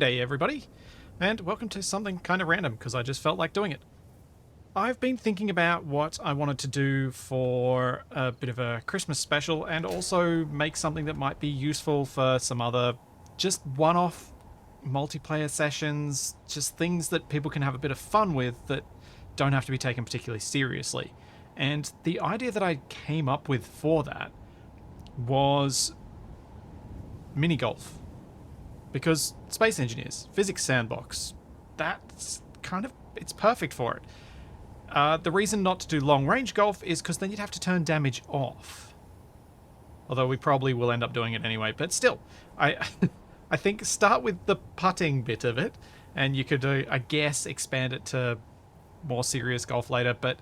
G'day everybody, and welcome to something kind of random because I just felt like doing it. I've been thinking about what I wanted to do for a bit of a Christmas special and also make something that might be useful for some other just one-off multiplayer sessions, just things that people can have a bit of fun with that don't have to be taken particularly seriously. And the idea that I came up with for that was mini golf. Because space engineers, physics sandbox, that's kind of, it's perfect for it. The reason not to do long range golf is because then you'd have to turn damage off. Although we probably will end up doing it anyway, but still, I think start with the putting bit of it, and you could, I guess, expand it to more serious golf later, but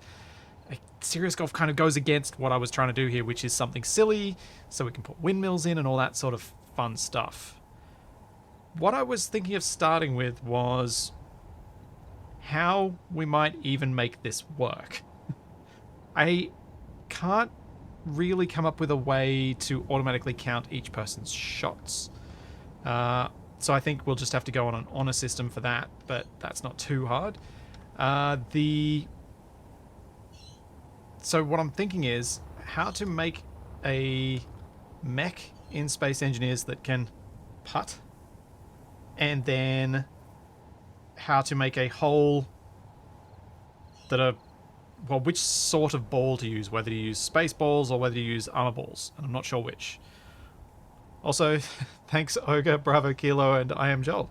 serious golf kind of goes against what I was trying to do here, which is something silly, so we can put windmills in and all that sort of fun stuff. What I was thinking of starting with was how we might even make this work. I can't really come up with a way to automatically count each person's shots. So I think we'll just have to go on an honor system for that, but that's not too hard. So what I'm thinking is how to make a mech in Space Engineers that can putt, and then how to make a hole that are, well, which sort of ball to use, whether to use Spaceballs or whether to use armor balls, and I'm not sure which. Also, thanks Ogre, Bravo Kilo, and I am Joel.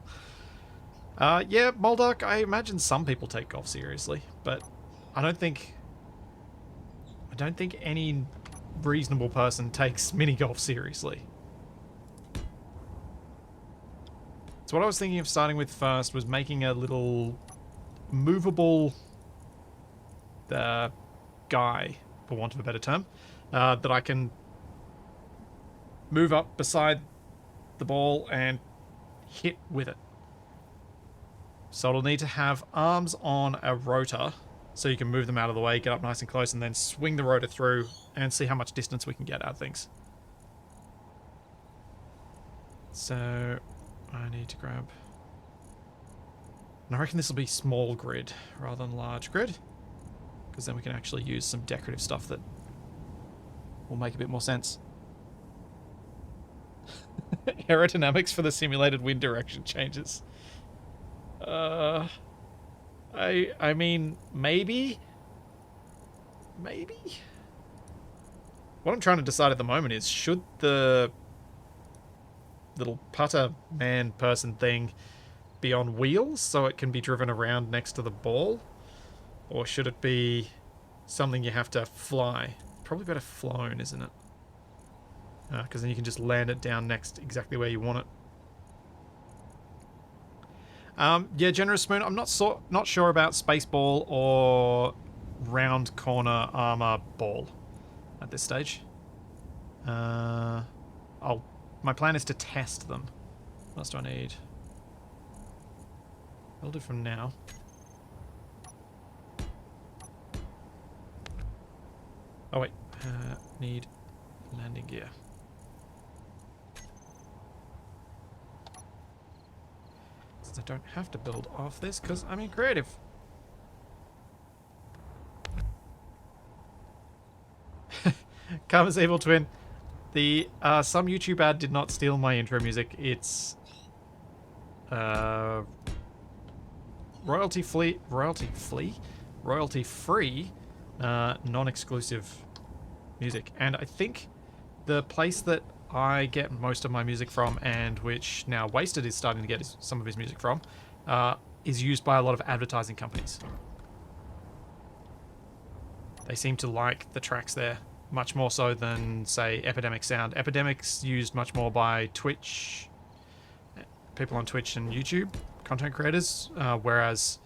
Yeah, Moldark, I imagine some people take golf seriously, but I don't think any reasonable person takes mini golf seriously. So what I was thinking of starting with first was making a little movable guy, for want of a better term, that I can move up beside the ball and hit with it. So it'll need to have arms on a rotor, so you can move them out of the way, get up nice and close, and then swing the rotor through and see how much distance we can get out of things. So I need to grab... And I reckon this will be small grid rather than large grid, because then we can actually use some decorative stuff that will make a bit more sense. Aerodynamics for the simulated wind direction changes. I mean, maybe? Maybe? What I'm trying to decide at the moment is, should the little putter man person thing be on wheels so it can be driven around next to the ball, or should it be something you have to fly? Probably better flown, isn't it? Because then you can just land it down next exactly where you want it. Yeah, Generous Spoon, I'm not sure about Spaceball or round corner armor ball at this stage. My plan is to test them. What else do I need? I'll do from now. Oh wait, need landing gear. Since I don't have to build off this because I'm in creative. Karma's Evil Twin. The some YouTube ad did not steal my intro music. It's royalty free, non-exclusive music. And I think the place that I get most of my music from, and which now Wasted is starting to get some of his music from, is used by a lot of advertising companies. They seem to like the tracks there much more so than, say, Epidemic Sound. Epidemic's used much more by Twitch, people on Twitch and YouTube, content creators, whereas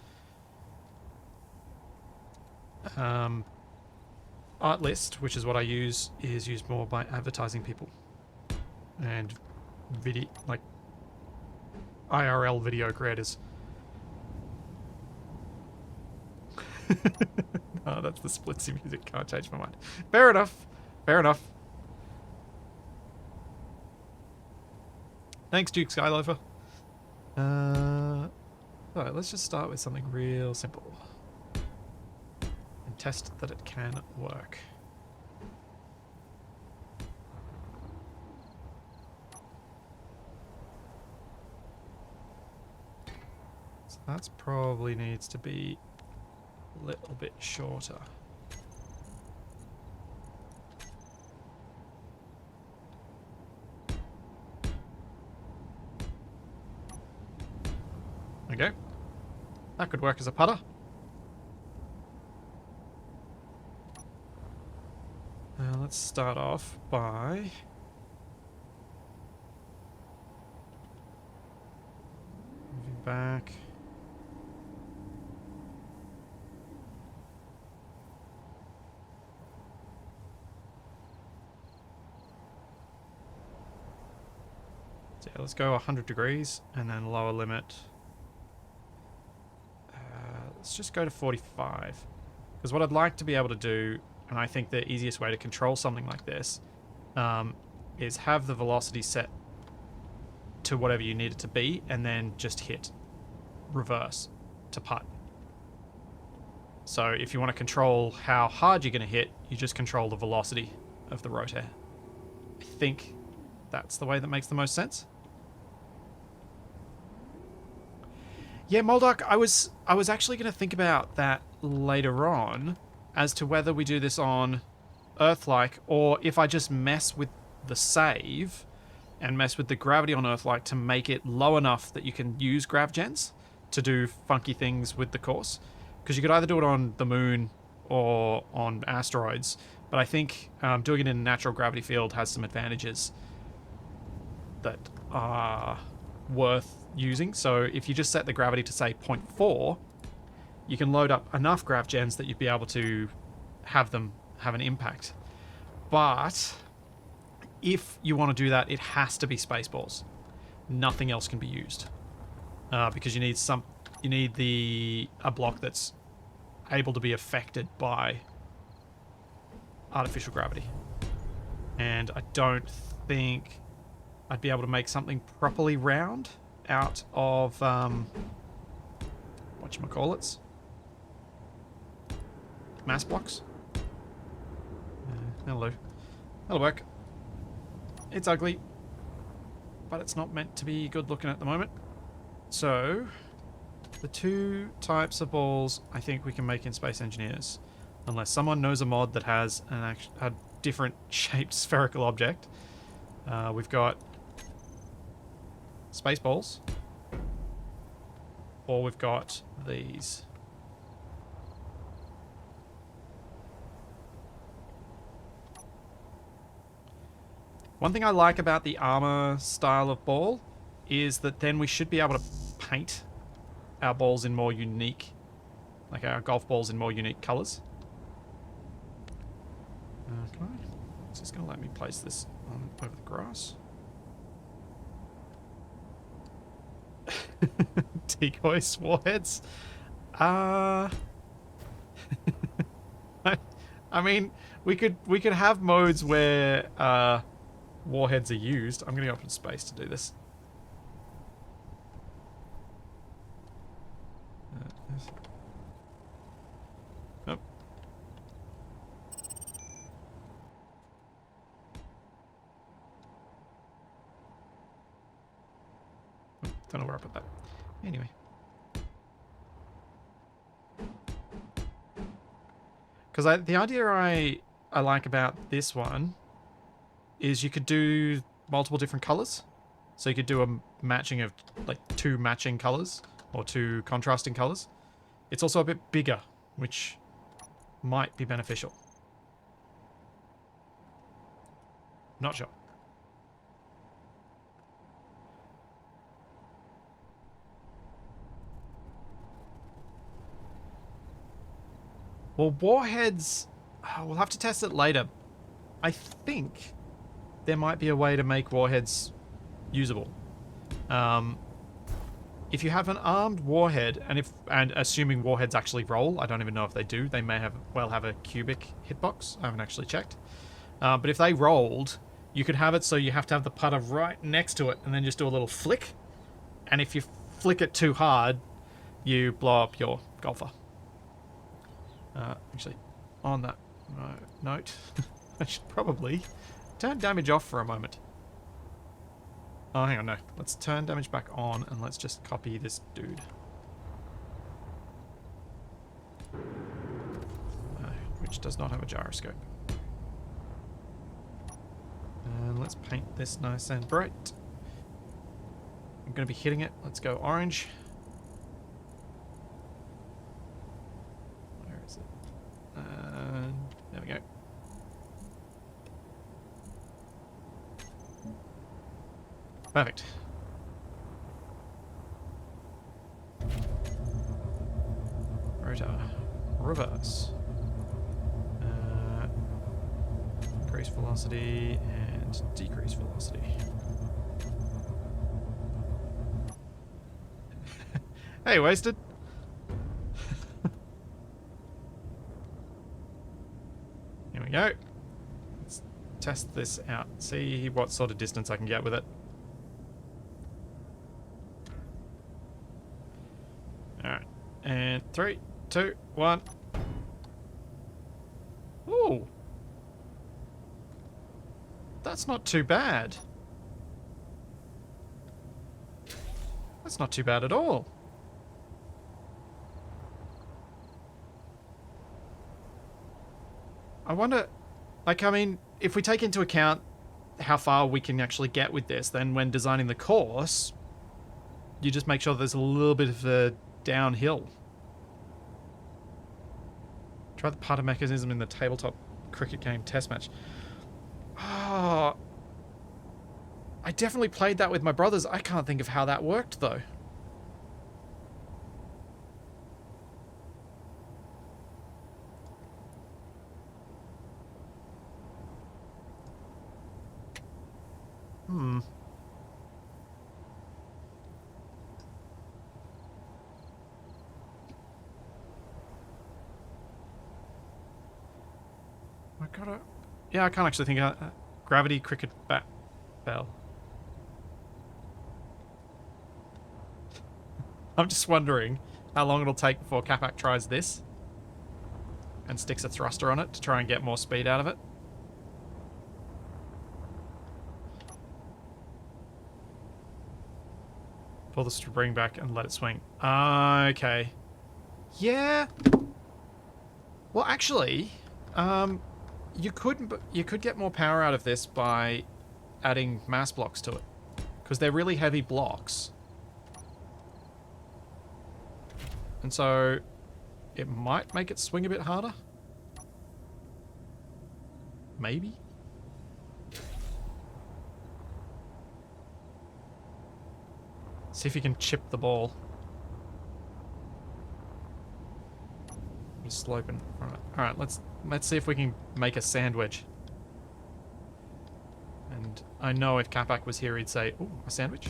Artlist, which is what I use, is used more by advertising people and video, like IRL video creators. Oh, that's the Splitsy music. Can't change my mind. Fair enough. Fair enough. Thanks, Duke Skyloafer. Alright, let's just start with something real simple. And test that it can work. So that probably needs to be a little bit shorter. Okay, that could work as a putter. Let's start off by moving back. So yeah, let's go 100 degrees and then lower limit. Let's just go to 45. Because what I'd like to be able to do, and I think the easiest way to control something like this, is have the velocity set to whatever you need it to be, and then just hit reverse to putt. So if you want to control how hard you're going to hit, you just control the velocity of the rotor. I think that's the way that makes the most sense. Yeah, Moldark, I was actually going to think about that later on as to whether we do this on Earth-like or if I just mess with the save and mess with the gravity on Earth-like to make it low enough that you can use grav gens to do funky things with the course. Because you could either do it on the moon or on asteroids, but I think doing it in a natural gravity field has some advantages that are worth using. So if you just set the gravity to say 0.4, you can load up enough grav gens that you'd be able to have them have an impact. But if you want to do that, it has to be Spaceballs. Nothing else can be used because you need a block that's able to be affected by artificial gravity. And I don't think I'd be able to make something properly round out of whatchamacallits? Mass blocks. That'll work. It's ugly, but it's not meant to be good looking at the moment. So the two types of balls I think we can make in Space Engineers, unless someone knows a mod that has a different shaped spherical object. We've got Spaceballs, or we've got these. One thing I like about the armor style of ball is that then we should be able to paint our balls in more unique, like our golf balls in more unique colors. Is this going to let me place this on over the grass? Decoy warheads. I mean, we could have modes where warheads are used. I'm going to open space to do this. Nope. Don't know where I put that. Anyway. Because the idea I like about this one is you could do multiple different colors. So you could do a matching of like 2 matching colors or 2 contrasting colors. It's also a bit bigger, which might be beneficial. Not sure. Well, warheads, we'll have to test it later. I think there might be a way to make warheads usable. If you have an armed warhead, and assuming warheads actually roll, I don't even know if they do. They may have a cubic hitbox. I haven't actually checked. But if they rolled, you could have it so you have to have the putter right next to it and then just do a little flick. And if you flick it too hard, you blow up your golfer. Actually, on that note, I should probably turn damage off for a moment. Oh, hang on, no. Let's turn damage back on and let's just copy this dude. Which does not have a gyroscope. And let's paint this nice and bright. I'm going to be hitting it. Let's go orange. Where is it? There we go. Perfect. Rotor. Reverse. Increase velocity and decrease velocity. Hey, wasted. Here we go. Let's test this out. See what sort of distance I can get with it. Alright. And 3, 2, 1. Ooh. That's not too bad. That's not too bad at all. I wonder, like, I mean, if we take into account how far we can actually get with this, then when designing the course, you just make sure there's a little bit of a downhill. Try the putter mechanism in the tabletop cricket game test match. Oh, I definitely played that with my brothers. I can't think of how that worked, though. I gotta... Yeah, I can't actually think of gravity cricket bat bell. I'm just wondering how long it'll take before Capac tries this and sticks a thruster on it to try and get more speed out of it. Pull the spring back and let it swing. Okay. Yeah. Well, actually, you could get more power out of this by adding mass blocks to it, because they're really heavy blocks, and so it might make it swing a bit harder. Maybe. See if you can chip the ball. Just sloping. All right. Let's see if we can make a sandwich. And I know if Capac was here, he'd say, "Ooh, a sandwich."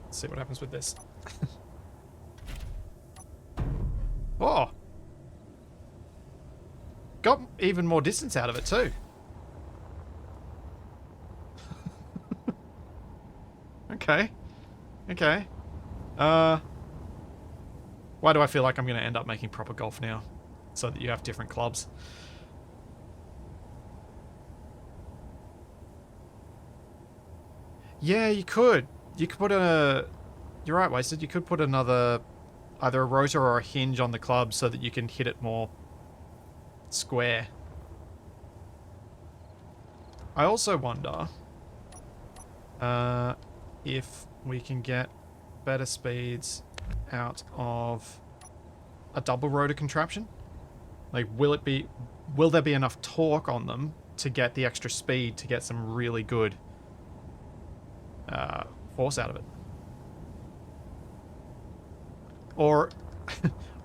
Let's see what happens with this. Oh! Got even more distance out of it too. Okay. Okay. Why do I feel like I'm going to end up making proper golf now? So that you have different clubs. Yeah, you could. You could put a... You're right, Wasted. You could put another... Either a rotor or a hinge on the club so that you can hit it more square. I also wonder if we can get better speeds out of a double rotor contraption. Like, will there be enough torque on them to get the extra speed to get some really good force out of it? Or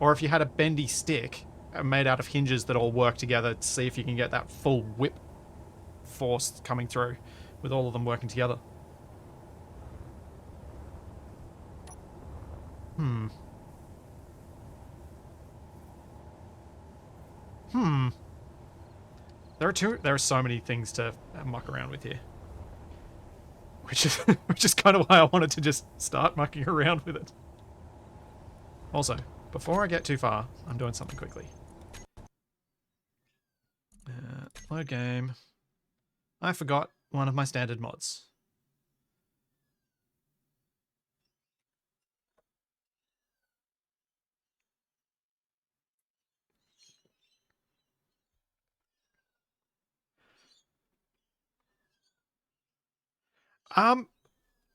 if you had a bendy stick made out of hinges that all work together to see if you can get that full whip force coming through with all of them working together. Hmm. Hmm. There are so many things to muck around with here. Which is kind of why I wanted to just start mucking around with it. Also, before I get too far, I'm doing something quickly. Load game. I forgot one of my standard mods.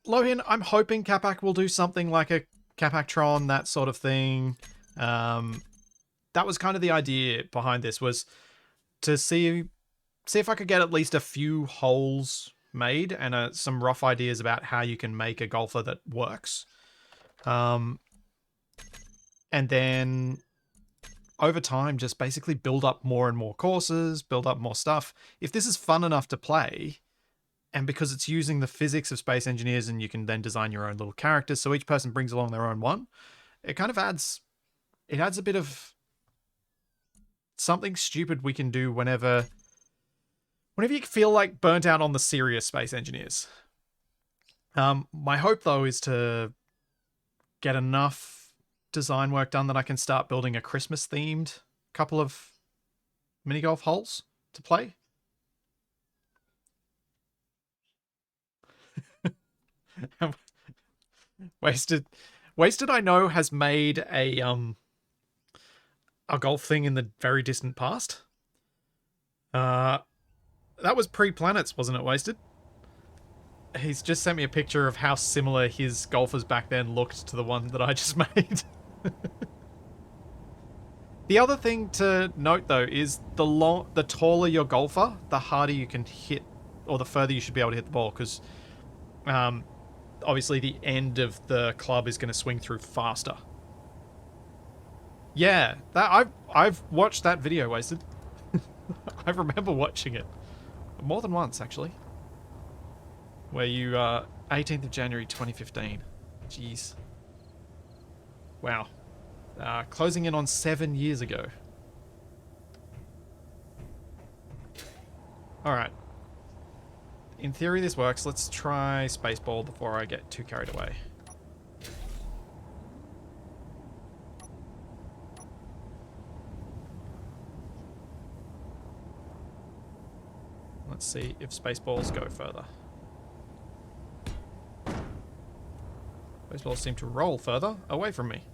Lohin, I'm hoping Capac will do something like a Capactron, that sort of thing. That was kind of the idea behind this, was to see if I could get at least a few holes made and some rough ideas about how you can make a golfer that works. And then over time, just basically build up more and more courses, build up more stuff. If this is fun enough to play, and because it's using the physics of space engineers and you can then design your own little characters, so each person brings along their own one, it kind of adds a bit of something stupid we can do whenever you feel like burnt out on the serious space engineers. My hope, though, is to get enough design work done that I can start building a Christmas-themed couple of mini golf holes to play. Wasted, I know, has made a golf thing in the very distant past. That was pre-Planets, wasn't it, Wasted? He's just sent me a picture of how similar his golfers back then looked to the one that I just made. The other thing to note, though, is the taller your golfer, the harder you can hit, or the further you should be able to hit the ball, because obviously the end of the club is going to swing through faster. Yeah, I've watched that video, Wasted. I remember watching it more than once, actually. Where you 18th of January 2015. Jeez. Wow. Closing in on 7 years ago. Alright. In theory this works. Let's try Spaceball before I get too carried away. Let's see if Spaceballs go further. Spaceballs seem to roll further away from me.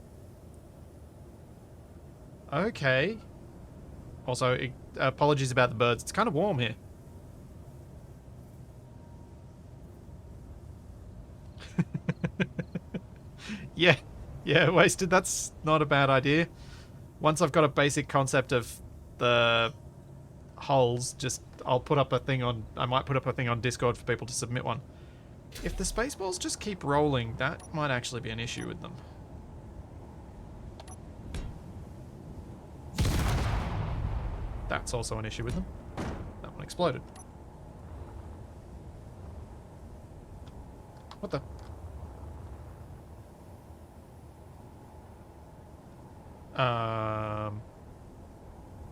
Okay. Also, apologies about the birds. It's kind of warm here. Yeah, Wasted. That's not a bad idea. Once I've got a basic concept of the holes, I'll put up a thing on... I might put up a thing on Discord for people to submit one. If the Spaceballs just keep rolling, that might actually be an issue with them. That's also an issue with them. That one exploded. What the...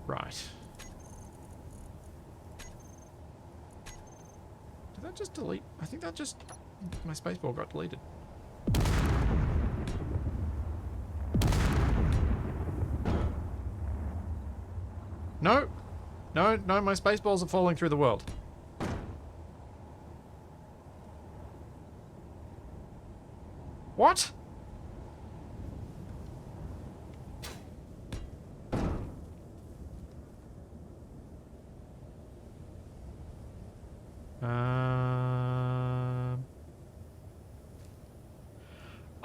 Right. Did that just delete? I think that just... My Spaceball got deleted. No! No, my Spaceballs are falling through the world. What?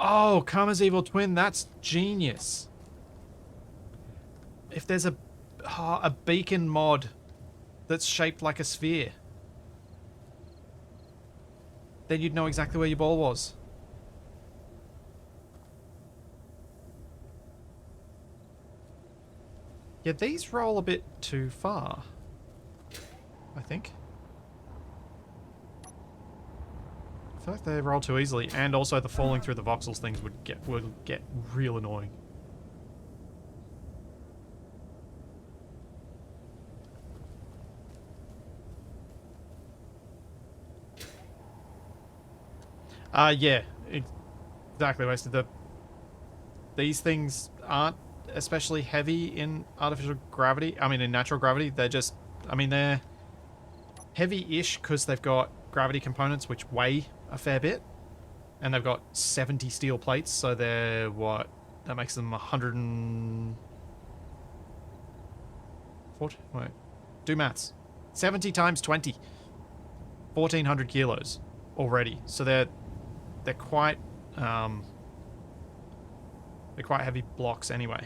Oh, Karma's evil twin, that's genius. If there's a beacon mod that's shaped like a sphere, then you'd know exactly where your ball was. Yeah, these roll a bit too far, I think. I feel like they roll too easily, and also the falling through the voxels things would get real annoying. Yeah, exactly. Wasted. These things aren't especially heavy in artificial gravity. I mean, in natural gravity, they're just. I mean, they're heavy-ish because they've got gravity components which weigh a fair bit, and they've got 70 steel plates, so they're what? That makes them 100 and... 40? Wait. Do maths. 70 times 20. 1,400 kilos already. So they're quite heavy blocks anyway.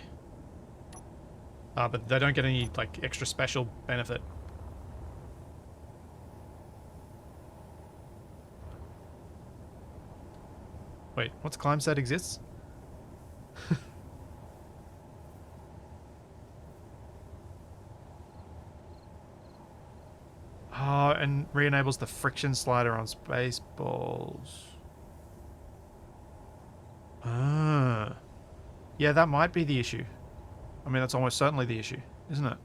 But they don't get any like extra special benefit. Wait, what's climb set exists? Oh, and re-enables the friction slider on Spaceballs. Ah. Yeah, that might be the issue. I mean, that's almost certainly the issue, isn't it?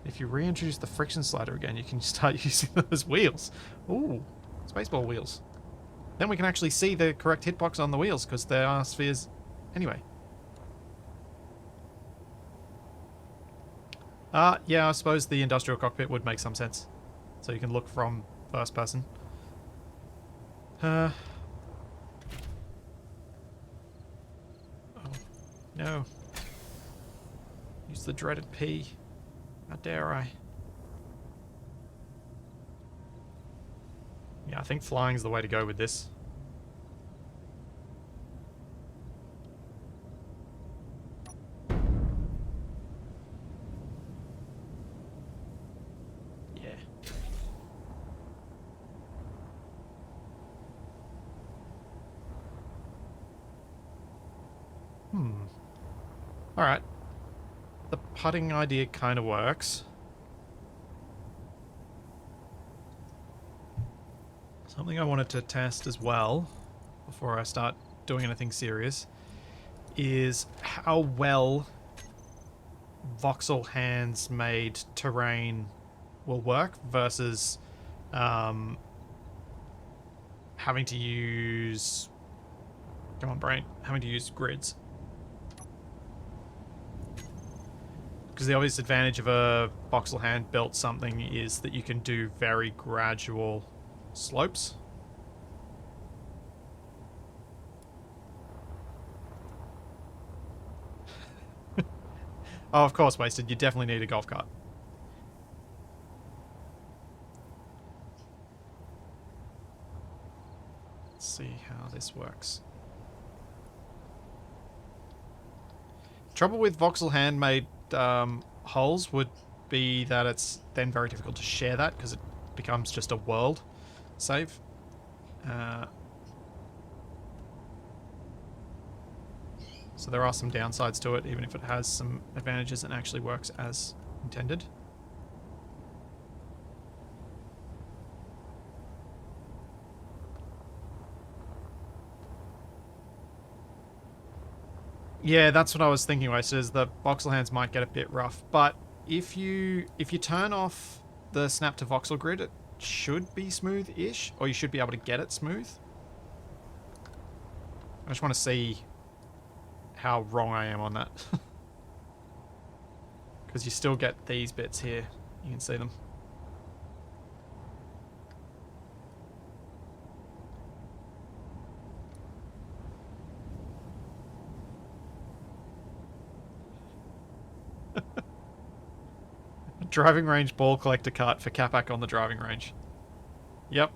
If you reintroduce the friction slider again, you can start using them as wheels. Ooh, Spaceball wheels. Then we can actually see the correct hitbox on the wheels, because there are spheres anyway. Yeah, I suppose the industrial cockpit would make some sense. So you can look from first person. Oh, no. Use the dreaded P. How dare I? Yeah, I think flying's the way to go with this. Yeah. Alright. The putting idea kind of works. Something I wanted to test as well, before I start doing anything serious, is how well voxel hands made terrain will work versus having to use... Come on, brain. Having to use grids. Because the obvious advantage of a voxel hand built something is that you can do very gradual slopes. Oh, of course, Wasted. You definitely need a golf cart. Let's see how this works. Trouble with voxel handmade holes would be that it's then very difficult to share that because it becomes just a world save. So there are some downsides to it, even if it has some advantages and actually works as intended. Yeah, that's what I was thinking, Wasted, is the voxel hands might get a bit rough, but if you turn off the snap to voxel grid, it should be smooth-ish, or you should be able to get it smooth. I just want to see how wrong I am on that. Because you still get these bits here. You can see them. Driving range ball collector cart for Capac on the driving range. Yep.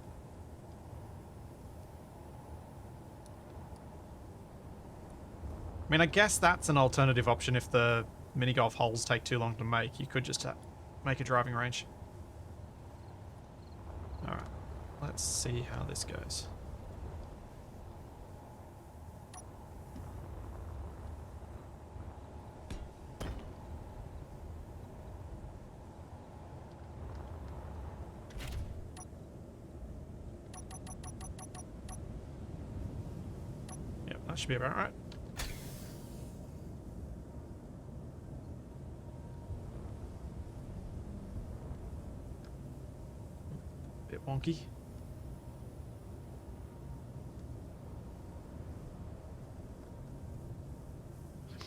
I mean, I guess that's an alternative option if the mini golf holes take too long to make. You could just make a driving range. Alright. Let's see how this goes. That should be about right. Bit wonky.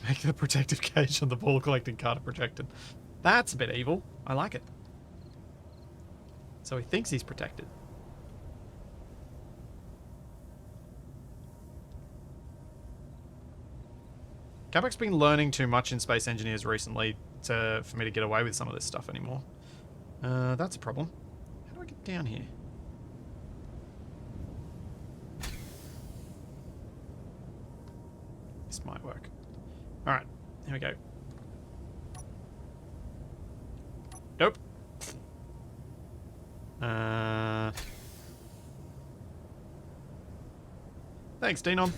Make the protective cage on the ball collecting card projected. That's a bit evil. I like it. So he thinks he's protected. Cabek's been learning too much in Space Engineers recently for me to get away with some of this stuff anymore. That's a problem. How do I get down here? This might work. Alright, here we go. Nope. Thanks, Denon.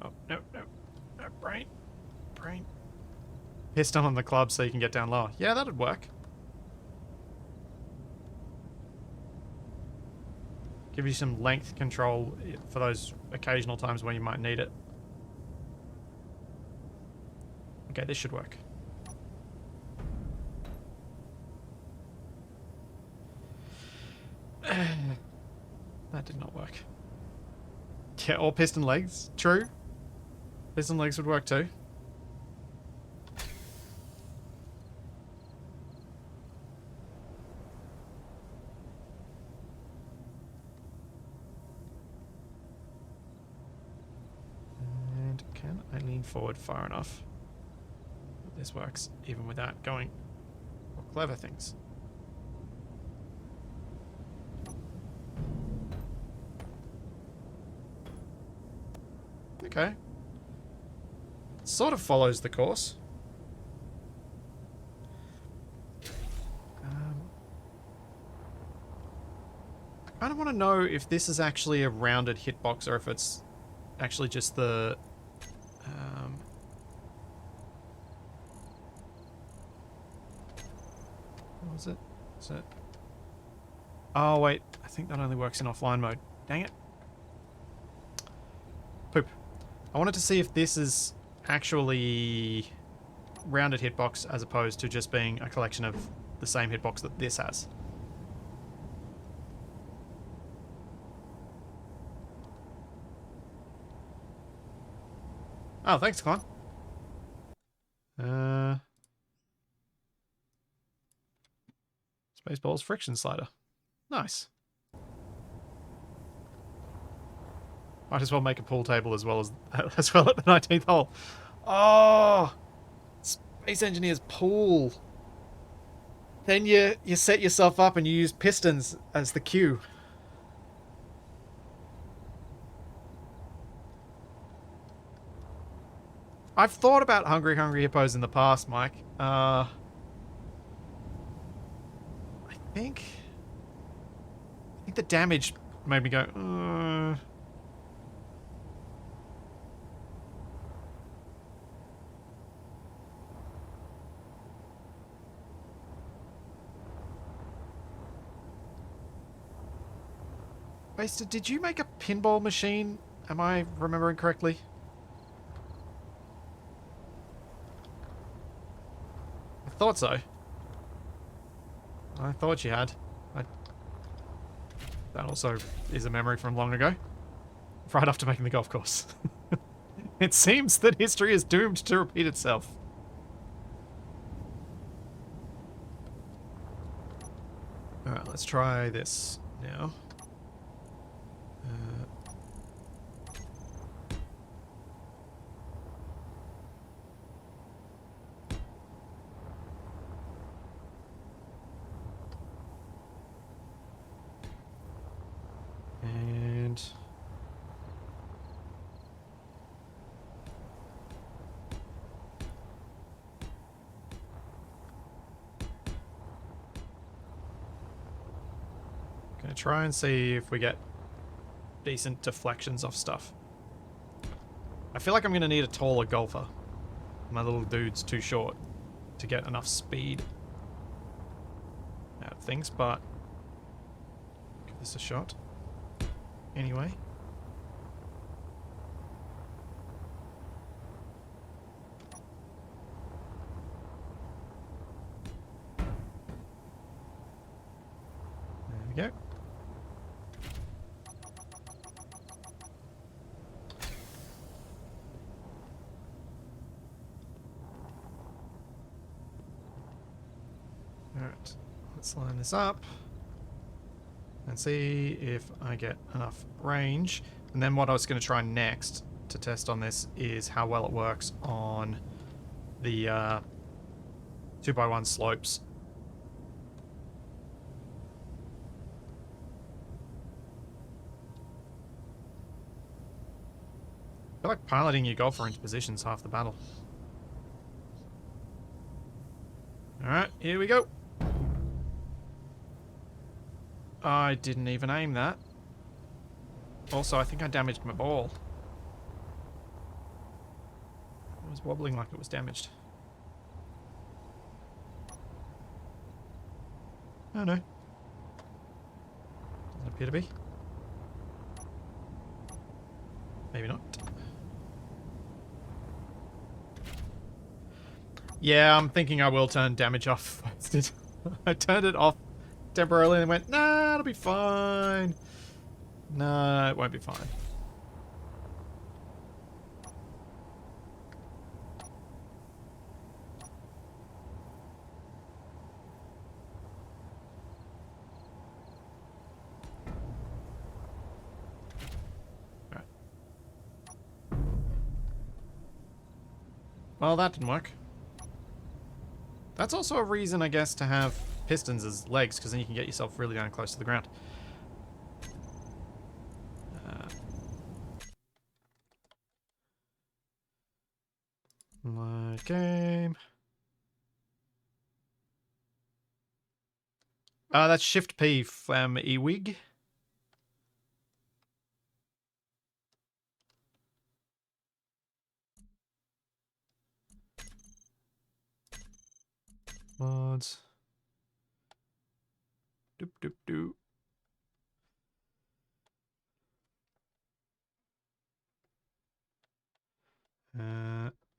Oh, no. Brain. Piston on the club so you can get down lower. Yeah, that'd work. Give you some length control for those occasional times when you might need it. Okay, this should work. That did not work. Yeah, or piston legs. True. Piston legs would work too. And can I lean forward far enough that this works even without going for clever things? Okay. Sort of follows the course. I kind of want to know if this is actually a rounded hitbox or if it's actually just the... what was it? Is it? Oh, wait. I think that only works in offline mode. Dang it. Poop. I wanted to see if this is actually rounded hitbox as opposed to just being a collection of the same hitbox that this has. Oh, thanks, Con. Spaceballs friction slider. Nice. Might as well make a pool table as well at the 19th hole. Oh, Space Engineer's pool. Then you set yourself up and you use pistons as the cue. I've thought about Hungry Hippos in the past, Mike. I think the damage made me go, Baster, did you make a pinball machine? Am I remembering correctly? I thought so. I thought you had. That also is a memory from long ago. Right after making the golf course. It seems that history is doomed to repeat itself. Alright, let's try this now. And gonna try and see if we get decent deflections off stuff. I feel like I'm going to need a taller golfer. My little dude's too short to get enough speed out of things, but give this a shot. Anyway. There we go. Alright, let's line this up and see if I get enough range. And then what I was going to try next to test on this is how well it works on the 2x1 slopes. I feel like piloting your golfer into position is half the battle. Alright, here we go. I didn't even aim that. Also, I think I damaged my ball. It was wobbling like it was damaged. Oh no. Doesn't appear to be. Maybe not. Yeah, I'm thinking I will turn damage off. I turned it off temporarily and went, nah, it'll be fine. No, it won't be fine. Alright. Well, that didn't work. That's also a reason, I guess, to have pistons as legs, because then you can get yourself really down close to the ground. My game. That's Shift P from Ewig. Mods. Doop doop doop.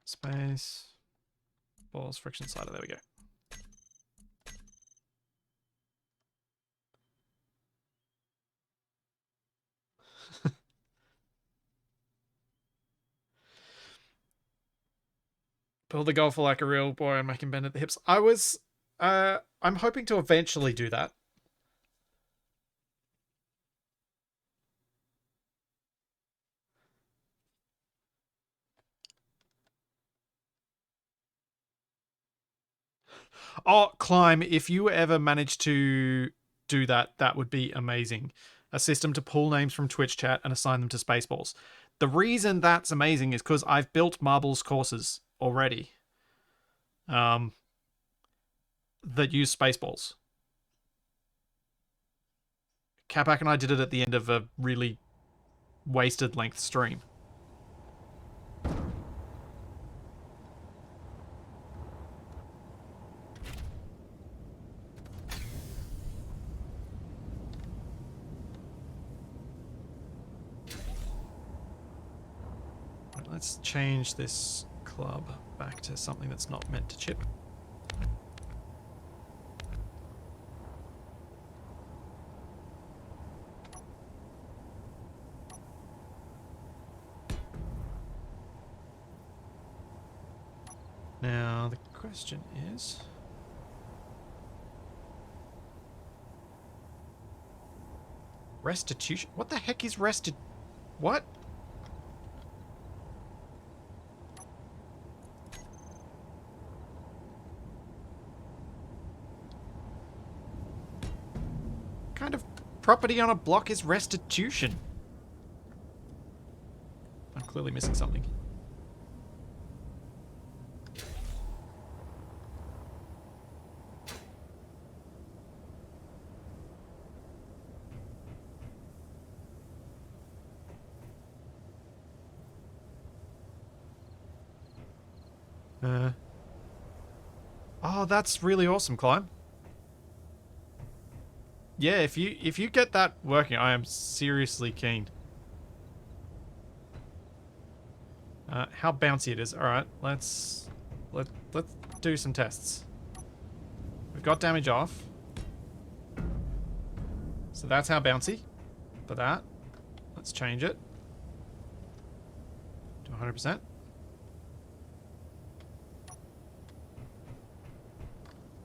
Space. Balls, friction slider. There we go. Build the golfer like a real boy and make him bend at the hips. I'm hoping to eventually do that. Oh, Climb, if you ever manage to do that, that would be amazing. A system to pull names from Twitch chat and assign them to Spaceballs. The reason that's amazing is because I've built Marbles courses already that use Spaceballs. Capac and I did it at the end of a really wasted length stream. Let's change this club back to something that's not meant to chip. Now, the question is... restitution? What the heck is what? Kind of property on a block is restitution? I'm clearly missing something. Oh, that's really awesome, Climb. Yeah, if you get that working, I am seriously keen. How bouncy it is. All right, let's do some tests. We've got damage off, so that's how bouncy. For that, let's change it to 100%.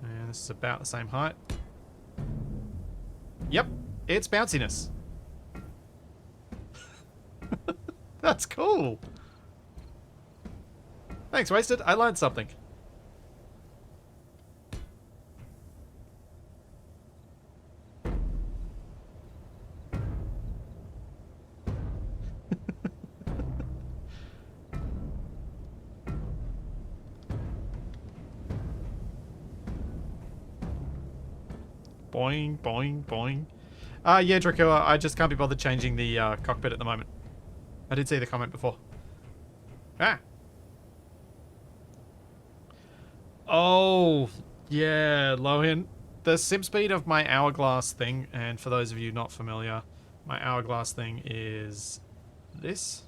And this is about the same height. Yep, it's bounciness. That's cool. Thanks, Wasted. I learned something. Boing, boing, boing. Yeah, Dracoa, I just can't be bothered changing the cockpit at the moment. I did see the comment before. Ah. Oh, yeah, Lohin. The sim speed of my hourglass thing, and for those of you not familiar, my hourglass thing is this.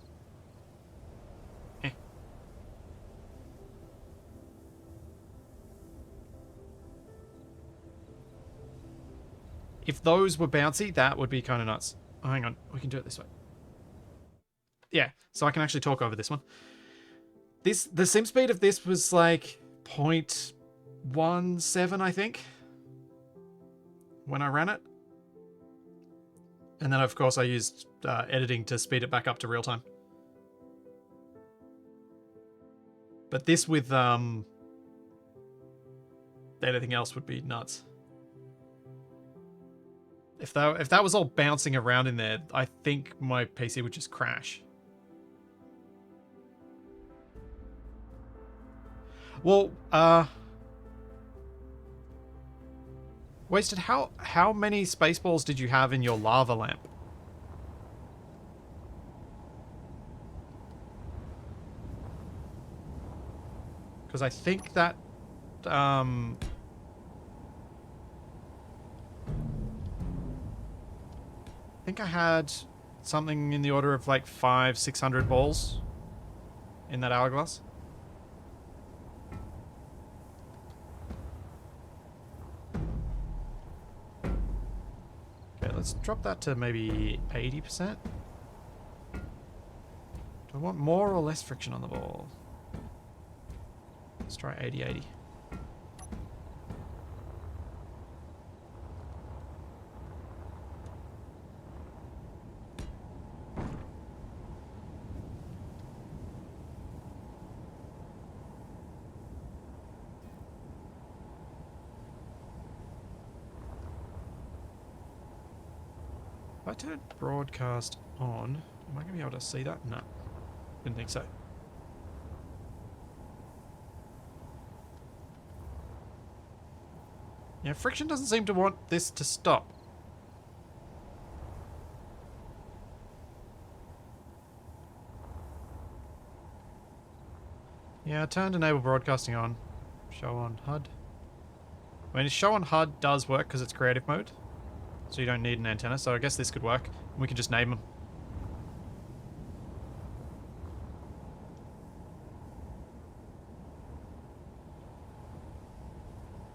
If those were bouncy, that would be kind of nuts. Oh, hang on. We can do it this way. Yeah, so I can actually talk over this one. The sim speed of this was like 0.17, I think, when I ran it. And then, of course, I used editing to speed it back up to real time. But this with anything else would be nuts. If that was all bouncing around in there, I think my PC would just crash. Well, Wasted, how many Spaceballs did you have in your lava lamp? Because I think that I think I had something in the order of like 500-600 balls in that hourglass. Okay, let's drop that to maybe 80%. Do I want more or less friction on the ball? Let's try 80-80. If I turn broadcast on, am I going to be able to see that? No. Didn't think so. Yeah, friction doesn't seem to want this to stop. Yeah, I turned enable broadcasting on. Show on HUD. I mean, show on HUD does work because it's creative mode. So you don't need an antenna, so I guess this could work. We can just name them.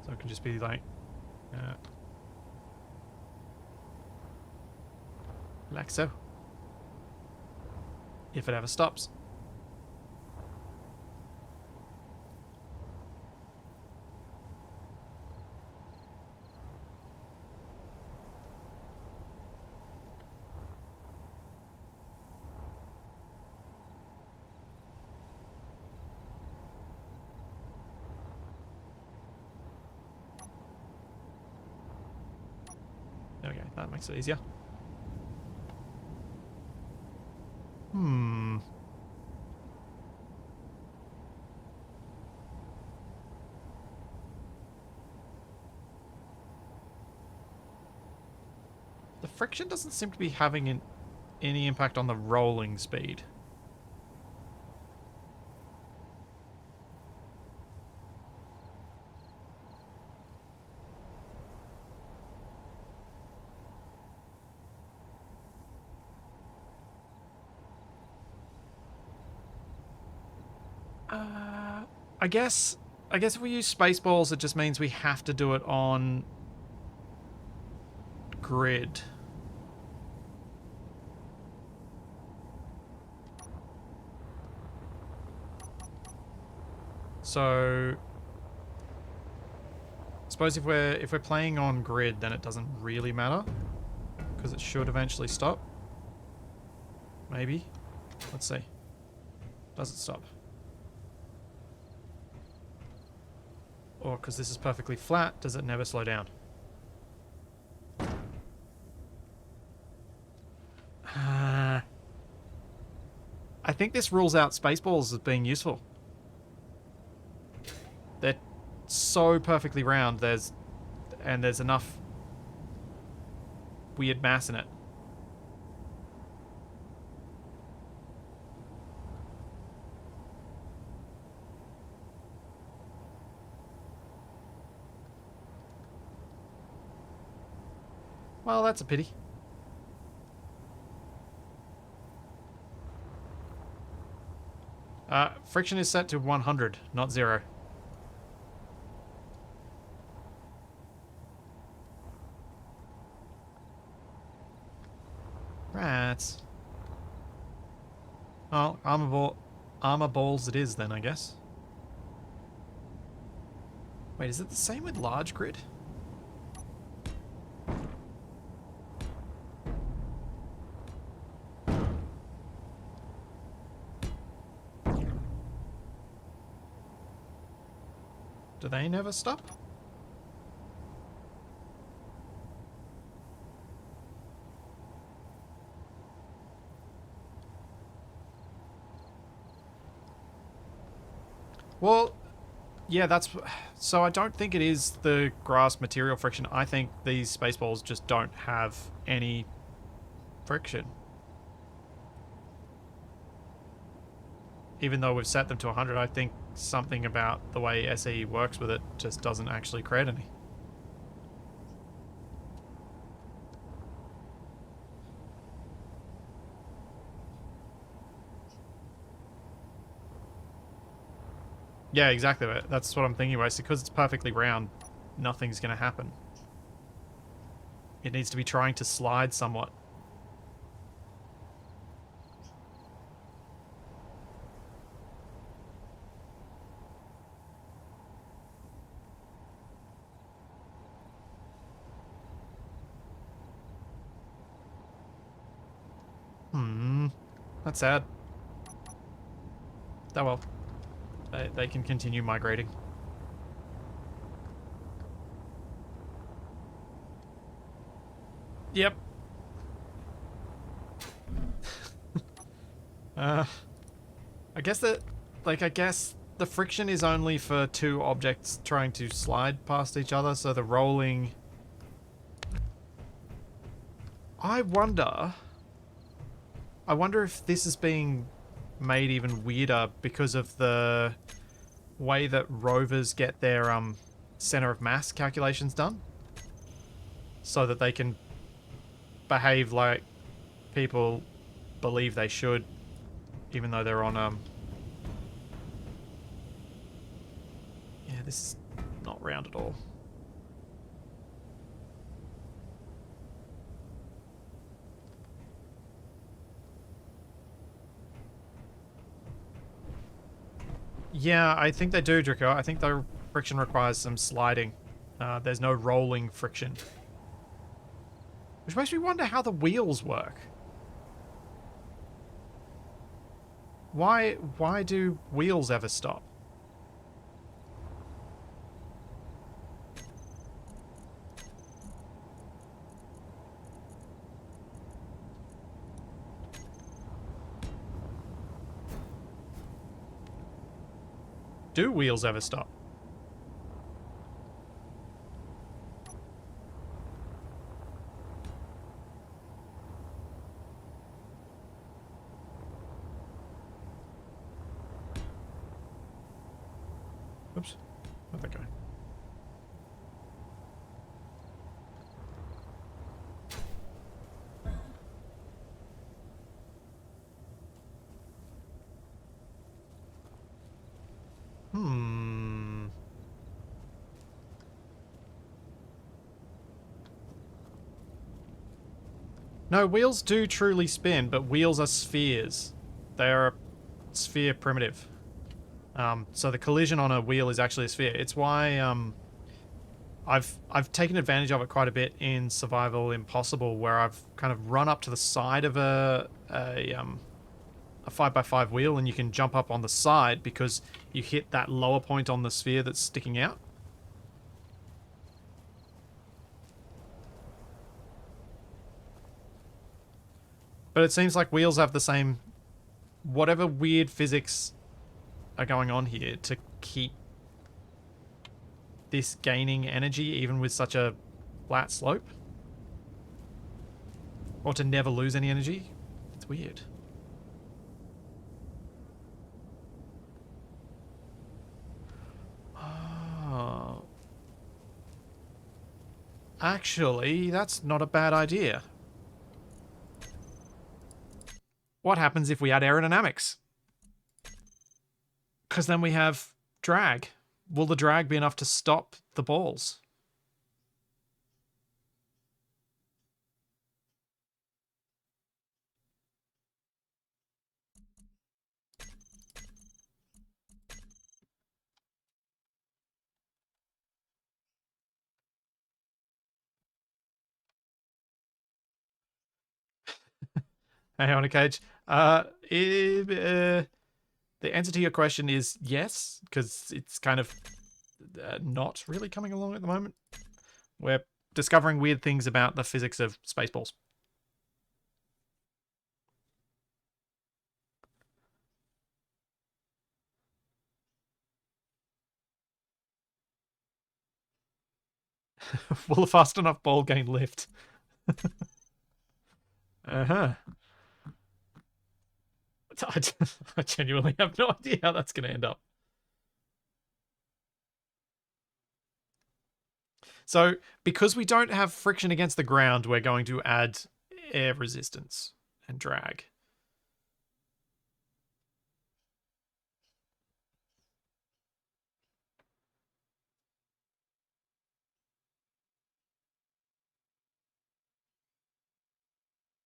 So it could just be like so. If it ever stops. Okay, that makes it easier. The friction doesn't seem to be having any impact on the rolling speed. I guess if we use Spaceballs, it just means we have to do it on grid. So I suppose if we're playing on grid, then it doesn't really matter because it should eventually stop. Maybe. Let's see. Does it stop? Or because this is perfectly flat, does it never slow down? I think this rules out Spaceballs as being useful. They're so perfectly round, there's enough weird mass in it. Well, that's a pity. Friction is set to 100, not 0. Rats. Oh, armor balls it is then, I guess. Wait, is it the same with large grid? Do they never stop? Well, yeah, that's... So I don't think it is the grass material friction. I think these Spaceballs just don't have any friction. Even though we've set them to 100, I think something about the way SE works with it just doesn't actually create any. Yeah, exactly. That's what I'm thinking about. Because it's perfectly round, nothing's going to happen. It needs to be trying to slide somewhat. That's sad. Oh well. They can continue migrating. Yep. I guess that, like, I guess the friction is only for two objects trying to slide past each other, so the rolling... I wonder if this is being made even weirder because of the way that rovers get their center of mass calculations done, so that they can behave like people believe they should, even though they're on yeah, this is not round at all. Yeah, I think they do, Draco. I think the friction requires some sliding. There's no rolling friction. Which makes me wonder how the wheels work. Why do wheels ever stop? Do wheels ever stop? Oops. Where'd that go? No, wheels do truly spin, but wheels are spheres. They are a sphere primitive. So the collision on a wheel is actually a sphere. It's why I've taken advantage of it quite a bit in Survival Impossible, where I've kind of run up to the side of a 5x5 wheel, and you can jump up on the side because you hit that lower point on the sphere that's sticking out. But it seems like wheels have the same, whatever weird physics are going on here to keep this gaining energy even with such a flat slope. Or to never lose any energy. It's weird. Oh. Actually, that's not a bad idea. What happens if we add aerodynamics? Because then we have drag. Will the drag be enough to stop the balls? Hey, on a cage. The answer to your question is yes, because it's kind of not really coming along at the moment. We're discovering weird things about the physics of Spaceballs. Will a fast enough ball gain lift? Uh-huh. I genuinely have no idea how that's going to end up. So, because we don't have friction against the ground, we're going to add air resistance and drag.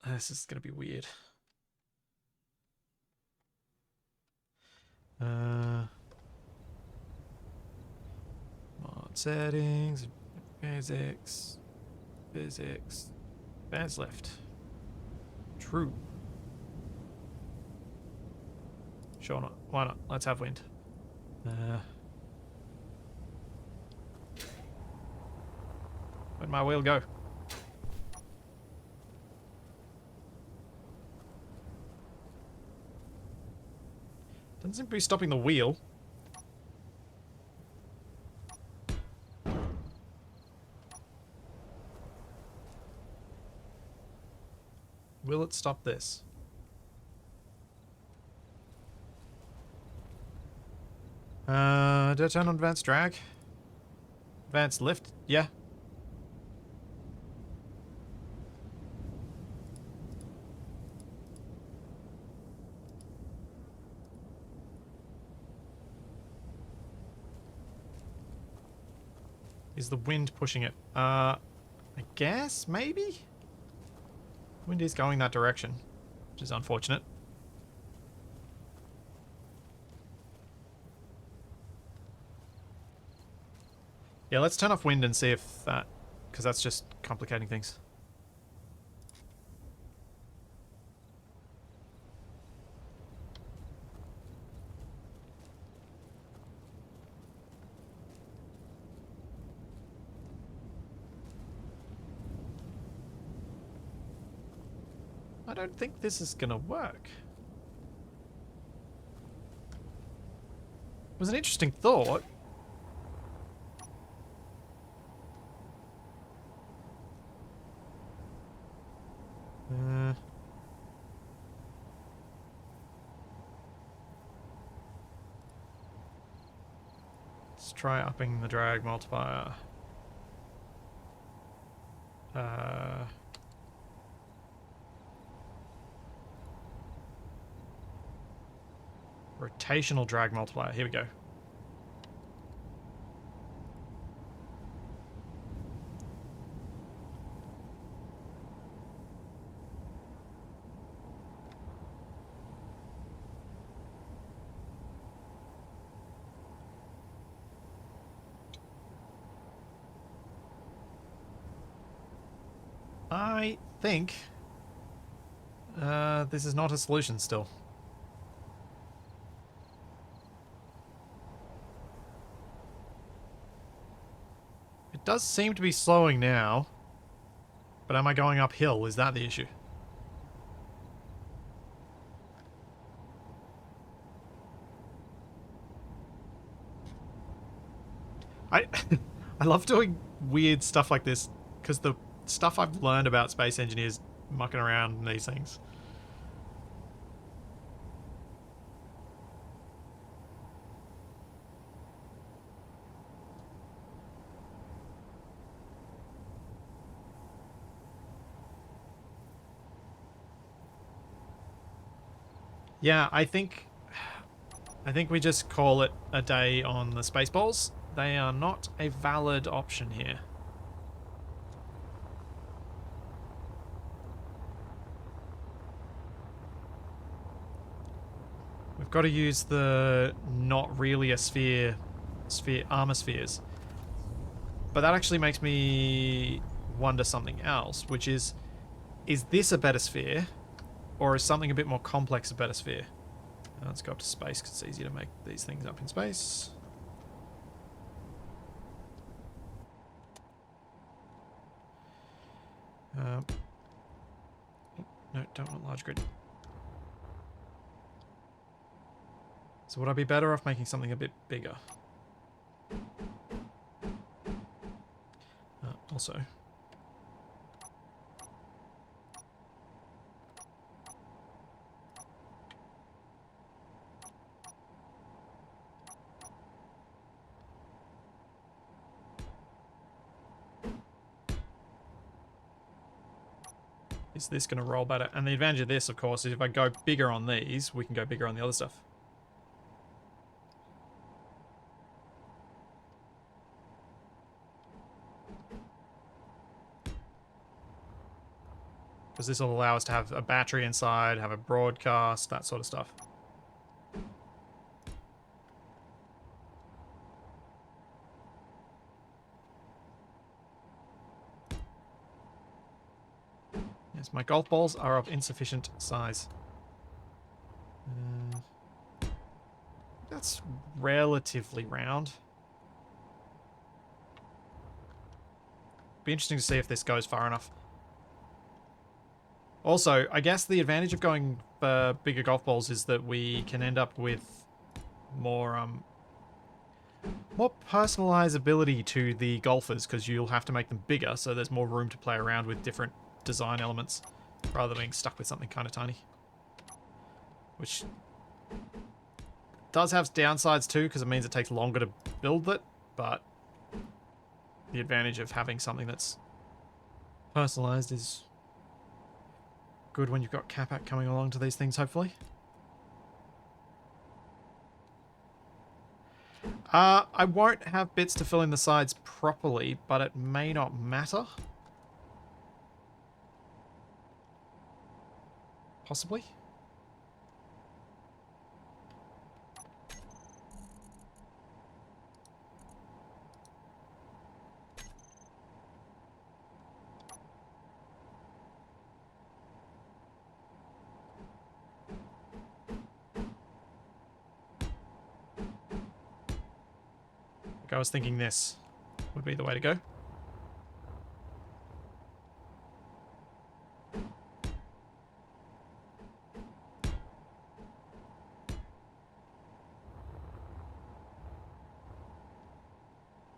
This is going to be weird. Mod settings, physics, advanced left. True. Sure not. Why not? Let's have wind. Where'd my wheel go? Doesn't seem to be stopping the wheel. Will it stop this? Did I turn on advanced drag? Advanced lift? Yeah. Is the wind pushing it? I guess, maybe? Wind is going that direction, which is unfortunate. Yeah, let's turn off wind and see if that... because that's just complicating things. I don't think this is gonna work. It was an interesting thought. Let's try upping the drag multiplier. Rotational drag multiplier. Here we go. I think this is not a solution still. It does seem to be slowing now, but am I going uphill? Is that the issue? I I love doing weird stuff like this because the stuff I've learned about space engineers mucking around in these things. Yeah, I think we just call it a day on the Spaceballs. They are not a valid option here. We've got to use the not really a sphere armor spheres. But that actually makes me wonder something else, which is this a better sphere? Or is something a bit more complex a better sphere? Let's go up to space because it's easier to make these things up in space. No, don't want large grid. So would I be better off making something a bit bigger? Also. Is this going to roll better? And the advantage of this, of course, is if I go bigger on these, we can go bigger on the other stuff. Because this will allow us to have a battery inside, have a broadcast, that sort of stuff. Yes, my golf balls are of insufficient size. That's relatively round. Be interesting to see if this goes far enough. Also, I guess the advantage of going for bigger golf balls is that we can end up with more personalizability to the golfers, because you'll have to make them bigger, so there's more room to play around with different design elements rather than being stuck with something kind of tiny. Which does have downsides too, because it means it takes longer to build it, but the advantage of having something that's personalized is good when you've got Capac coming along to these things, hopefully. I won't have bits to fill in the sides properly, but it may not matter. Possibly. I was thinking this would be the way to go.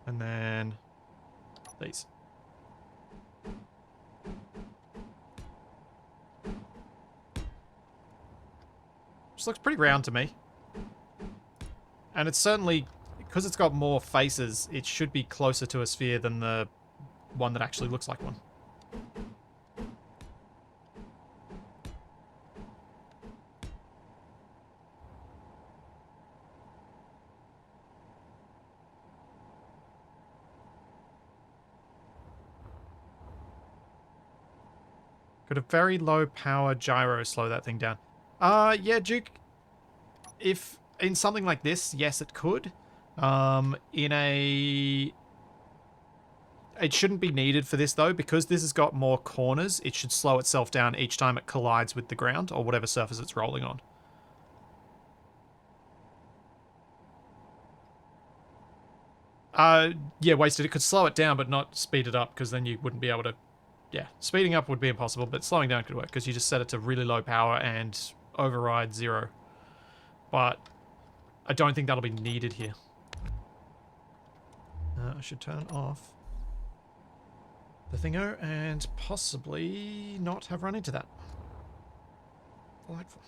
And then these. Which looks pretty round to me. And it's certainly, because it's got more faces, it should be closer to a sphere than the one that actually looks like one. Could a very low power gyro slow that thing down? Yeah, Duke. If in something like this, yes, it could. In a It shouldn't be needed for this, though, because this has got more corners. It should slow itself down each time it collides with the ground or whatever surface it's rolling on. Yeah, Wasted. It could slow it down, but not speed it up, because then you wouldn't be able to... Yeah, speeding up would be impossible, but slowing down could work, because you just set it to really low power and override 0. But I don't think that'll be needed here. I should turn off the thingo and possibly not have run into that. Delightful.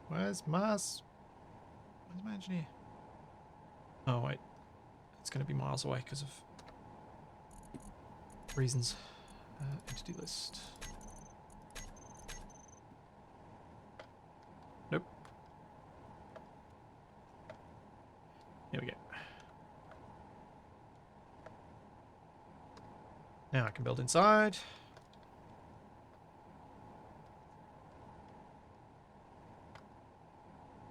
Where's Mars? Where's my engineer? Oh, wait. It's going to be miles away because of reasons. Entity list. Nope. Here we go. Now I can build inside.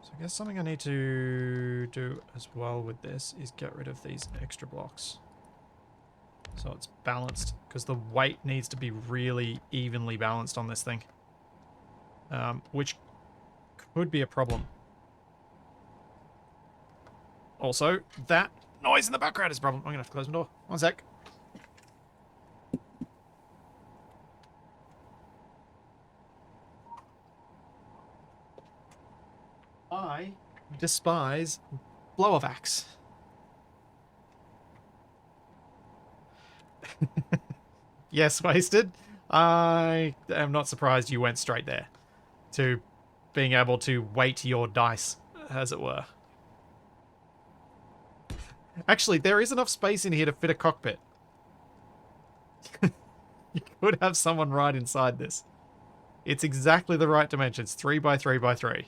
So I guess something I need to do as well with this is get rid of these extra blocks. So it's balanced, because the weight needs to be really evenly balanced on this thing. Which could be a problem. Also, that noise in the background is a problem. I'm going to have to close my door. One sec. I despise blower vacs. Yes, Wasted. I am not surprised you went straight there to being able to weight your dice, as it were. Actually, there is enough space in here to fit a cockpit. You could have someone right inside this. It's exactly the right dimensions, 3 by 3 by 3.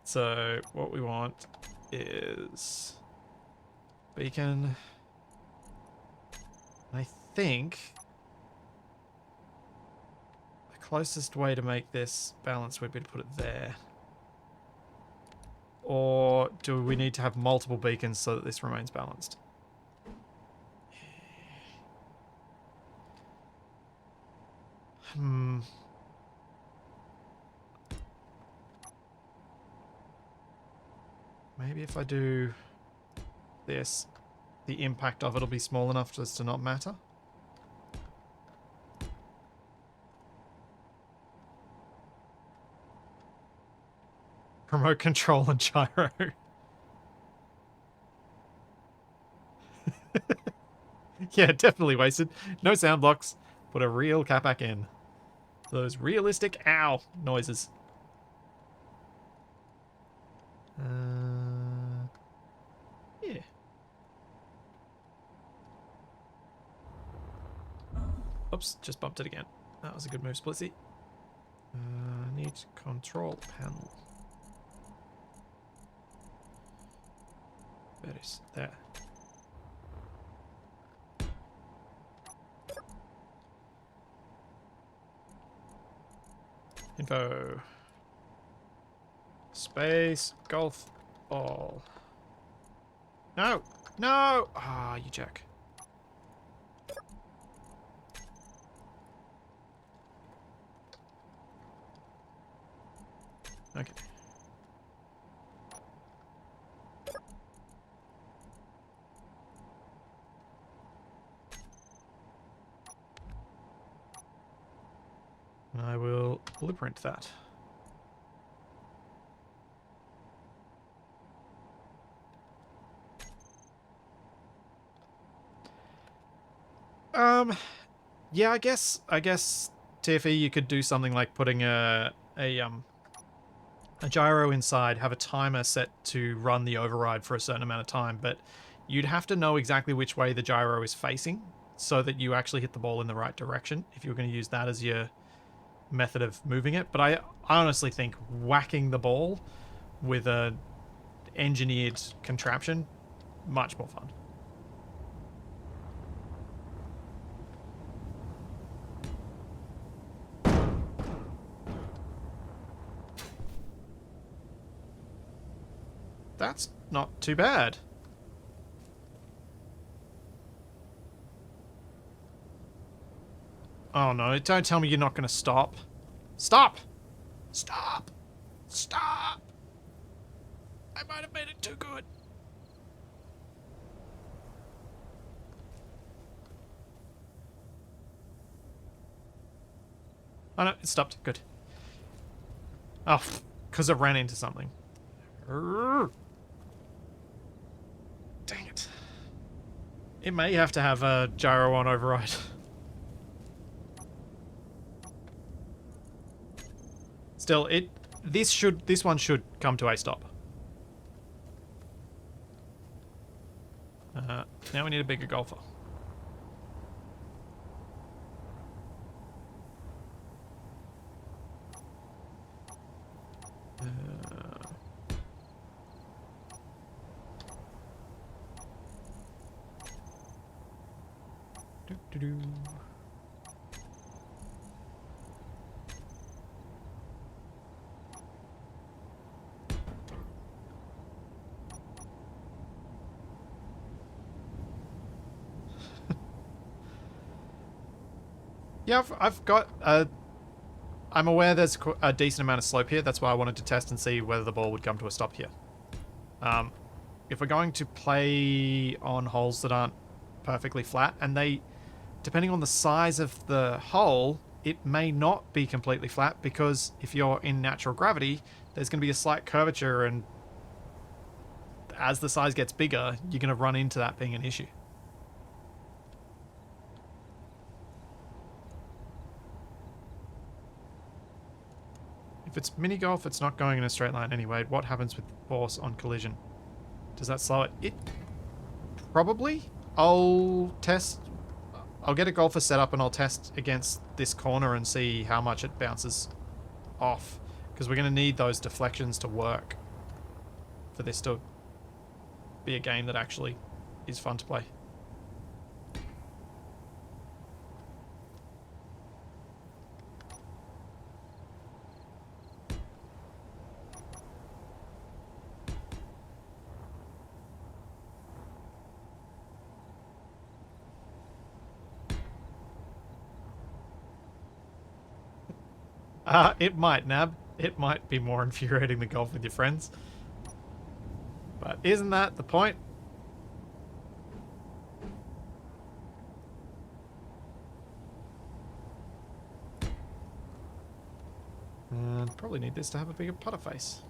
So what we want is beacon. I think the closest way to make this balanced would be to put it there. Or do we need to have multiple beacons so that this remains balanced? Maybe if I do this, the impact of it will be small enough just to not matter. Remote control and gyro. Yeah, definitely Wasted. No sound blocks. Put a real catback in. Those realistic ow noises. Yeah. Oops, just bumped it again. That was a good move, Splitsy. Need control panel. There it is. There. Info. Space golf ball. No! No! Ah, you jerk. Okay. I will blueprint that. Yeah, I guess TFE, you could do something like putting a gyro inside, have a timer set to run the override for a certain amount of time, but you'd have to know exactly which way the gyro is facing so that you actually hit the ball in the right direction if you were going to use that as your method of moving it. But I honestly think whacking the ball with a engineered contraption, much more fun. That's not too bad. Oh no, don't tell me you're not going to stop. Stop! Stop! Stop! I might have made it too good. Oh no, it stopped. Good. Oh, because I ran into something. Dang it. It may have to have a gyro on override. Still, this one should come to a stop. Now we need a bigger golfer. Doo-doo-doo. Yeah, I've got I'm aware there's a decent amount of slope here. That's why I wanted to test and see whether the ball would come to a stop here. If we're going to play on holes that aren't perfectly flat, and depending on the size of the hole, it may not be completely flat, because if you're in natural gravity, there's going to be a slight curvature, and as the size gets bigger, you're going to run into that being an issue. If it's mini golf, it's not going in a straight line anyway. What happens with force on collision? Does that slow it? It probably. I'll get a golfer set up and I'll test against this corner and see how much it bounces off, because we're going to need those deflections to work for this to be a game that actually is fun to play. It might, Nab. It might be more infuriating than golf with your friends. But isn't that the point? And probably need this to have a bigger putter face.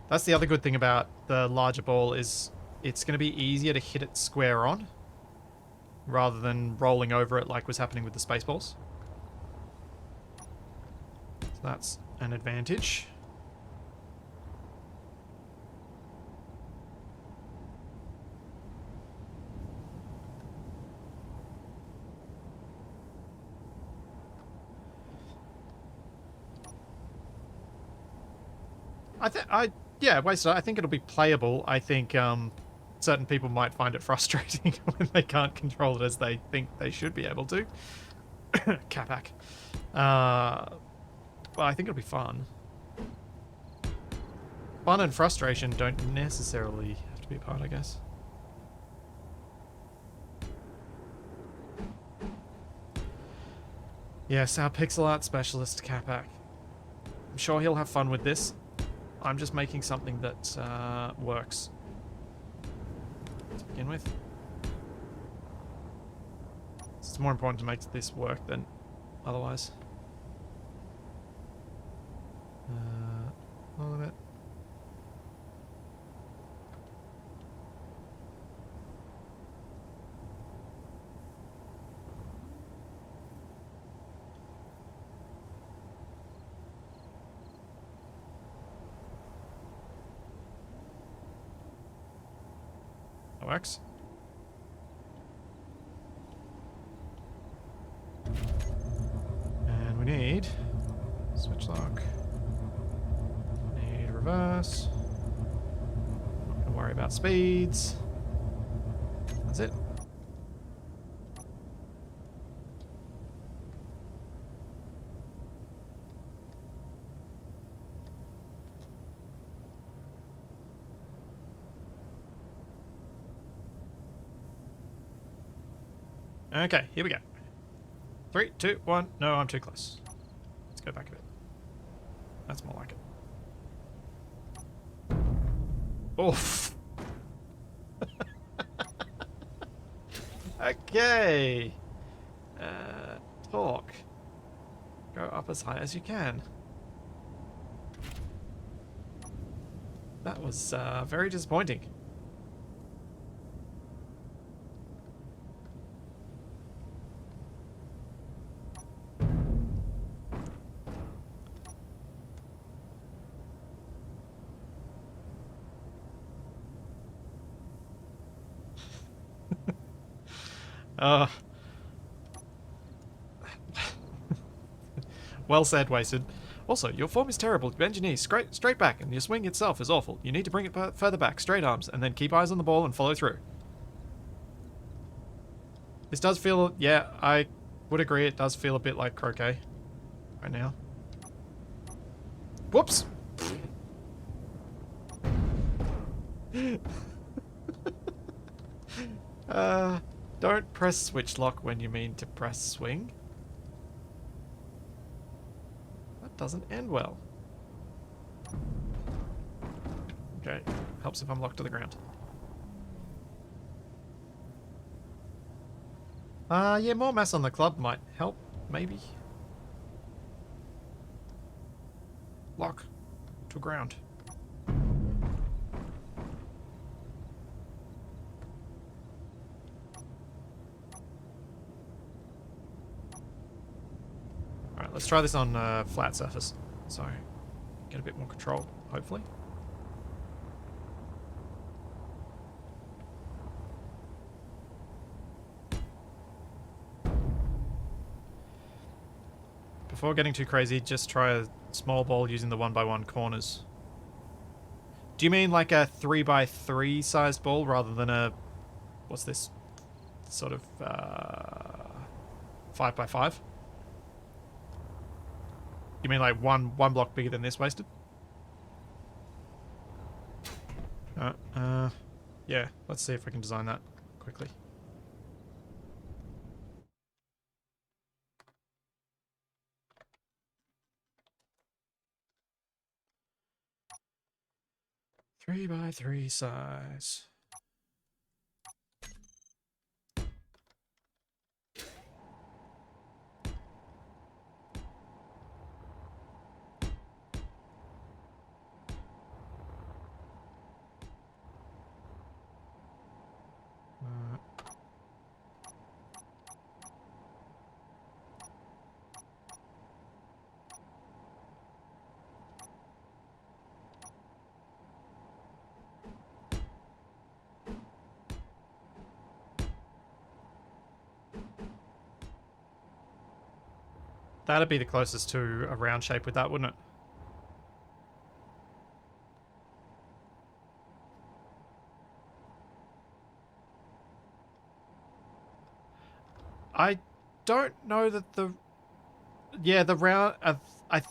That's the other good thing about the larger ball, is it's going to be easier to hit it square on rather than rolling over it like was happening with the Spaceballs. So that's an advantage. Yeah, wasted. I think it'll be playable. I think certain people might find it frustrating when they can't control it as they think they should be able to. Capac. But I think it'll be fun. Fun and frustration don't necessarily have to be apart, I guess. Yes, our pixel art specialist, Capac. I'm sure he'll have fun with this. I'm just making something that works to begin with. It's more important to make this work than otherwise. All of it. That works. And we need switch lock. Need reverse. Not gonna worry about speeds. That's it. Okay, here we go. 3, 2, 1. No, I'm too close. Let's go back a bit. That's more like it. Oof. Okay. Talk. Go up as high as you can. That was very disappointing. Well said, Wasted. Also, your form is terrible. Bend your knees straight back, and your swing itself is awful. You need to bring it further back, straight arms, and then keep eyes on the ball and follow through. This does feel, yeah, I would agree, it does feel a bit like croquet right now. Whoops! Don't press switch lock when you mean to press swing. That doesn't end well. Okay, helps if I'm locked to the ground. Yeah, more mass on the club might help, maybe. Lock to ground. Alright, let's try this on a flat surface. So, get a bit more control, hopefully. Before getting too crazy, just try a small ball using the 1x1 corners. Do you mean like a 3x3 sized ball rather than a... what's this? Sort of 5x5? You mean like one block bigger than this, Wasted? Yeah, let's see if we can design that quickly. Three by three size. That'd be the closest to a round shape with that, wouldn't it? I don't know that the... yeah, the round...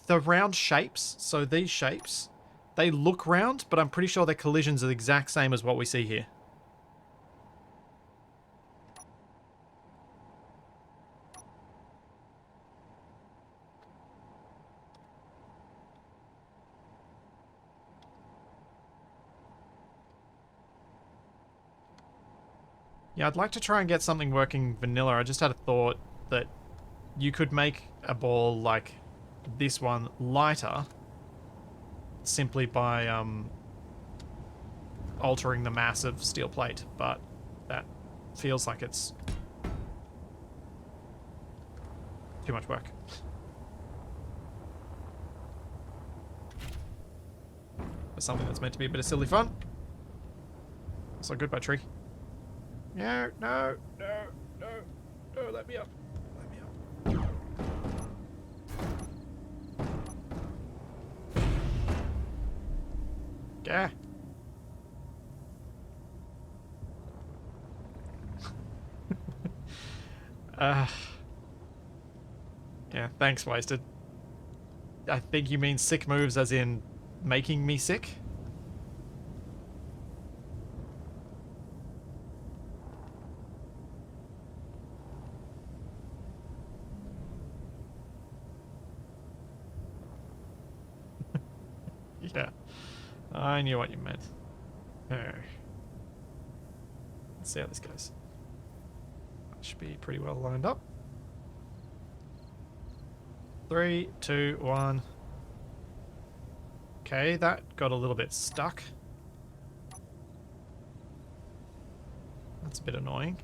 the round shapes, so these shapes, they look round, but I'm pretty sure their collisions are the exact same as what we see here. Yeah, I'd like to try and get something working vanilla. I just had a thought that you could make a ball like this one lighter simply by altering the mass of steel plate, but that feels like it's too much work. For something that's meant to be a bit of silly fun. So goodbye, tree. No, no, no, no, no, let me up. Let me up. Yeah. Yeah, thanks, Wasted. I think you mean sick moves as in making me sick? Yeah, I knew what you meant. Oh. Let's see how this goes. Should be pretty well lined up. 3, 2, 1. Okay, that got a little bit stuck. That's a bit annoying.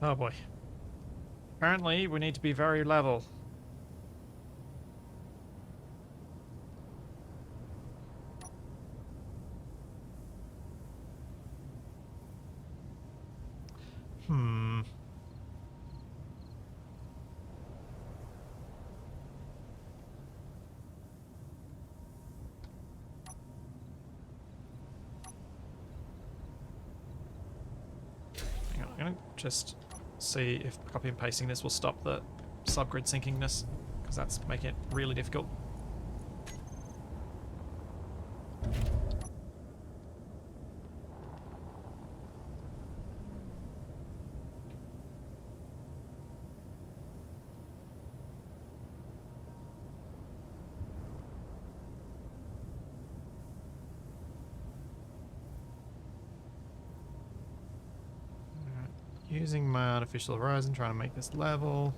Oh boy. Apparently, we need to be very level. Hmm. Hang on, I'm gonna just see if copy and pasting this will stop the subgrid syncingness, because that's making it really difficult. Using my artificial horizon, trying to make this level.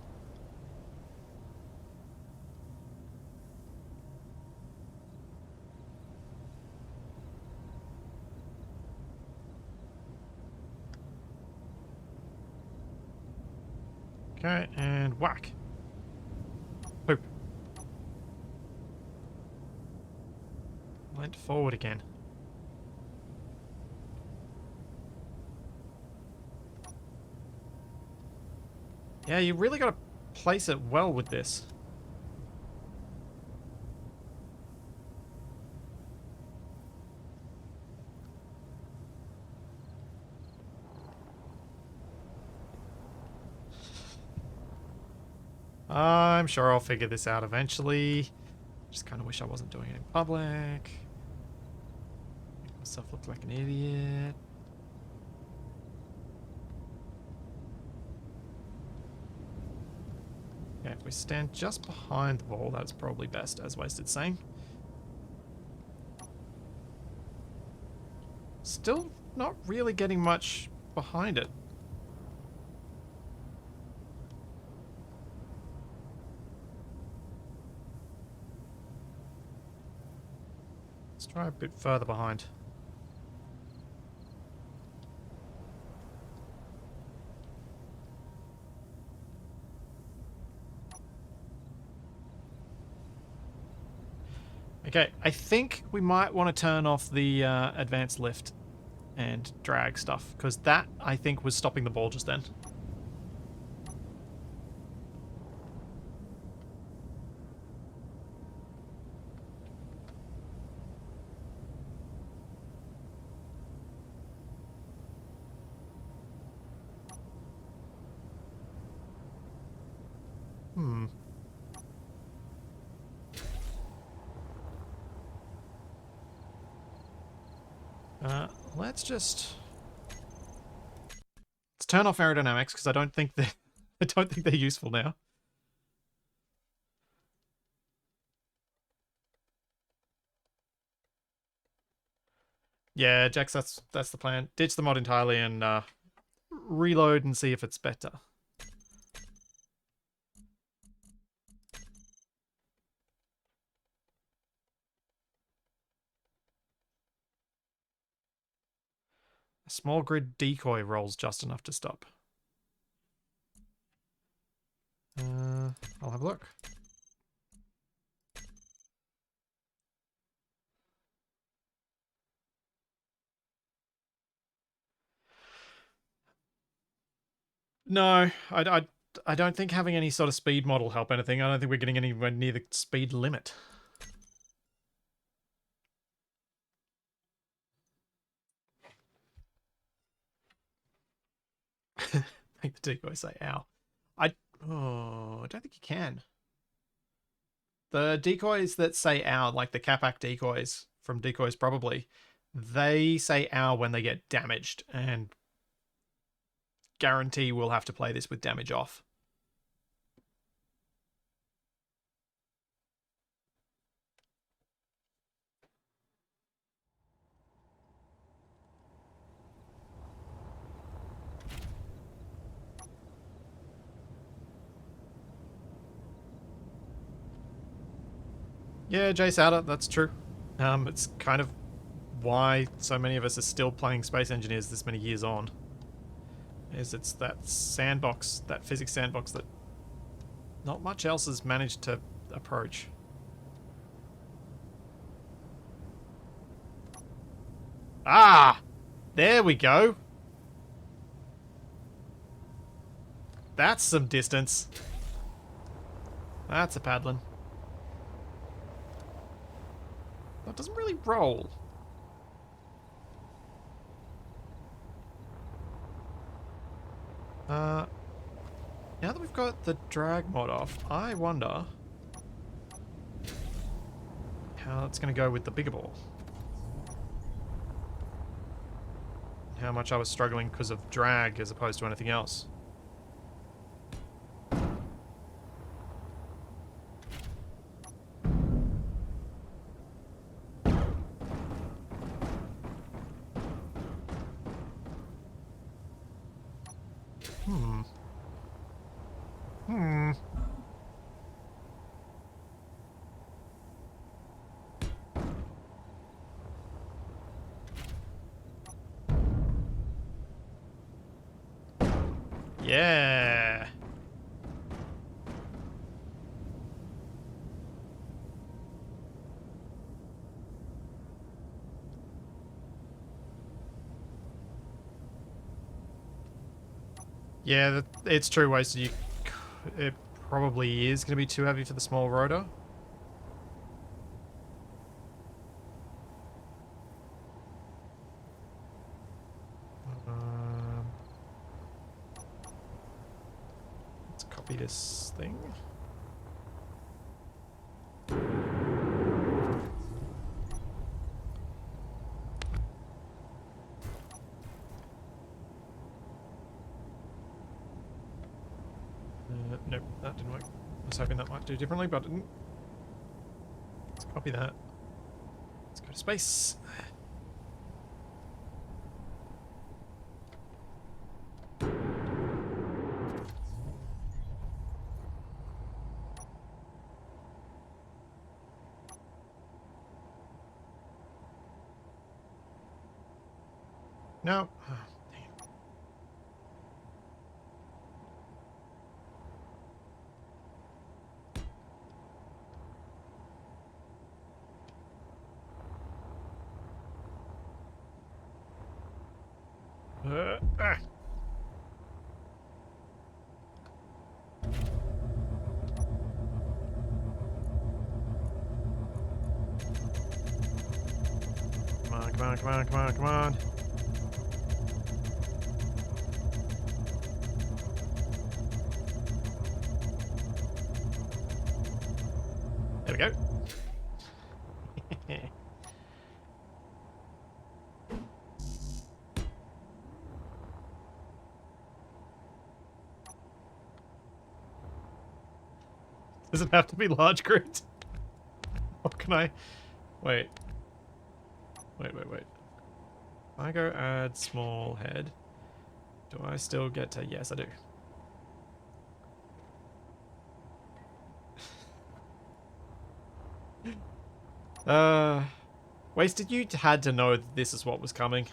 Okay, and whack. Poop. Went forward again. Yeah, you really got to place it well with this. I'm sure I'll figure this out eventually. Just kind of wish I wasn't doing it in public. Make myself look like an idiot. Okay, if we stand just behind the ball, that's probably best, as Wasted saying. Still not really getting much behind it. Let's try a bit further behind. Okay, I think we might want to turn off the advanced lift and drag stuff, because that, I think, was stopping the ball just then. Let's turn off aerodynamics, because I don't think they're useful now. Yeah, Jax, that's the plan. Ditch the mod entirely and reload and see if it's better. A small grid decoy rolls just enough to stop. I'll have a look. No, I don't think having any sort of speed mod will help anything. I don't think we're getting anywhere near the speed limit. Make the decoy say ow. I don't think you can. The decoys that say ow, like the Capac decoys from Decoys Probably, they say ow when they get damaged, and guarantee we'll have to play this with damage off. Yeah, Jace Outer, that's true. It's kind of why so many of us are still playing Space Engineers this many years on. It's that sandbox, that physics sandbox that not much else has managed to approach. Ah! There we go! That's some distance. That's a paddling. That doesn't really roll. Now that we've got the drag mod off, I wonder how it's going to go with the bigger ball. How much I was struggling because of drag as opposed to anything else. Yeah. Yeah, it's true, Wasted. It probably is going to be too heavy for the small rotor. Let's copy this thing. Nope, that didn't work. I was hoping that might do differently, but it didn't. Let's copy that. Let's go to space. No. Oh, dang it. Ah. Come on, come on, come on, come on, come on. There we go. Does it have to be large grid? Or can I... Wait. Wait. If I go add small head, do I still get to... Yes, I do. Wasted, you had to know that this is what was coming.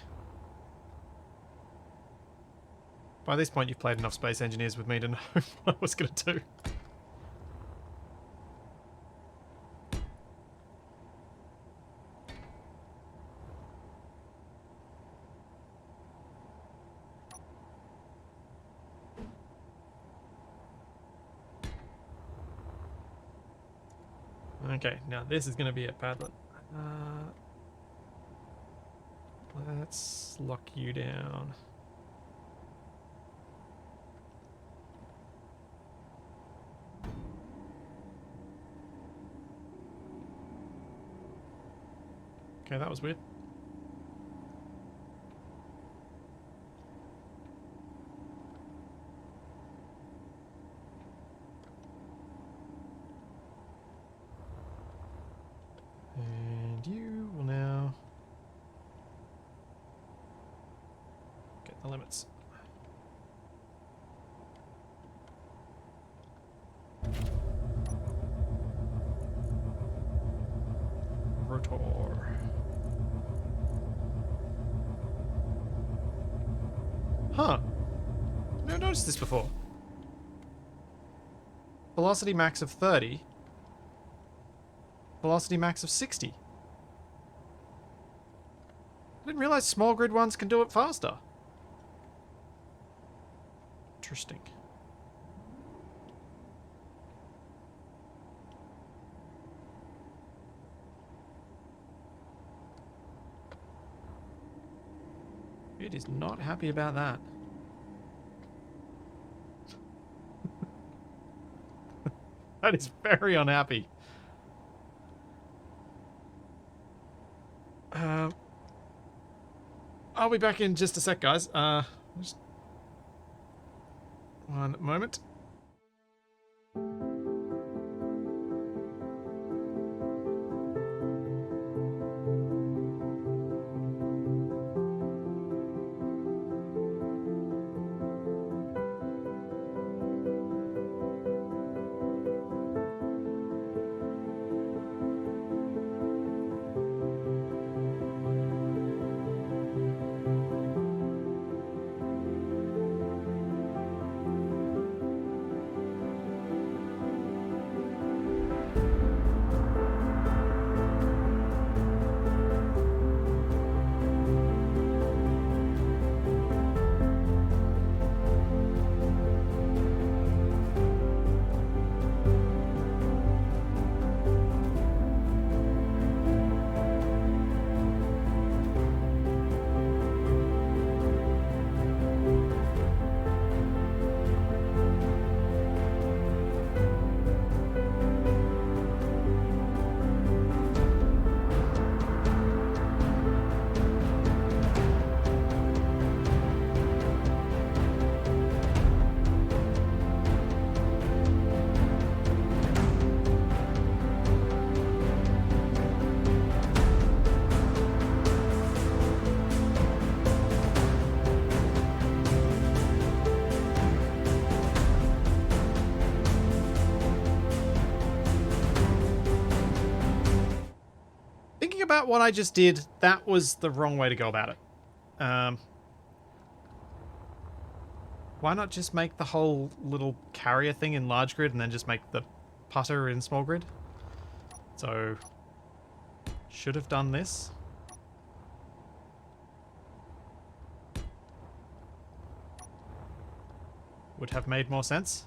By this point, you've played enough Space Engineers with me to know what I was going to do. Okay, now this is going to be a Padlet. Let's lock you down. Okay, that was weird. And you will now get the limits. Rotor. Huh. Never noticed this before. Velocity max of 30. Velocity max of 60. I didn't realize small grid ones can do it faster. Interesting. It is not happy about that. That is very unhappy. I'll be back in just a sec, guys. Just one moment. About what I just did, that was the wrong way to go about it. Why not just make the whole little carrier thing in large grid and then just make the putter in small grid? So, should have done this. Would have made more sense.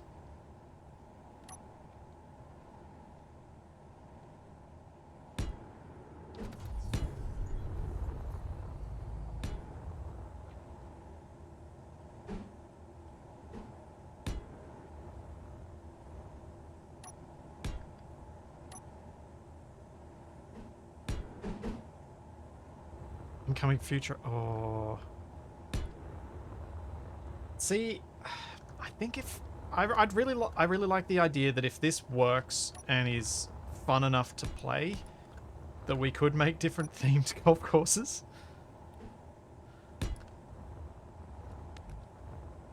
Incoming future. Oh. See, I think if I really like the idea that if this works and is fun enough to play, that we could make different themed golf courses.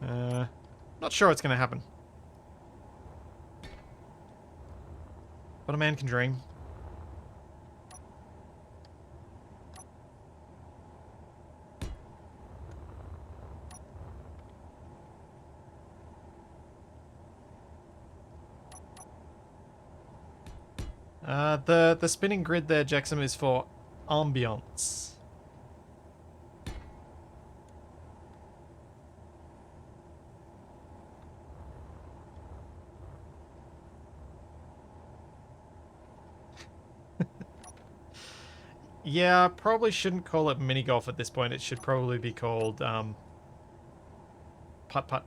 Not sure it's going to happen, but a man can dream. The spinning grid there, Jackson, is for ambience. Yeah, probably shouldn't call it mini golf at this point. It should probably be called putt putt.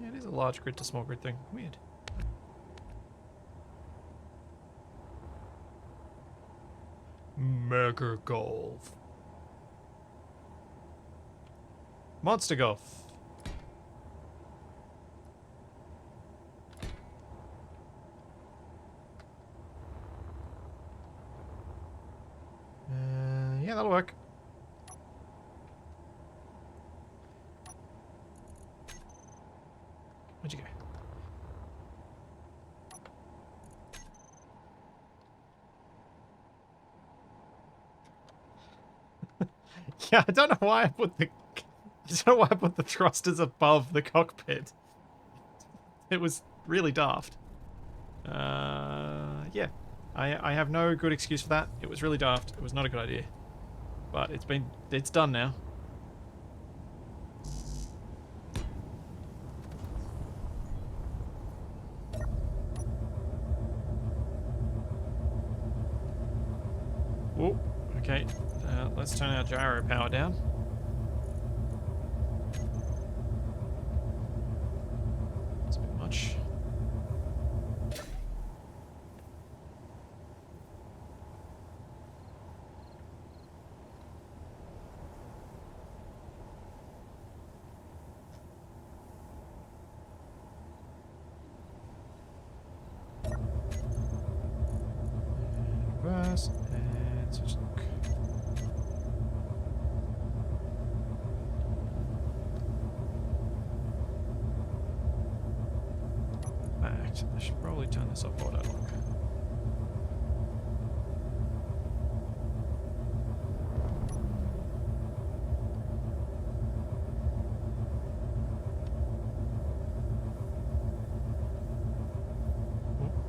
Yeah, it is a large grid to small grid thing. Weird. Mega Golf. Monster Golf. Yeah, that'll work. Where'd you go? Yeah, I don't know why I put the thrusters above the cockpit. It was really daft. Yeah. I have no good excuse for that. It was really daft. It was not a good idea. But it's done now. Oh, okay. Let's turn our gyro power down. It's a bit much. Reverse and switch look. Fact, I should probably turn this off auto lock.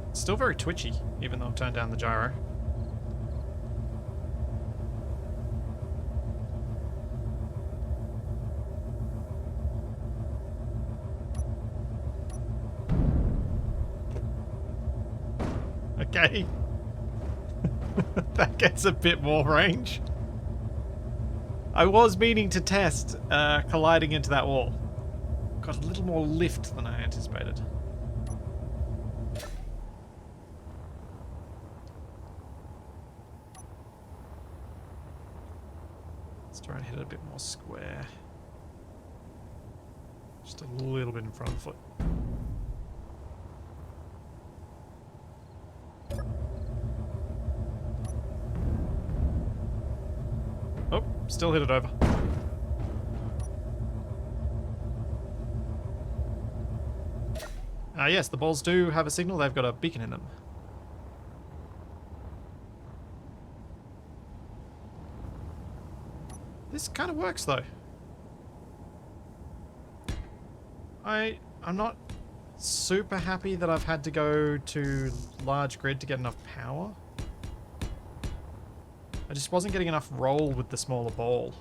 It's still very twitchy, even though I've turned down the gyro. Okay. That gets a bit more range. I was meaning to test colliding into that wall. Got a little more lift than I anticipated. Let's try and hit it a bit more square. Just a little bit in front of the foot. Oh, still hit it over. Yes, the balls do have a signal. They've got a beacon in them. This kind of works, though. I'm not super happy that I've had to go to large grid to get enough power. I just wasn't getting enough roll with the smaller ball.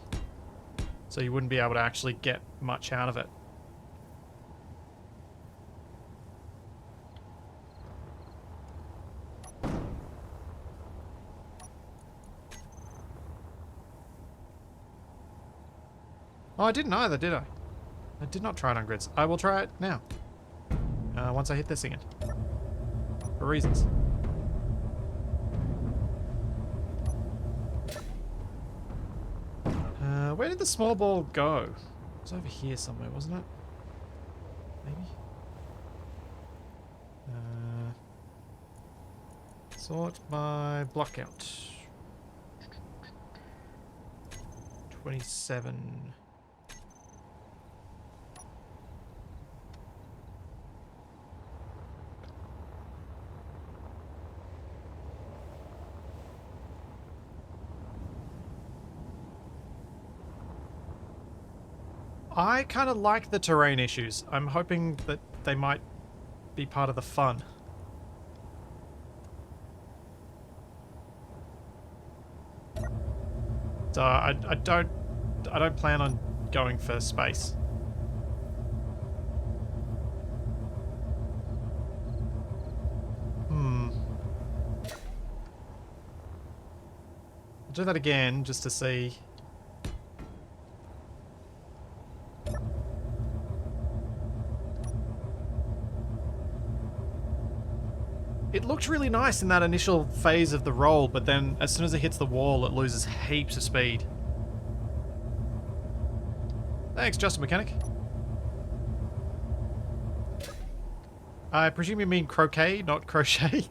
So you wouldn't be able to actually get much out of it. Oh, I didn't either, did I? I did not try it on grids. I will try it now. Once I hit this again. For reasons. Where did the small ball go? It was over here somewhere, wasn't it? Maybe? Sort by block count. 27. I kind of like the terrain issues. I'm hoping that they might be part of the fun. So I don't plan on going for space. I'll do that again just to see. It looked really nice in that initial phase of the roll, but then as soon as it hits the wall, it loses heaps of speed. Thanks, Justin Mechanic. I presume you mean croquet, not crochet?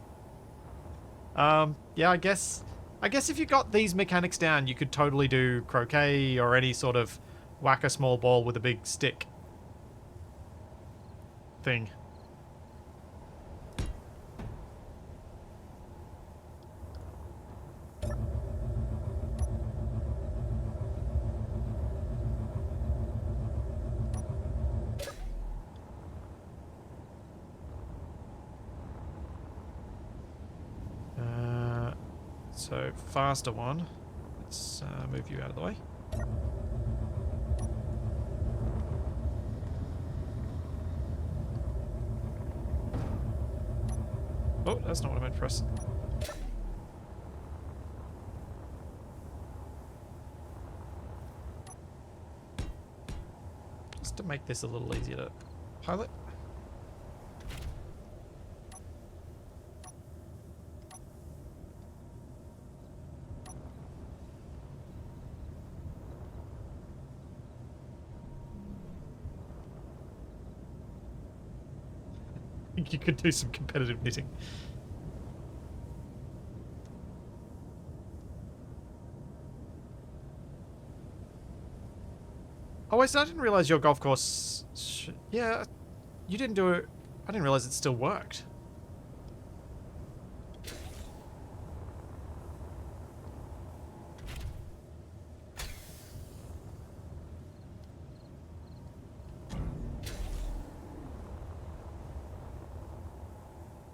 Yeah, I guess if you got these mechanics down, you could totally do croquet or any sort of whack a small ball with a big stick thing. So, faster one. Let's move you out of the way. Oh, that's not what I meant to press. Just to make this a little easier to pilot. You could do some competitive knitting. Oh, wait, so I didn't realize your golf course... Yeah, you didn't do it... I didn't realize it still worked.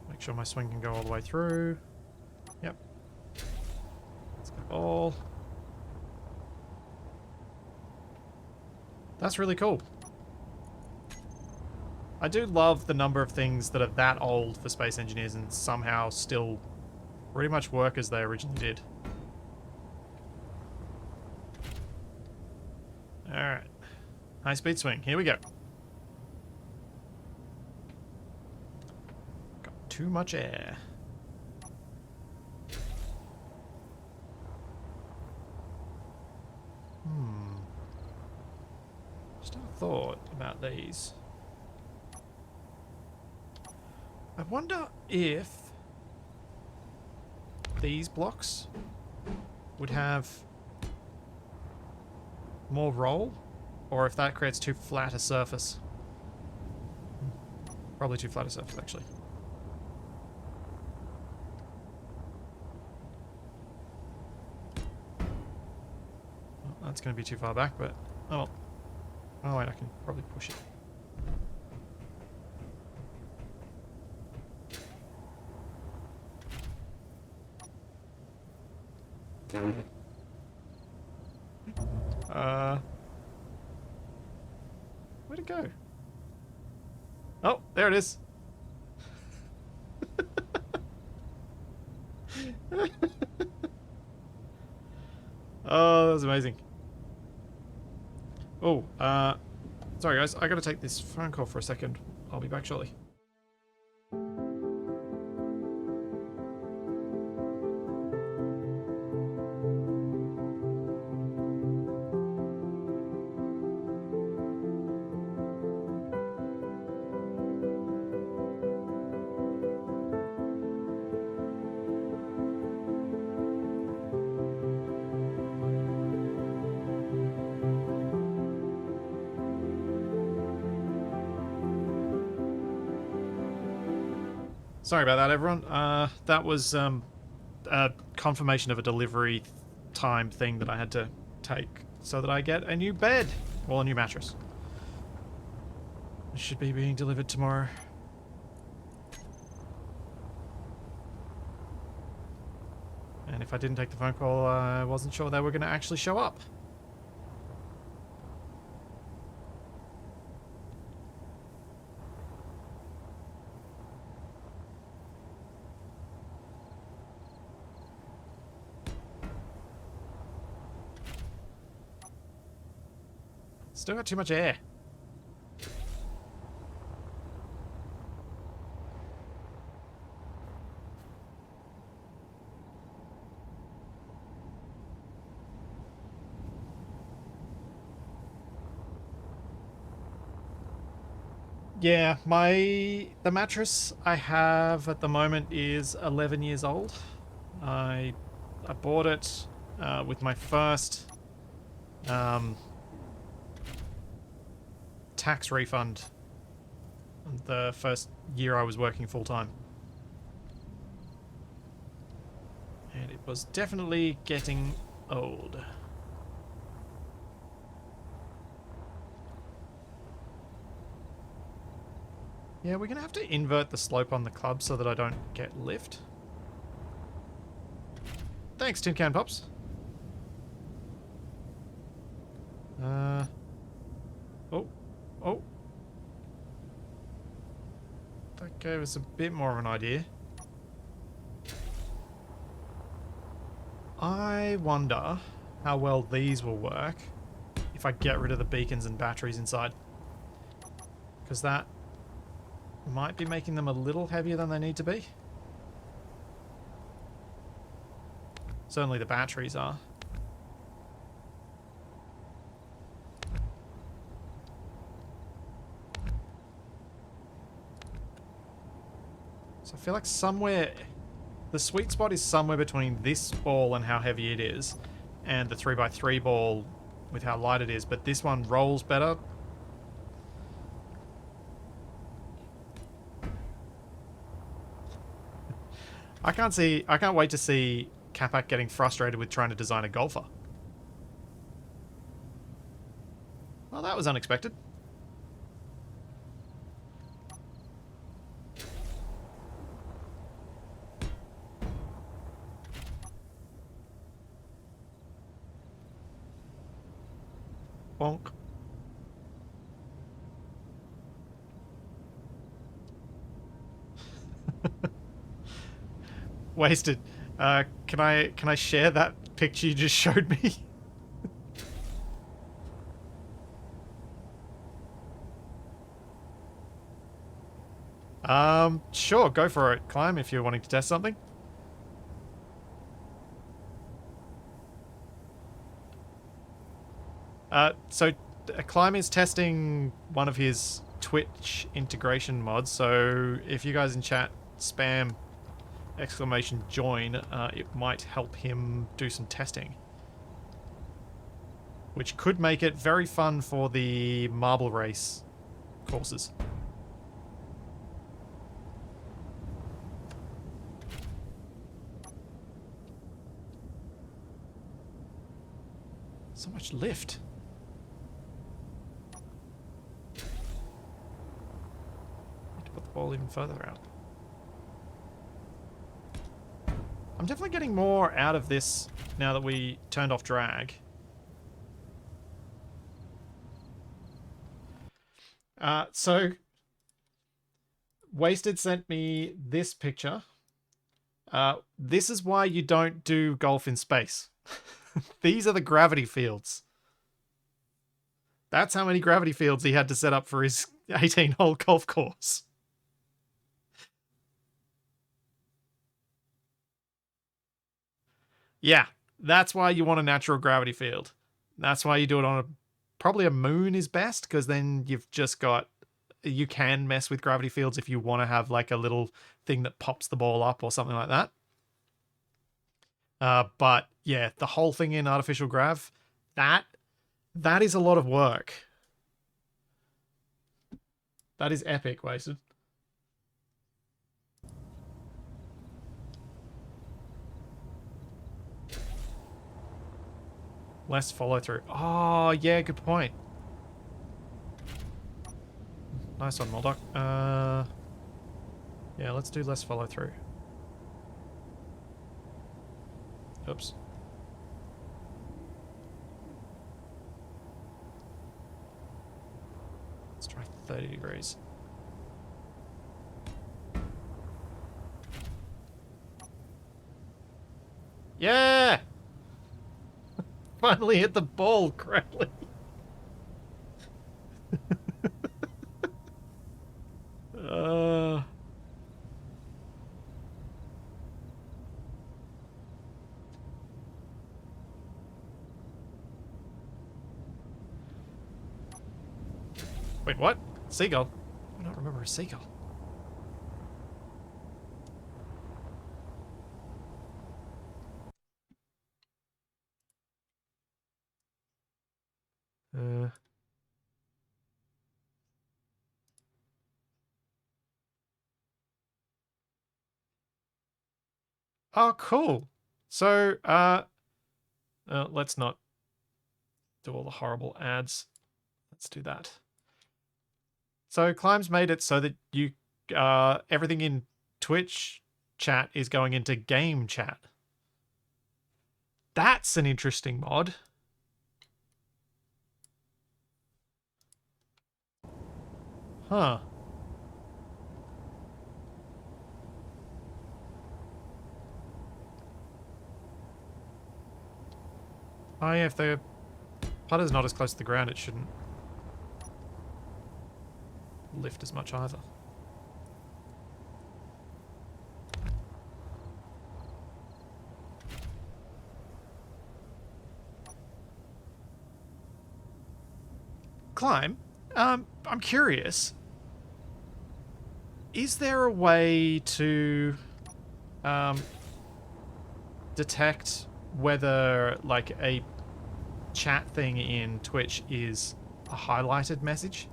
Make sure my swing can go all the way through. Yep. Let's go all. That's really cool. I do love the number of things that are that old for space engineers and somehow still pretty much work as they originally did. Alright. High speed swing. Here we go. Got too much air. Just have a thought about these. I wonder if these blocks would have more roll, or if that creates too flat a surface. Probably too flat a surface, actually. Well, that's going to be too far back, but oh well. Oh wait, I can probably push it. Where'd it go? Oh, there it is. Oh, that was amazing. Oh, sorry guys, I gotta take this phone call for a second. I'll be back shortly. Sorry about that, everyone. That was a confirmation of a delivery time thing that I had to take so that I get a new bed. Well, a new mattress. It should be being delivered tomorrow. And if I didn't take the phone call, I wasn't sure they were going to actually show up. Still got too much air. Yeah, the mattress I have at the moment is 11 years old. I I bought it with my first um, tax refund the first year I was working full time. And it was definitely getting old. Yeah, we're going to have to invert the slope on the club so that I don't get lift. Thanks, Tin Can Pops. Oh. Oh. That gave us a bit more of an idea. I wonder how well these will work if I get rid of the beacons and batteries inside. Because that might be making them a little heavier than they need to be. Certainly the batteries are. So I feel like somewhere... The sweet spot is somewhere between this ball and how heavy it is, and the 3x3 ball with how light it is, but this one rolls better. I can't wait to see Capac getting frustrated with trying to design a golfer. Well, that was unexpected. Bonk. Wasted. Can I share that picture you just showed me? Sure, go for it. Climb if you're wanting to test something. So Climb is testing one of his Twitch integration mods, so if you guys in chat spam !join, it might help him do some testing. Which could make it very fun for the marble race courses. So much lift. Need to put the ball even further out. I'm definitely getting more out of this now that we turned off drag. So Wasted sent me this picture. This is why you don't do golf in space. These are the gravity fields. That's how many gravity fields he had to set up for his 18-hole golf course. Yeah, that's why you want a natural gravity field. That's why you do it on probably a moon is best, because then you've just got... You can mess with gravity fields if you want to have like a little thing that pops the ball up or something like that. But yeah, the whole thing in artificial grav, that is a lot of work. That is epic, Wasted. Less follow through. Oh, yeah, good point. Nice one, Moldoc. Yeah, let's do less follow through. Oops. Let's try 30 degrees. Yeah! Finally hit the ball correctly. Wait, what? Seagull? a seagull. Oh, cool. So, let's not do all the horrible ads. Let's do that. So Climb's made it so that you everything in Twitch chat is going into game chat. That's an interesting mod. Huh. Oh yeah, if the putter's not as close to the ground, it shouldn't lift as much either. Climb, I'm curious. Is there a way to detect whether like a chat thing in Twitch is a highlighted message?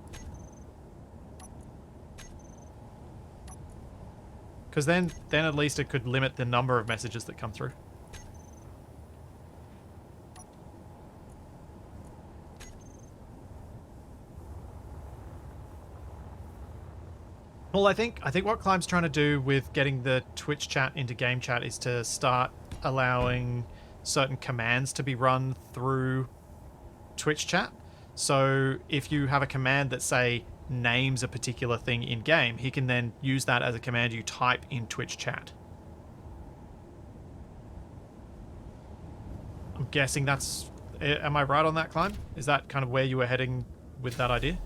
Because then at least it could limit the number of messages that come through. Well, I think what Climb's trying to do with getting the Twitch chat into game chat is to start allowing certain commands to be run through Twitch chat. So if you have a command that, say, names a particular thing in game, he can then use that as a command you type in Twitch chat. I'm guessing that's... Am I right on that, Climb? Is that kind of where you were heading with that idea?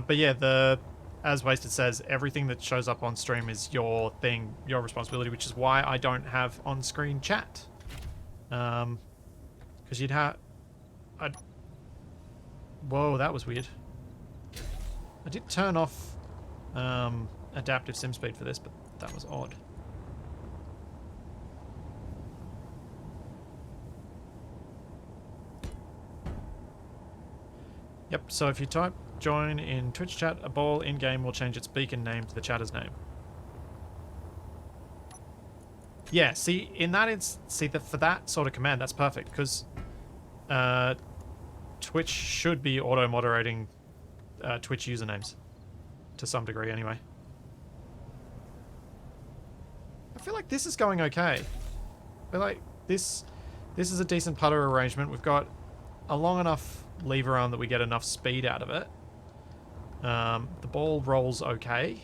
But yeah, as Wasted says, everything that shows up on stream is your thing, your responsibility, which is why I don't have on-screen chat. Because you'd have... Whoa, that was weird. I did turn off adaptive sim speed for this, but that was odd. Yep, so if you type join in Twitch chat, a ball in-game will change its beacon name to the chatter's name. Yeah, see, in that for that sort of command, that's perfect, because Twitch should be auto-moderating Twitch usernames, to some degree anyway. I feel like this is going okay. I feel like this is a decent putter arrangement. We've got a long enough lever arm that we get enough speed out of it. The ball rolls okay.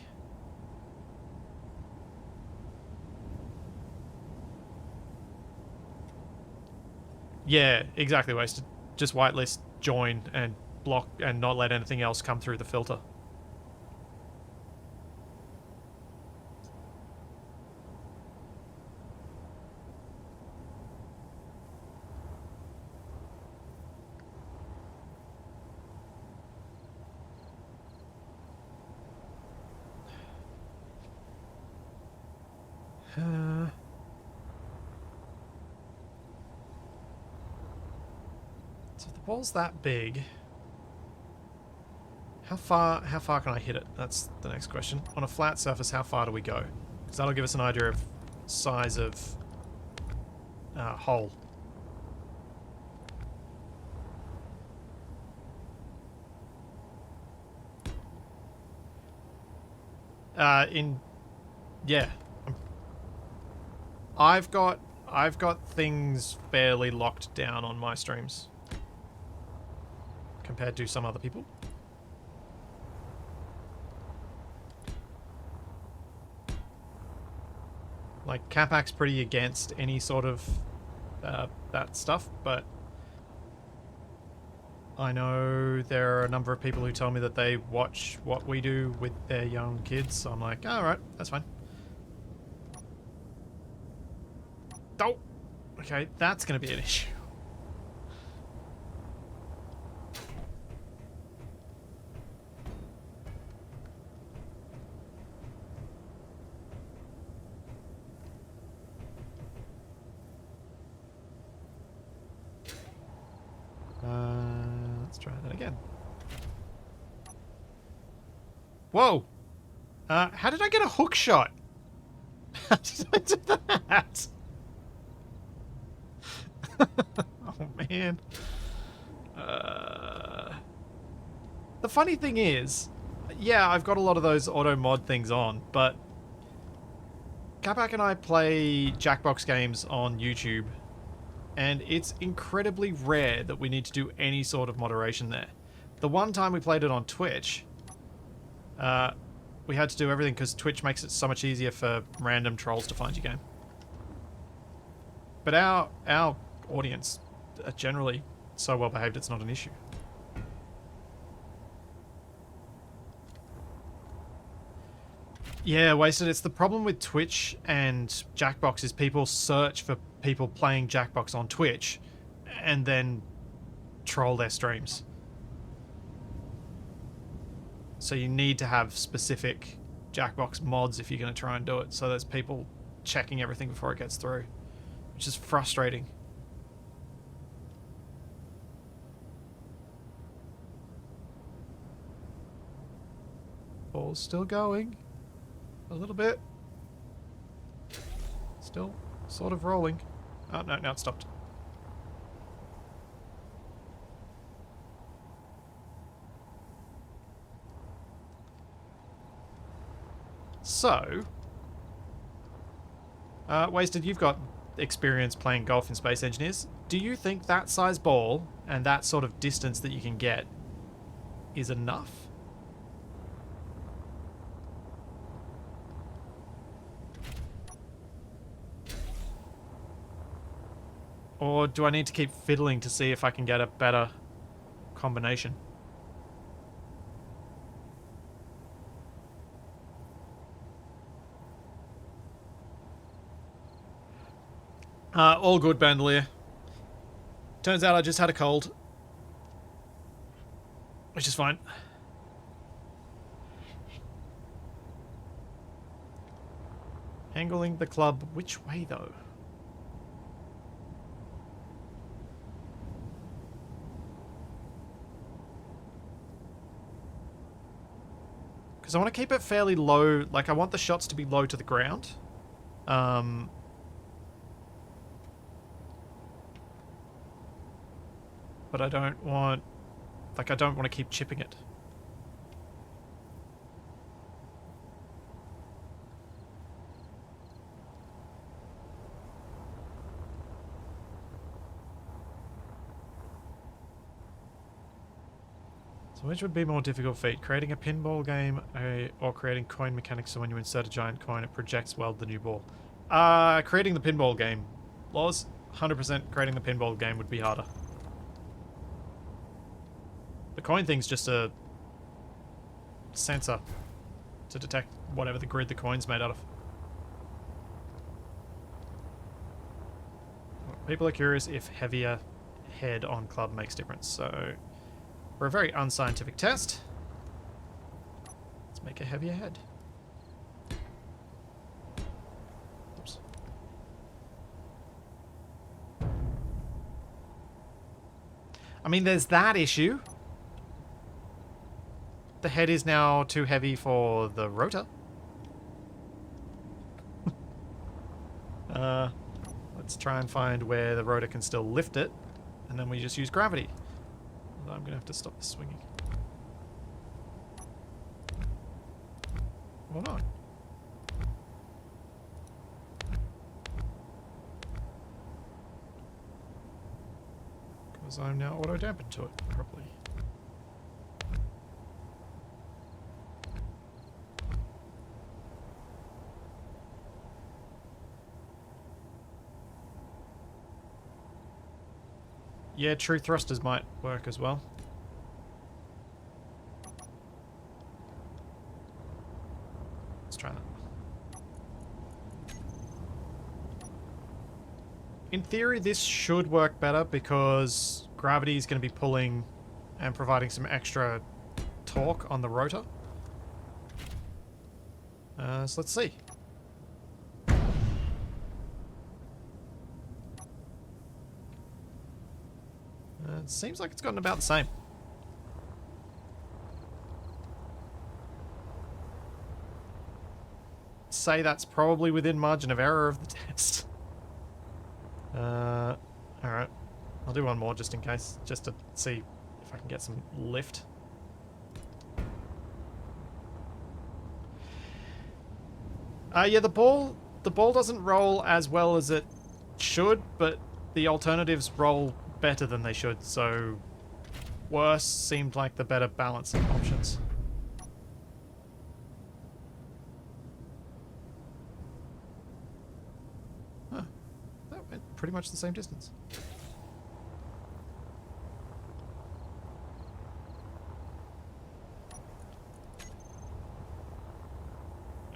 Yeah, exactly, Wasted. Just whitelist, join, and block, and not let anything else come through the filter. So if the ball's that big, how far can I hit it? That's the next question. On a flat surface, how far do we go? Because that'll give us an idea of size of hole. Yeah. I've got things fairly locked down on my streams compared to some other people. Like, Capac's pretty against any sort of that stuff, but I know there are a number of people who tell me that they watch what we do with their young kids, so I'm like, alright, that's fine. Oh! Okay, that's going to be an issue. Let's try that again. Whoa! How did I get a hook shot? How did I do that? Oh, man. The funny thing is, yeah, I've got a lot of those auto mod things on, but Capac and I play Jackbox games on YouTube, and it's incredibly rare that we need to do any sort of moderation there. The one time we played it on Twitch, we had to do everything because Twitch makes it so much easier for random trolls to find your game. But our audience are generally so well behaved it's not an issue. Yeah, Wasted, it's the problem with Twitch and Jackbox is people search for people playing Jackbox on Twitch and then troll their streams. So you need to have specific Jackbox mods if you're going to try and do it, so there's people checking everything before it gets through, which is frustrating. Ball's still going. A little bit. Still sort of rolling. Oh, no, now it stopped. So, Wasted, you've got experience playing golf in Space Engineers. Do you think that size ball and that sort of distance that you can get is enough? Or do I need to keep fiddling to see if I can get a better combination? All good, Bandolier. Turns out I just had a cold. Which is fine. Angling the club which way, though? Because I want to keep it fairly low. Like, I want the shots to be low to the ground. But I don't want... Like, I don't want to keep chipping it. So which would be more difficult feat? Creating a pinball game or creating coin mechanics so when you insert a giant coin it projects well the new ball? Creating the pinball game. Laws, 100% creating the pinball game would be harder. The coin thing's just a sensor to detect whatever the grid the coin's made out of. People are curious if heavier head on club makes difference, so for a very unscientific test, let's make a heavier head. Oops. I mean, there's that issue. The head is now too heavy for the rotor. Let's try and find where the rotor can still lift it, and then we just use gravity. I'm going to have to stop this swinging. Or not. Because I'm now auto-dampened to it properly. Yeah, true thrusters might work as well. try that. In theory, this should work better because gravity is going to be pulling and providing some extra torque on the rotor. So let's see. It seems like it's gotten about the same. Say that's probably within margin of error of the test. Alright. I'll do one more just in case, just to see if I can get some lift. Yeah, the ball doesn't roll as well as it should, but the alternatives roll better than they should, so worse seemed like the better balancing options. Huh. That went pretty much the same distance.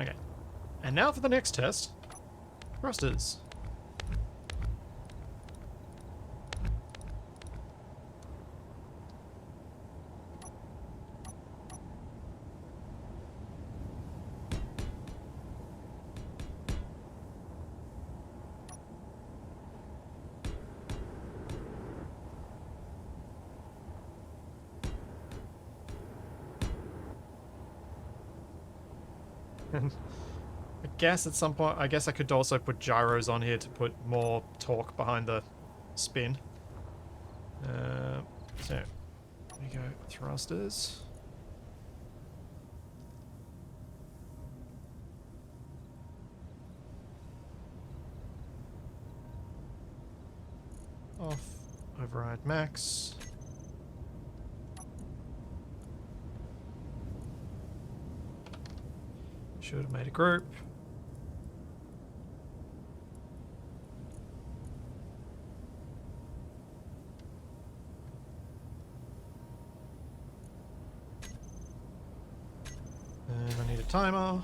Okay. And now for the next test. Thrusters. I guess at some point, I guess I could also put gyros on here to put more torque behind the spin. So, there we go, thrusters. Off, override max. Should have made a group. And I need a timer.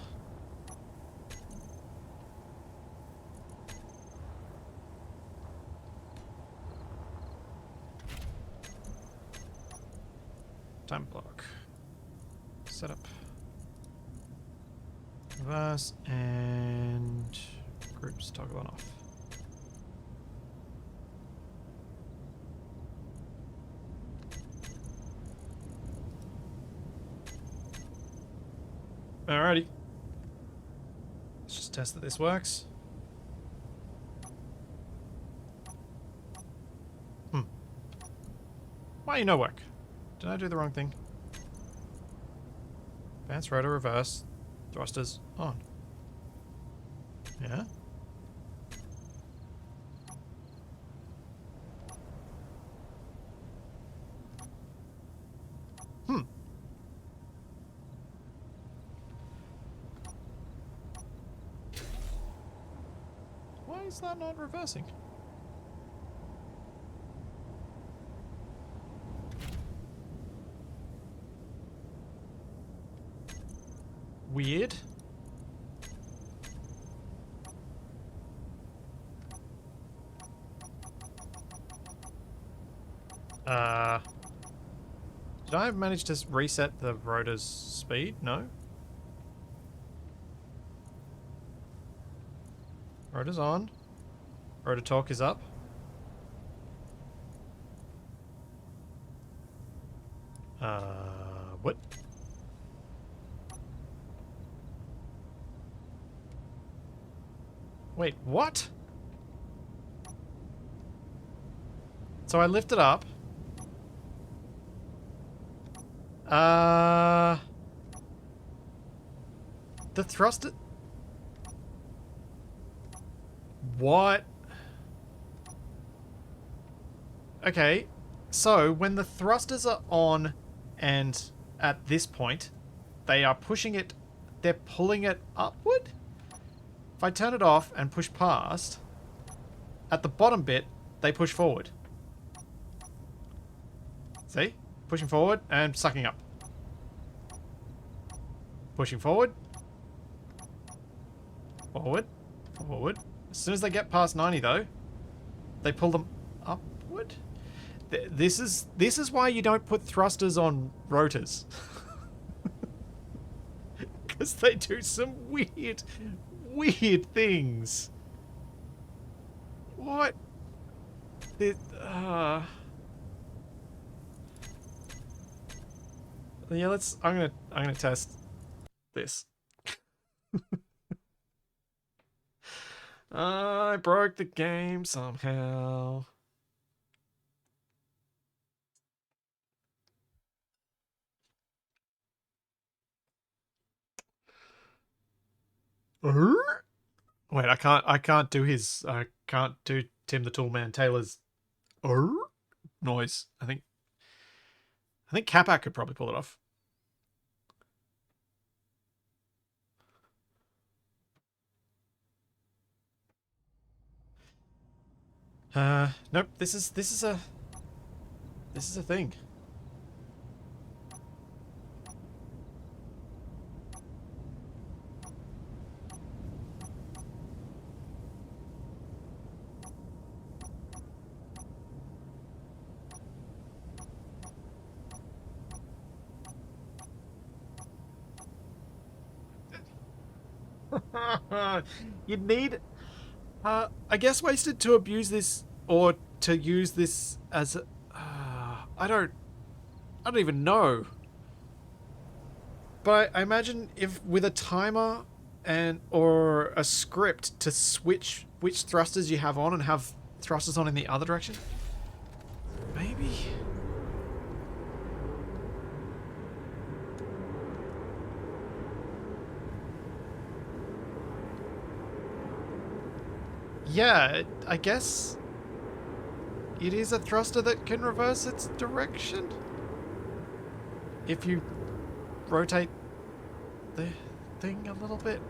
Time block. Setup. Reverse and groups toggle on off. Alrighty. Let's just test that this works. Why no work? Did I do the wrong thing? Advance rotor reverse. Thrusters on. Yeah. Why is that not reversing? Weird. Did I manage to reset the rotor's speed? No. Rotor's on. Rotor torque is up. What? Wait, what? So I lift it up. The thruster... What? Okay, so when the thrusters are on and at this point, they are pushing it, they're pulling it upward? If I turn it off and push past, at the bottom bit, they push forward. See? Pushing forward and sucking up. Pushing forward. Forward. Forward. As soon as they get past 90 though, they pull them upward. This is why you don't put thrusters on rotors. Because they do some weird things. What? Yeah, I'm gonna test this. I broke the game somehow. Wait, I can't do Tim the Toolman Taylor's noise. I think Capac could probably pull it off. Nope. This is a thing. You'd need, I guess, wasted to abuse this or to use this as a, I don't even know. But I imagine if with a timer or a script to switch which thrusters you have on and have thrusters on in the other direction, maybe. Yeah, I guess it is a thruster that can reverse its direction if you rotate the thing a little bit.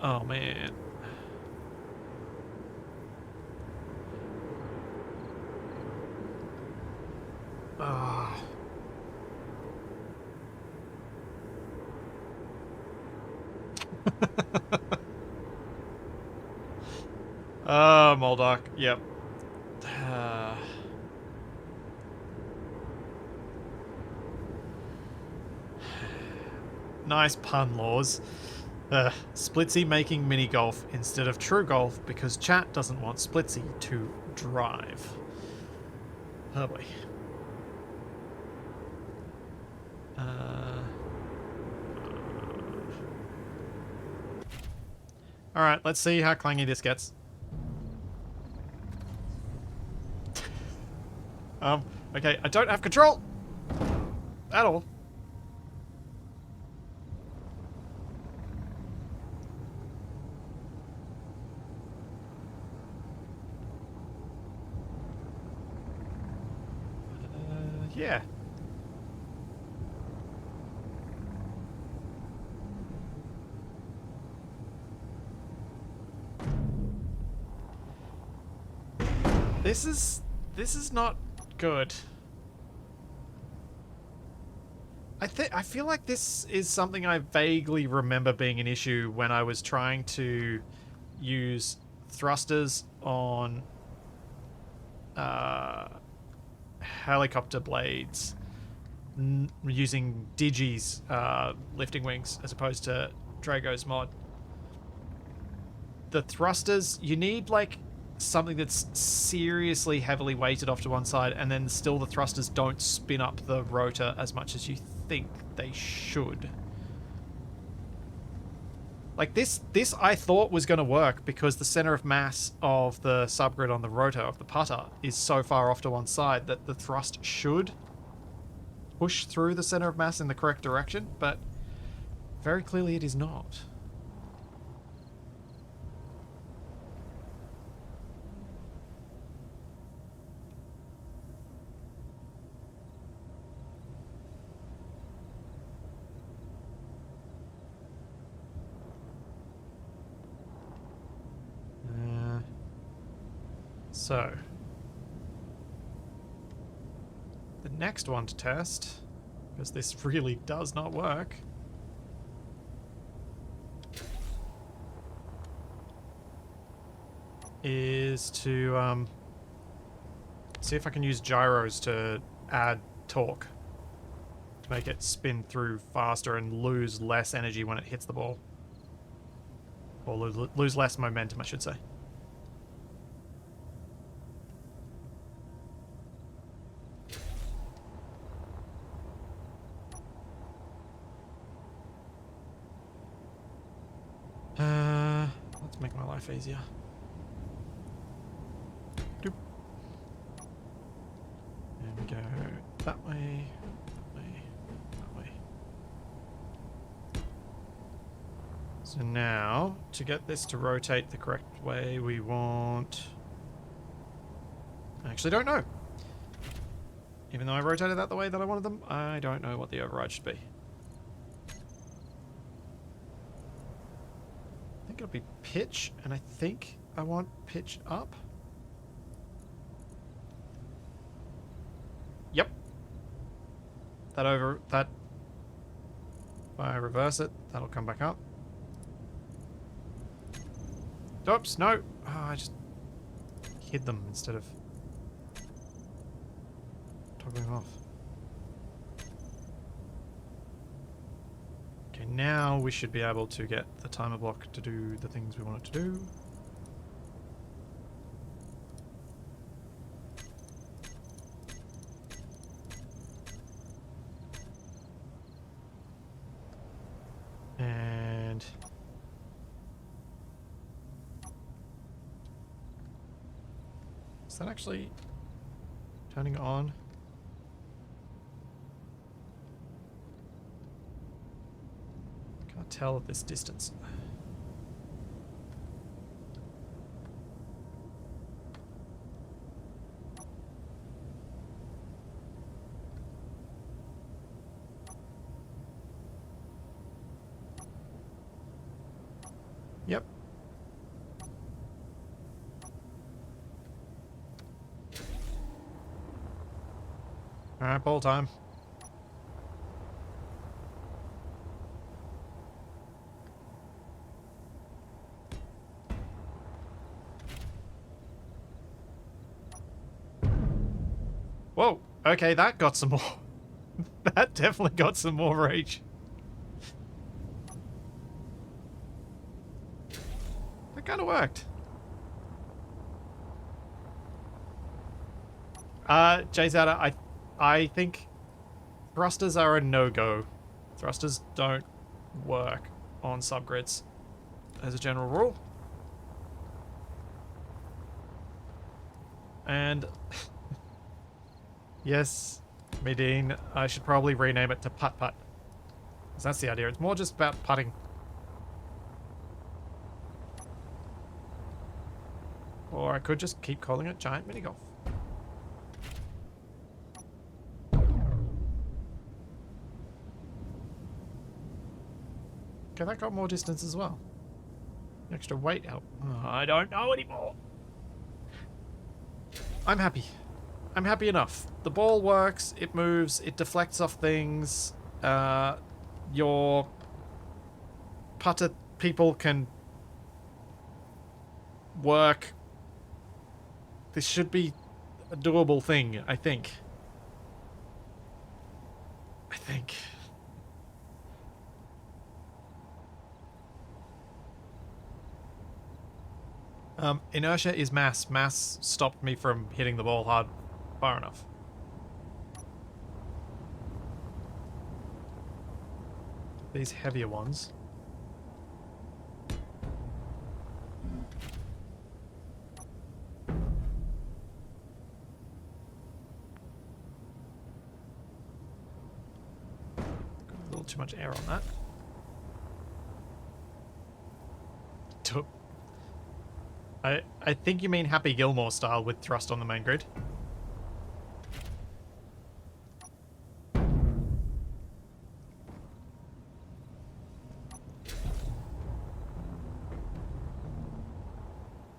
Oh man. Ah. Moldoc. Yep. Nice pun, Laws. Splitsy making mini golf instead of true golf because chat doesn't want Splitsy to drive. Oh boy. Alright, let's see how clangy this gets. Okay, I don't have control! At all. Yeah. This is not good. I feel like this is something I vaguely remember being an issue when I was trying to use thrusters on helicopter blades using Digi's lifting wings as opposed to Drago's mod. The thrusters, you need like something that's seriously heavily weighted off to one side, and then still the thrusters don't spin up the rotor as much as you think they should. Like this I thought was going to work because the center of mass of the subgrid on the rotor of the putter is so far off to one side that the thrust should push through the center of mass in the correct direction, but very clearly it is not. So, the next one to test, because this really does not work, is to see if I can use gyros to add torque to make it spin through faster and lose less energy when it hits the ball. Or lose less momentum, I should say. Let's make my life easier. Doop. And we go that way, that way, that way. So now, to get this to rotate the correct way, we want... I actually don't know. Even though I rotated that the way that I wanted them, I don't know what the override should be. I think it'll be pitch, and I think I want pitch up. Yep. If I reverse it, that'll come back up. Oops, no. Oh, I just hid them instead of toggling off. Okay, now we should be able to get the timer block to do the things we want it to do. And is that actually turning on? Can't tell at this distance. Yep. Alright, ball time. Whoa, okay, that got some more. That definitely got some more rage. That kind of worked. Jay's out. I think thrusters are a no-go. Thrusters don't work on subgrids as a general rule. And yes, Medine, I should probably rename it to Putt. Because that's the idea. It's more just about putting. Or I could just keep calling it Giant Mini Golf. Okay, that got more distance as well. Extra weight help. Oh, I don't know anymore. I'm happy. I'm happy enough. The ball works, it moves, it deflects off things. Your putter people can work. This should be a doable thing, I think. Inertia is mass. Mass stopped me from hitting the ball far enough. These heavier ones. Got a little too much air on that. I think you mean Happy Gilmore style with thrust on the main grid.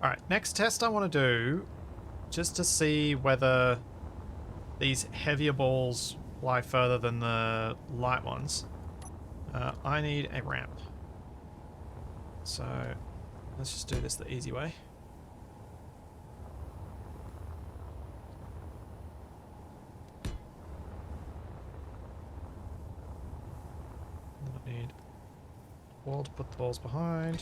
Alright, next test I want to do, just to see whether these heavier balls fly further than the light ones. I need a ramp. So let's just do this the easy way. Wall to put the balls behind.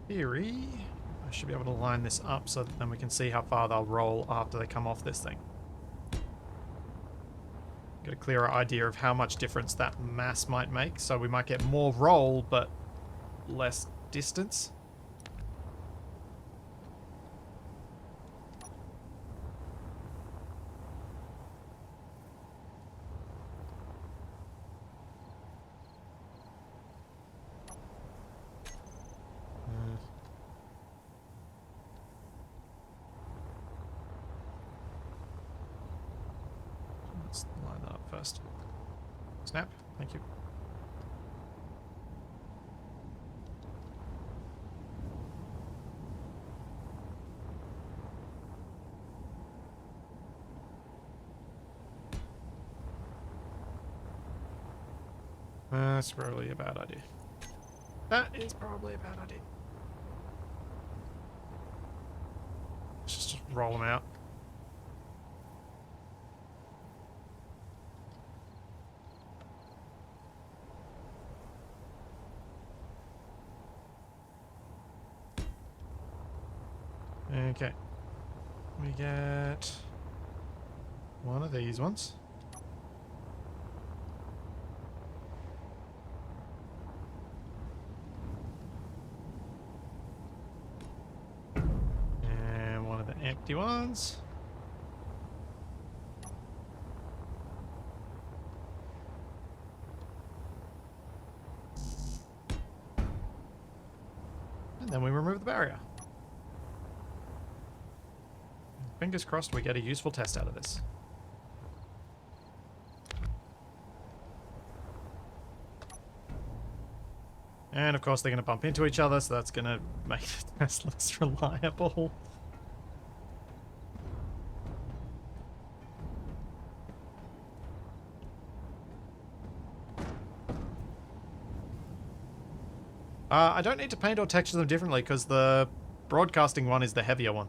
Theory, I should be able to line this up so that then we can see how far they'll roll after they come off this thing. Get a clearer idea of how much difference that mass might make, so we might get more roll but less distance. Let's line that up first. Snap. Thank you. That's probably a bad idea. That is probably a bad idea. Let's just roll them out. Okay. We get one of these ones. And one of the empty ones. And then we remove the barrier. Fingers crossed we get a useful test out of this. And of course they're going to bump into each other, so that's going to make the test less reliable. I don't need to paint or texture them differently because the broadcasting one is the heavier one.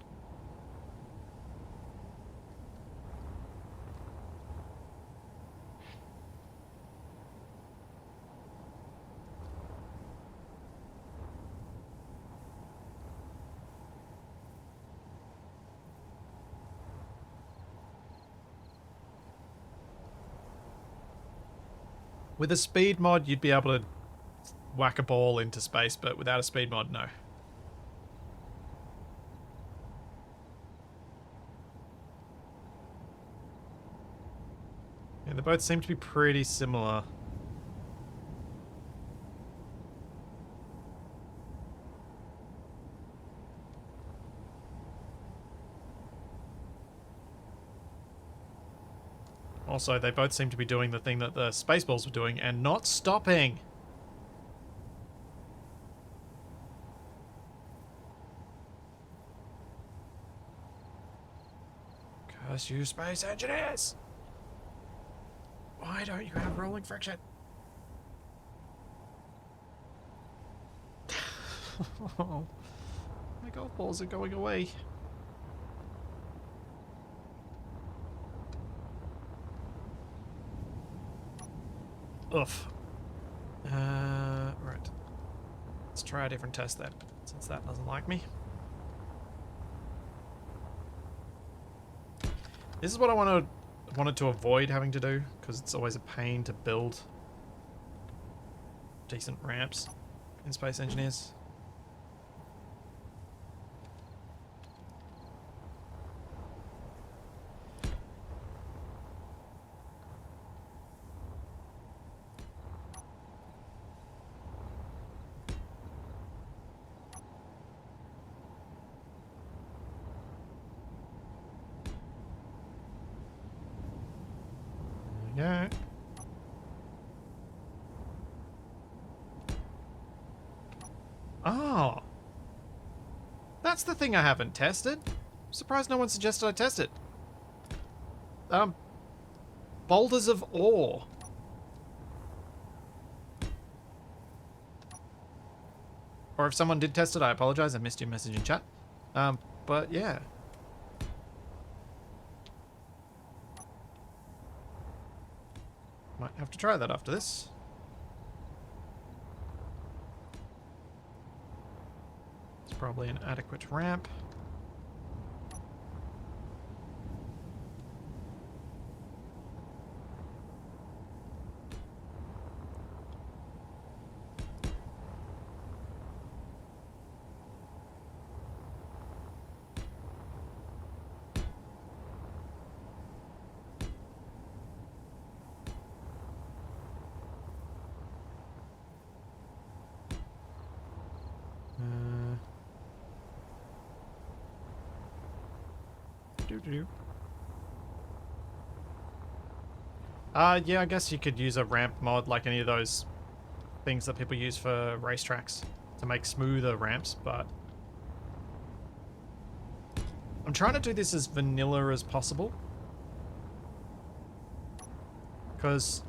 With a speed mod, you'd be able to whack a ball into space, but without a speed mod, no. Yeah, they both seem to be pretty similar. Also, they both seem to be doing the thing that the Spaceballs were doing and not stopping. Curse you, space engineers! Why don't you have rolling friction? My golf balls are going away. Oof. Right. Let's try a different test then, since that doesn't like me. This is what I wanted to avoid having to do, because it's always a pain to build decent ramps in Space Engineers. Yeah. Oh. That's the thing I haven't tested. Surprised no one suggested I test it. Boulders of ore. Or if someone did test it, I apologize. I missed your message in chat. But yeah. Might have to try that after this. It's probably an adequate ramp. Yeah, I guess you could use a ramp mod like any of those things that people use for racetracks to make smoother ramps, but I'm trying to do this as vanilla as possible because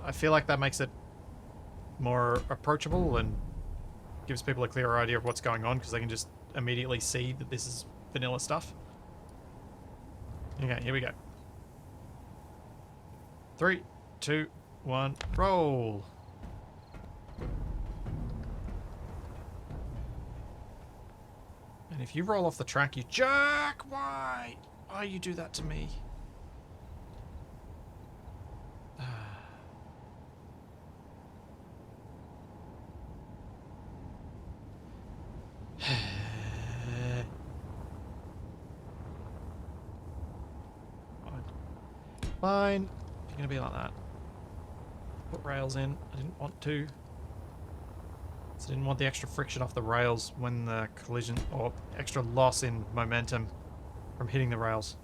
I feel like that makes it more approachable and gives people a clearer idea of what's going on because they can just immediately see that this is vanilla stuff. Okay, here we go. 3, 2, 1, roll. And if you roll off the track, you jerk! Why? Why you do that to me? Fine. If you're gonna be like that. Put rails in. I didn't want to. So I didn't want the extra friction off the rails when the collision, or extra loss in momentum from hitting the rails.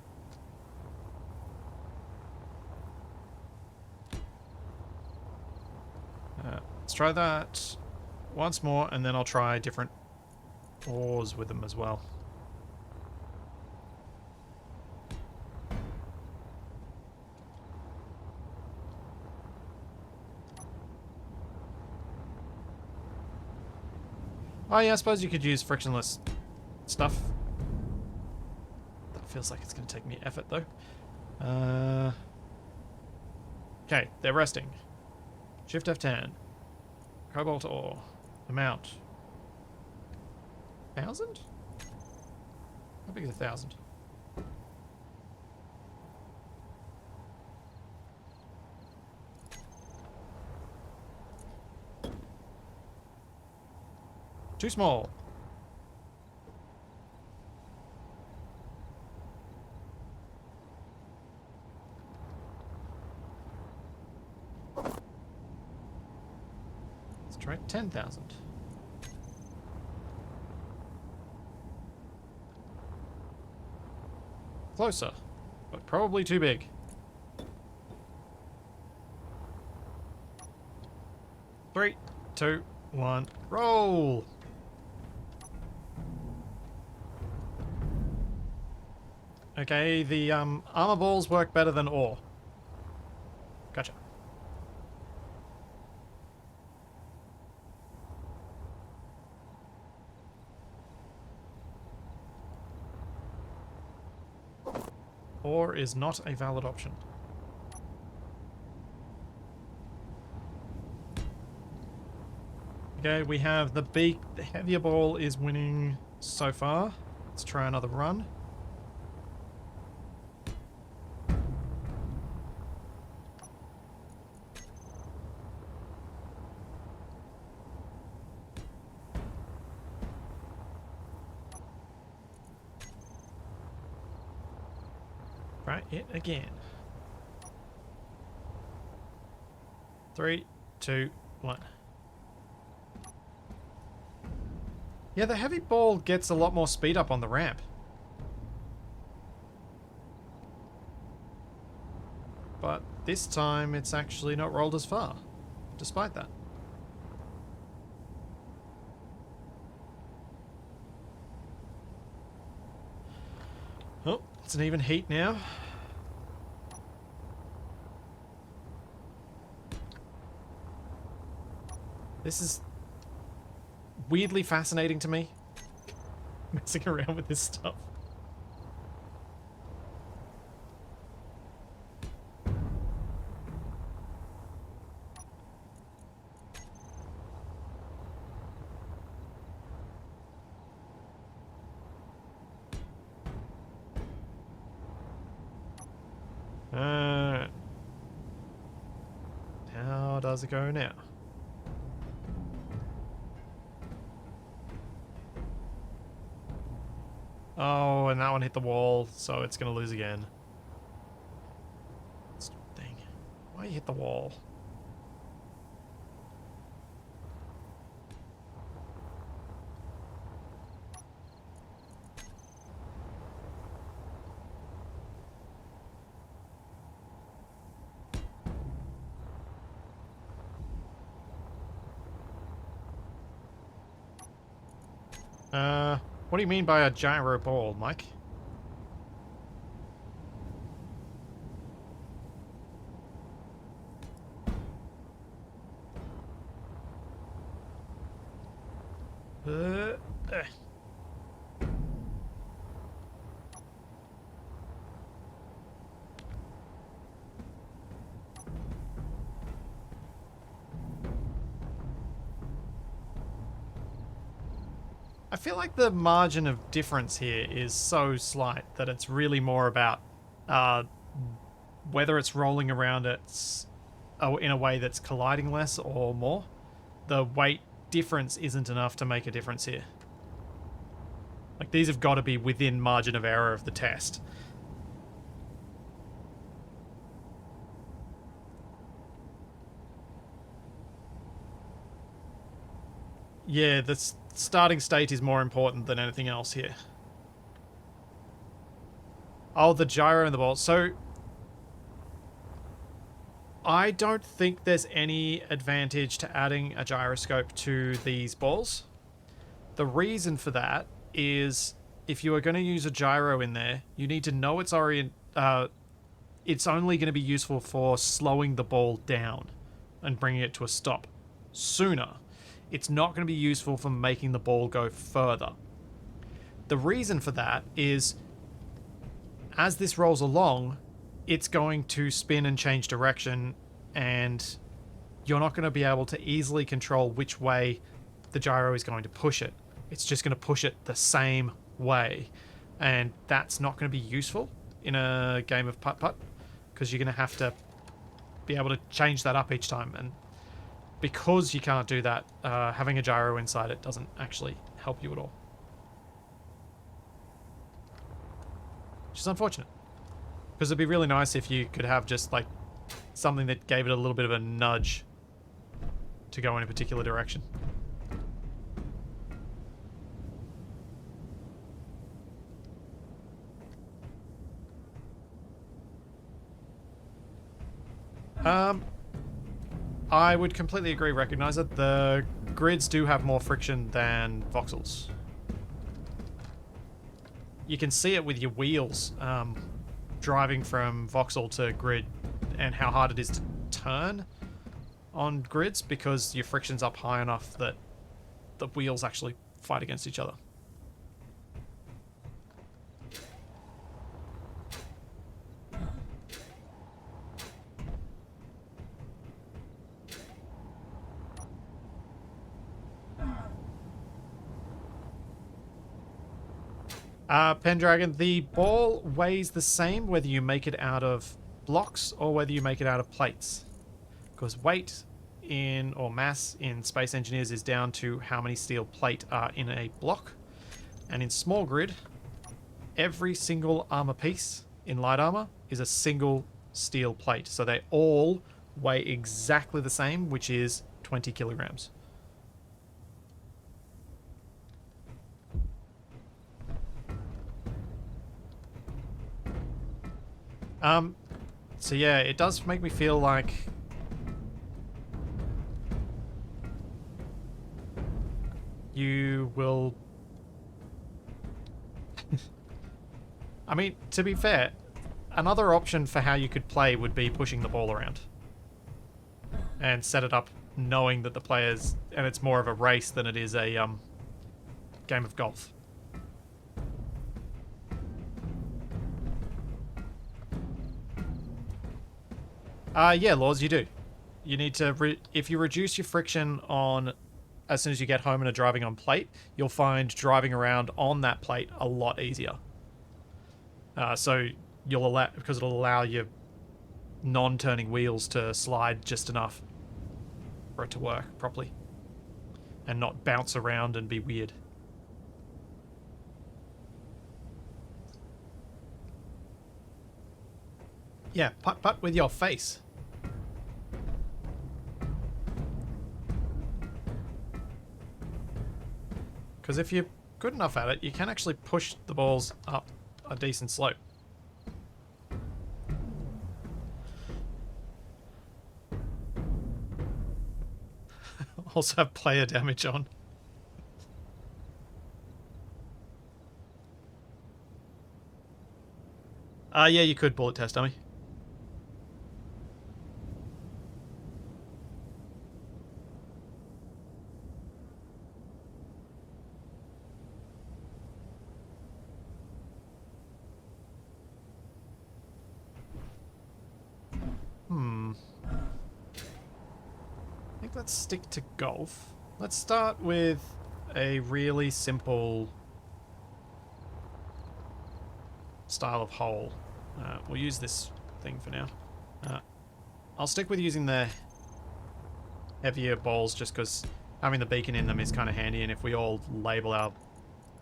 Let's try that once more, and then I'll try different ores with them as well. Oh yeah, I suppose you could use frictionless stuff. That feels like it's going to take me effort though. Okay, they're resting. Shift F10. Cobalt ore. Amount. 1,000? How big is 1,000? Too small. Let's try 10,000. Closer, but probably too big. Three, two, one, roll! Okay, the armor balls work better than ore. Gotcha. Ore is not a valid option. Okay, we have the beak. The heavier ball is winning so far. Let's try another run. Try it again. 3, 2, 1. Yeah, the heavy ball gets a lot more speed up on the ramp. But this time it's actually not rolled as far, despite that. Oh, it's an even heat now. weirdly fascinating to me. Messing around with this stuff. How does it go now? Oh, and that one hit the wall, so it's going to lose again. Stupid thing. Why you hit the wall? What do you mean by a gyro ball, Mike? uh. I feel like the margin of difference here is so slight that it's really more about whether it's rolling around in a way that's colliding less or more. The weight difference isn't enough to make a difference here. Like, these have got to be within margin of error of the test. Yeah, the starting state is more important than anything else here. Oh, the gyro and the ball. So, I don't think there's any advantage to adding a gyroscope to these balls. The reason for that is if you are going to use a gyro in there, you need to know it's only going to be useful for slowing the ball down and bringing it to a stop sooner. It's not going to be useful for making the ball go further. The reason for that is as this rolls along, it's going to spin and change direction, and you're not going to be able to easily control which way the gyro is going to push it. It's just going to push it the same way, and that's not going to be useful in a game of putt-putt because you're going to have to be able to change that up each time, and because you can't do that, having a gyro inside it doesn't actually help you at all. Which is unfortunate. Because it'd be really nice if you could have just like something that gave it a little bit of a nudge to go in a particular direction. I would completely agree, recognize it. The grids do have more friction than voxels. You can see it with your wheels driving from voxel to grid and how hard it is to turn on grids because your friction's up high enough that the wheels actually fight against each other. Pendragon, the ball weighs the same whether you make it out of blocks or whether you make it out of plates. Because weight or mass in Space Engineers is down to how many steel plate are in a block. And in small grid, every single armor piece in light armor is a single steel plate. So they all weigh exactly the same, which is 20 kilograms. So yeah, it does make me feel like you will... I mean, to be fair, another option for how you could play would be pushing the ball around and set it up knowing that the players, and it's more of a race than it is a game of golf. Yeah, Laws, you do. You need to, if you reduce your friction on as soon as you get home and are driving on plate, you'll find driving around on that plate a lot easier. So you'll allow, because it'll allow your non-turning wheels to slide just enough for it to work properly and not bounce around and be weird. Yeah, putt with your face. Because if you're good enough at it, you can actually push the balls up a decent slope. Also have player damage on. Yeah, you could bullet test dummy. I think let's stick to golf. Let's start with a really simple style of hole. We'll use this thing for now. I'll stick with using the heavier balls just because having the beacon in them is kind of handy, and if we all label our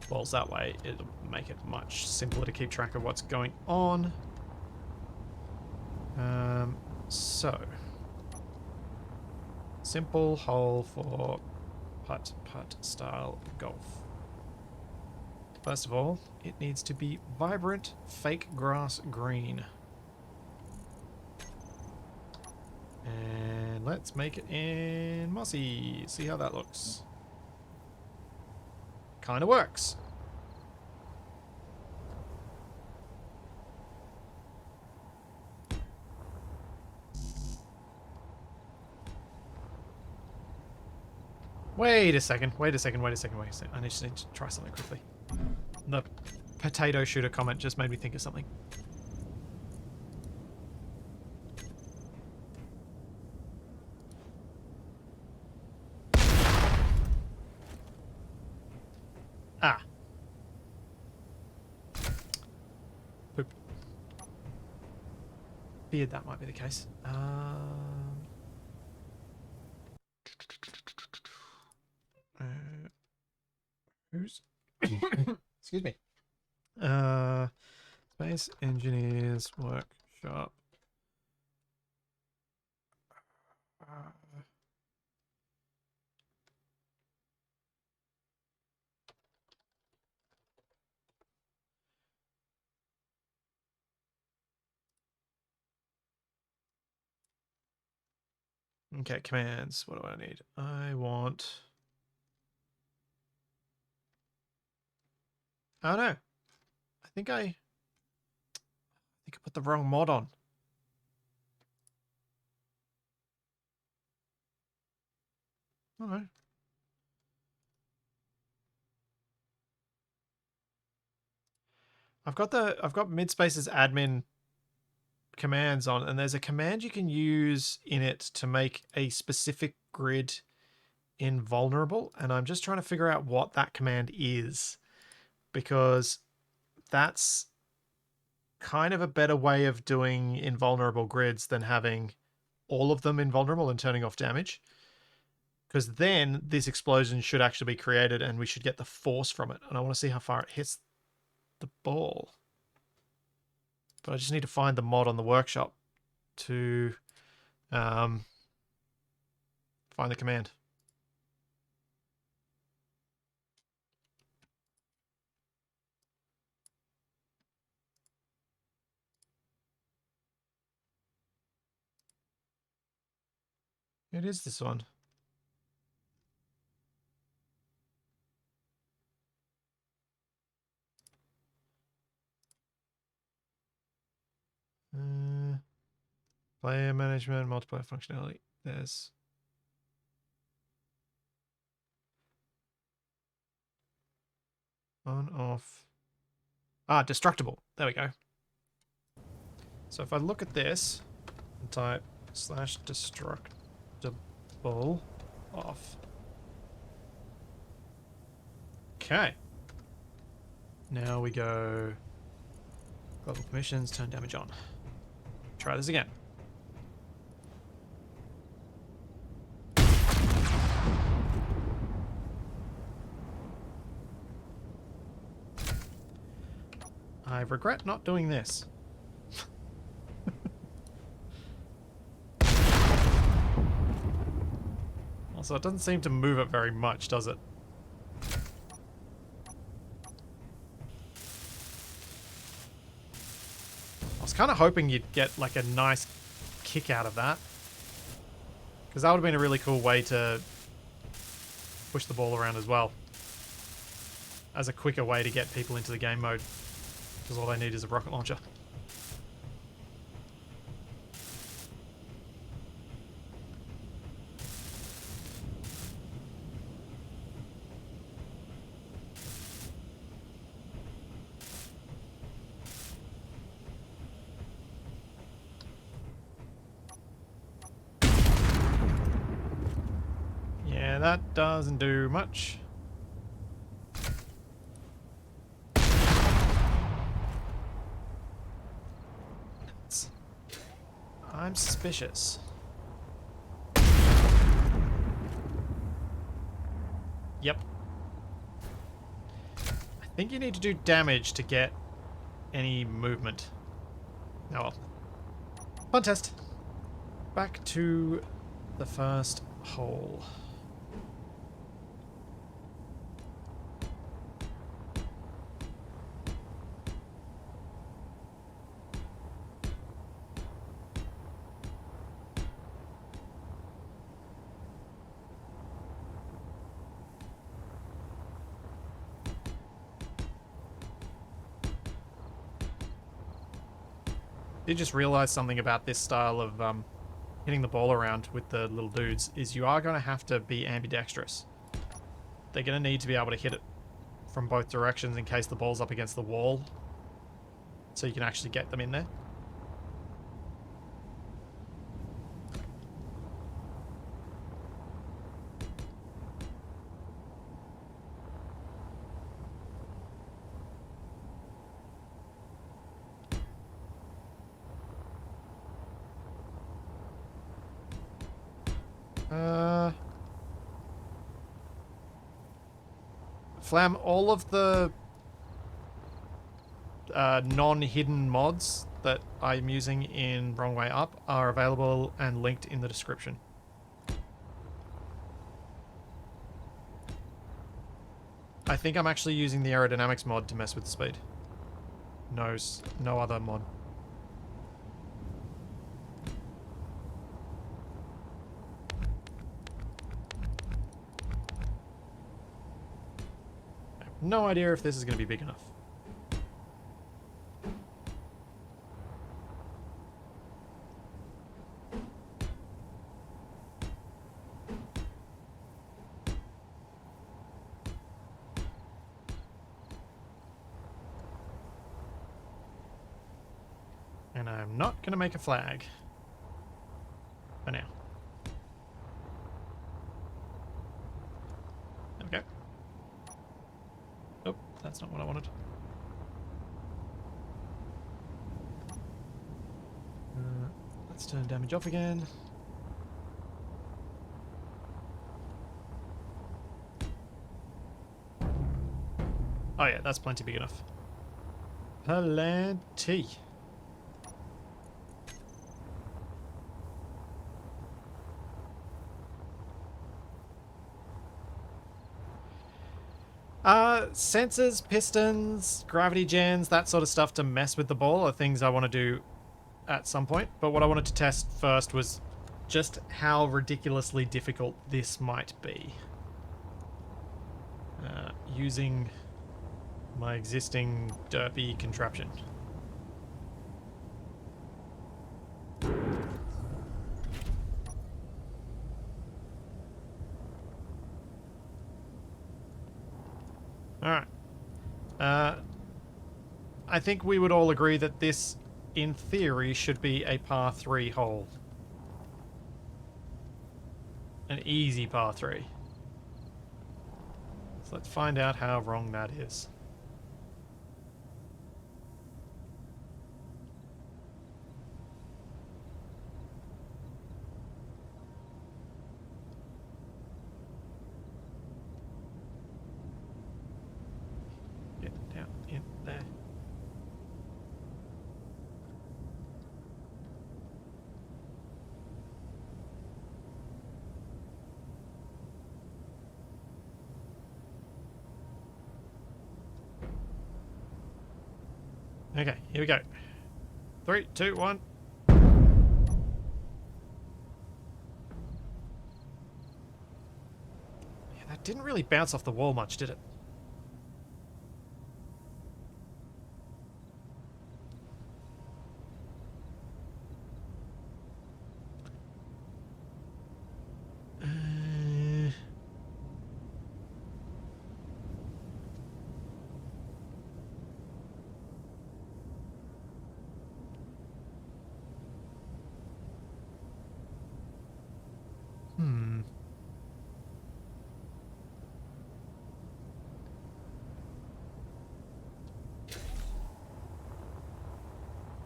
balls that way, it'll make it much simpler to keep track of what's going on. So, simple hole for putt style golf. First of all, it needs to be vibrant fake grass green. And let's make it in mossy. See how that looks. Kind of works. Wait a second. I just need to try something quickly. The potato shooter comment just made me think of something. Ah. Poop. Feared that might be the case. Who's... Excuse me. Space Engineers Workshop. Okay, commands. What do I need? I want... Oh no. I think I put the wrong mod on. Oh no. I've got Midspace's admin commands on, and there's a command you can use in it to make a specific grid invulnerable, and I'm just trying to figure out what that command is, because that's kind of a better way of doing invulnerable grids than having all of them invulnerable and turning off damage, because then this explosion should actually be created and we should get the force from it, and I want to see how far it hits the ball. But I just need to find the mod on the workshop to find the command. It is this one. Player management, multiplayer functionality. There's On, off. Ah, destructible. There we go. So if I look at this and type /destructible off. Okay. Now we go global permissions, turn damage on. Try this again. I regret not doing this. Also, it doesn't seem to move it very much, does it? I was kind of hoping you'd get like a nice kick out of that. Because that would have been a really cool way to push the ball around as well. As a quicker way to get people into the game mode. Because all they need is a rocket launcher. Yeah, that doesn't do much. I'm suspicious. Yep. I think you need to do damage to get any movement. Oh well. Fun test. Back to the first hole. Did just realize something about this style of hitting the ball around with the little dudes is you are going to have to be ambidextrous. They're going to need to be able to hit it from both directions in case the ball's up against the wall, so you can actually get them in there. Flam, all of the non-hidden mods that I'm using in Wrong Way Up are available and linked in the description. I think I'm actually using the Aerodynamics mod to mess with the speed. No other mod. No idea if this is going to be big enough. And I'm not going to make a flag. For now. There we go. Oh, that's not what I wanted. Let's turn damage off again. Oh yeah, that's plenty big enough. Plenty. Sensors, pistons, gravity gens, that sort of stuff to mess with the ball are things I want to do at some point. But what I wanted to test first was just how ridiculously difficult this might be. Using my existing derpy contraption. Alright. I think we would all agree that this, in theory, should be a par 3 hole. An easy par 3. So let's find out how wrong that is. Get down in there. Okay, here we go. 3, 2, 1. Yeah, that didn't really bounce off the wall much, did it?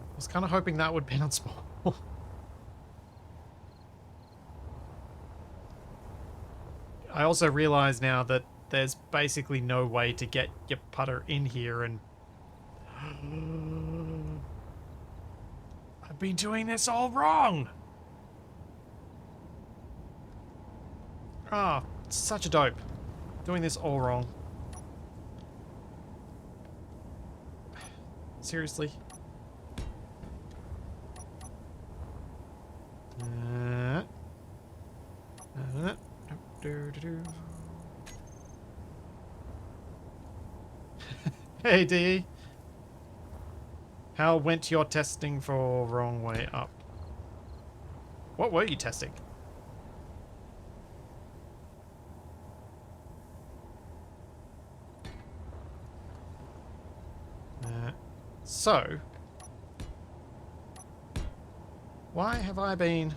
I was kind of hoping that would bounce more. I also realize now that there's basically no way to get your putter in here, and I've been doing this all wrong. Ah, such a dope. Doing this all wrong. Seriously? Hey, D. How went your testing for wrong way up? What were you testing? So, why have I been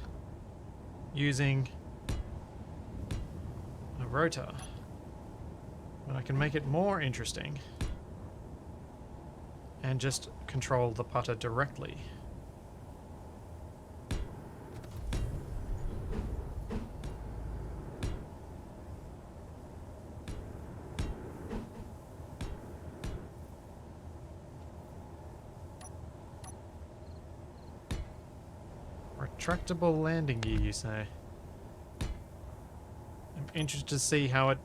using a rotor when I can make it more interesting and just control the putter directly? Retractable landing gear, you say? I'm interested to see how it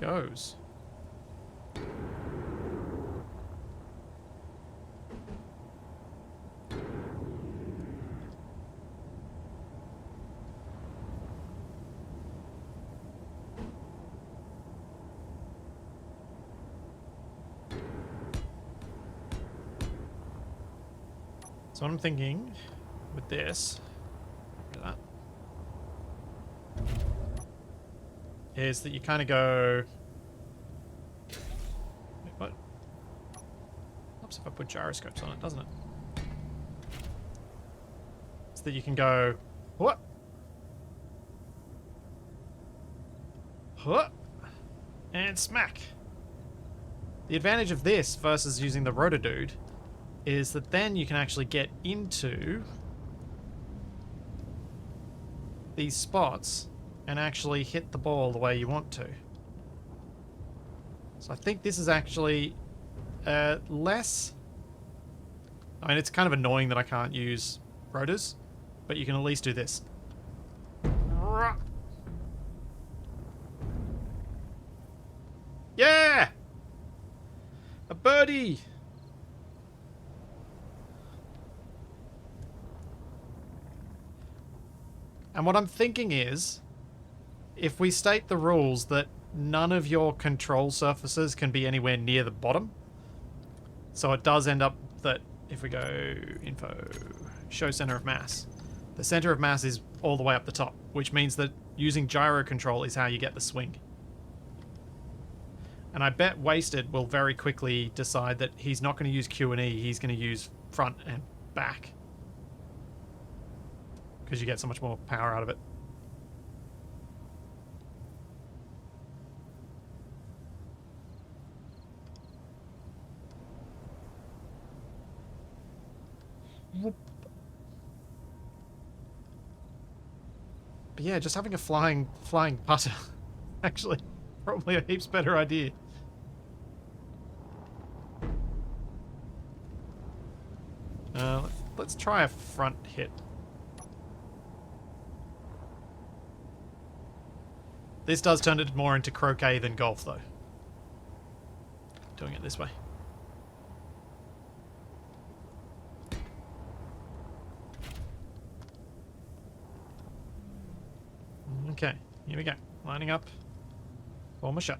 goes. So what I'm thinking with this is that you kind of go... Wait, what? Helps if I put gyroscopes on it, doesn't it? So that you can go... What? What? And smack. The advantage of this versus using the rotor dude is that then you can actually get into these spots and actually hit the ball the way you want to. So I think this is actually less... I mean, it's kind of annoying that I can't use rotors, but you can at least do this. Yeah! A birdie! And what I'm thinking is, if we state the rules that none of your control surfaces can be anywhere near the bottom, so it does end up that if we go info, show center of mass, the center of mass is all the way up the top, which means that using gyro control is how you get the swing. And I bet Wasted will very quickly decide that he's not going to use Q and E, he's going to use front and back. Because you get so much more power out of it. But yeah, just having a flying putter actually probably a heaps better idea. Let's try a front hit. This does turn it more into croquet than golf, though. Doing it this way. Okay, here we go. Lining up. Form a shot.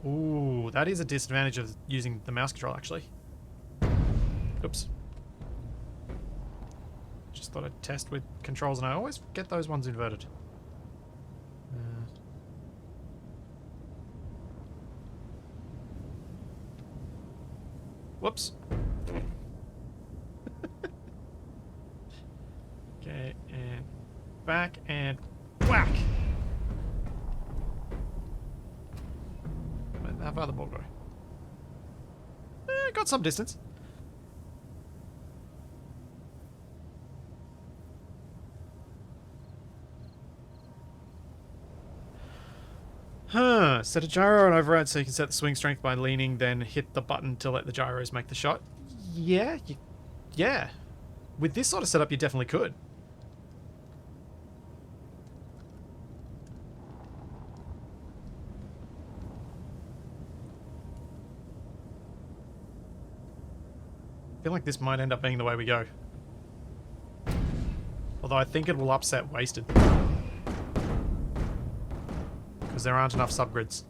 Ooh, that is a disadvantage of using the mouse control, actually. Oops. Just thought I'd test with controls, and I always get those ones inverted. Whoops. Okay, and back, and whack! How far the ball go? Got some distance. Huh. Set a gyro and override so you can set the swing strength by leaning, then hit the button to let the gyros make the shot. Yeah, yeah. With this sort of setup, you definitely could. I feel like this might end up being the way we go. Although I think it will upset Wasted. Because there aren't enough subgrids.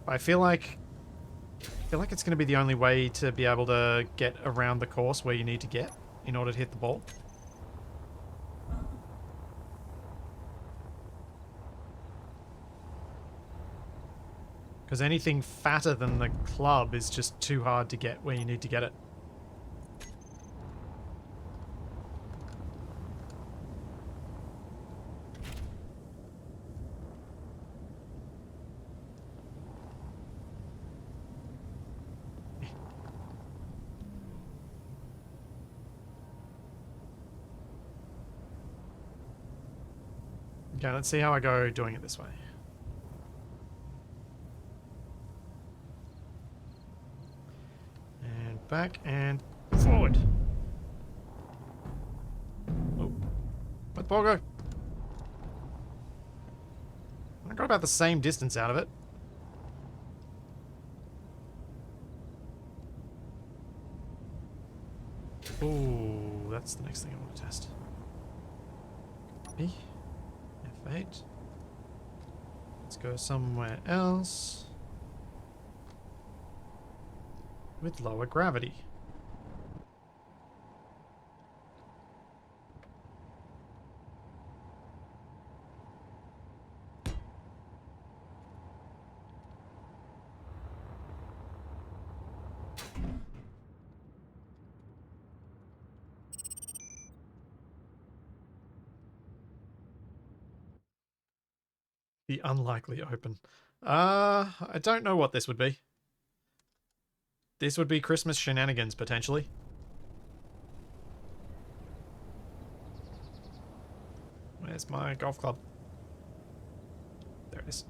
I feel like it's going to be the only way to be able to get around the course where you need to get in order to hit the ball. Because anything fatter than the club is just too hard to get where you need to get it. Okay, let's see how I go doing it this way. And back and forward. Oh, where'd the ball go? I got about the same distance out of it. Ooh, that's the next thing I want to test. Copy. F8. Let's go somewhere else with lower gravity. The unlikely open. I don't know what this would be. This would be Christmas shenanigans, potentially. Where's my golf club? There it is.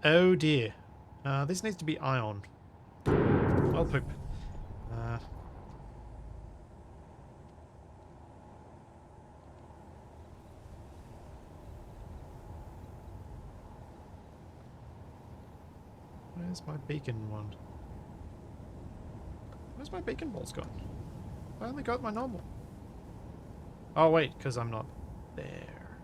Oh dear. This needs to be ion. Well, poop. Where's my beacon one? Where's my beacon balls gone? I only got my normal. Oh wait, because I'm not there.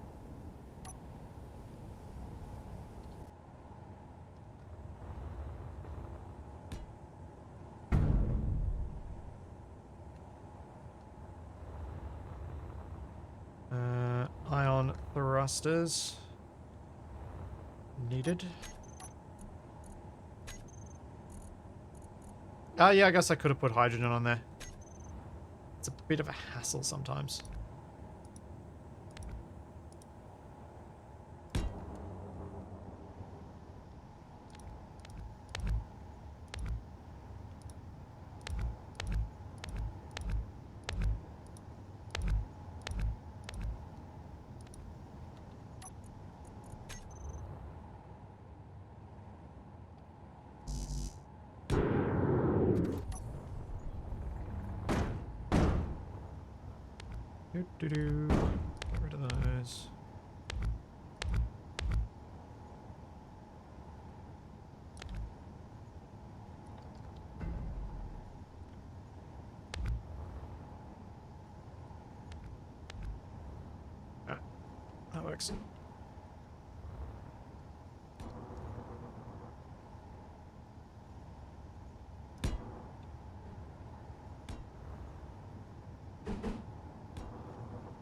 thrusters needed. Oh yeah, I guess I could have put hydrogen on there. It's a bit of a hassle sometimes. Get rid of those. Ah, that works.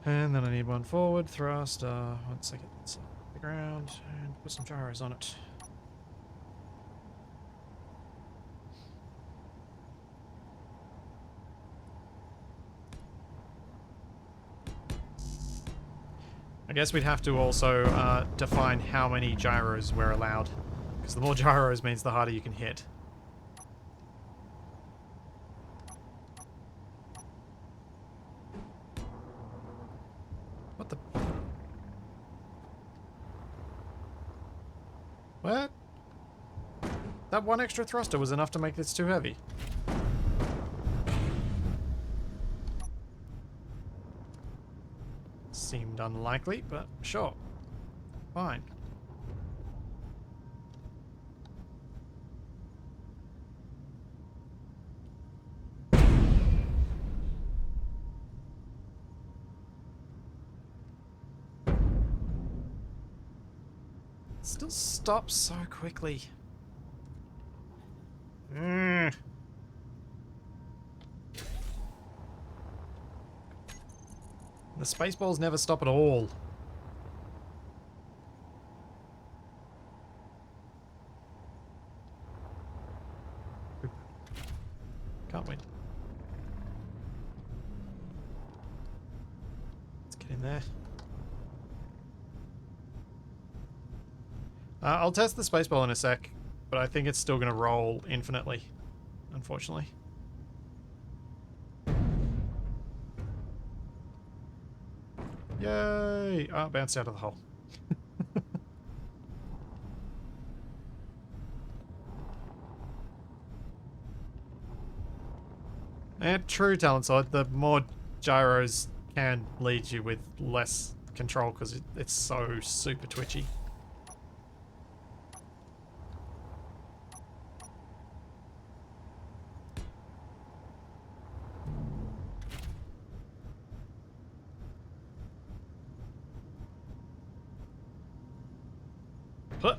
And then I need one forward thrust. Once I get this off the ground and put some gyros on it. I guess we'd have to also define how many gyros we're allowed, because the more gyros means the harder you can hit. What the? What? That one extra thruster was enough to make this too heavy. Seemed unlikely, but sure. Fine. Still stops so quickly. The Spaceballs never stop at all. Can't win. Let's get in there. I'll test the Spaceball in a sec, but I think it's still going to roll infinitely, unfortunately. Yay! Oh, bounced out of the hole. And true talent side, the more gyros can lead you with less control because it's so super twitchy. Putt.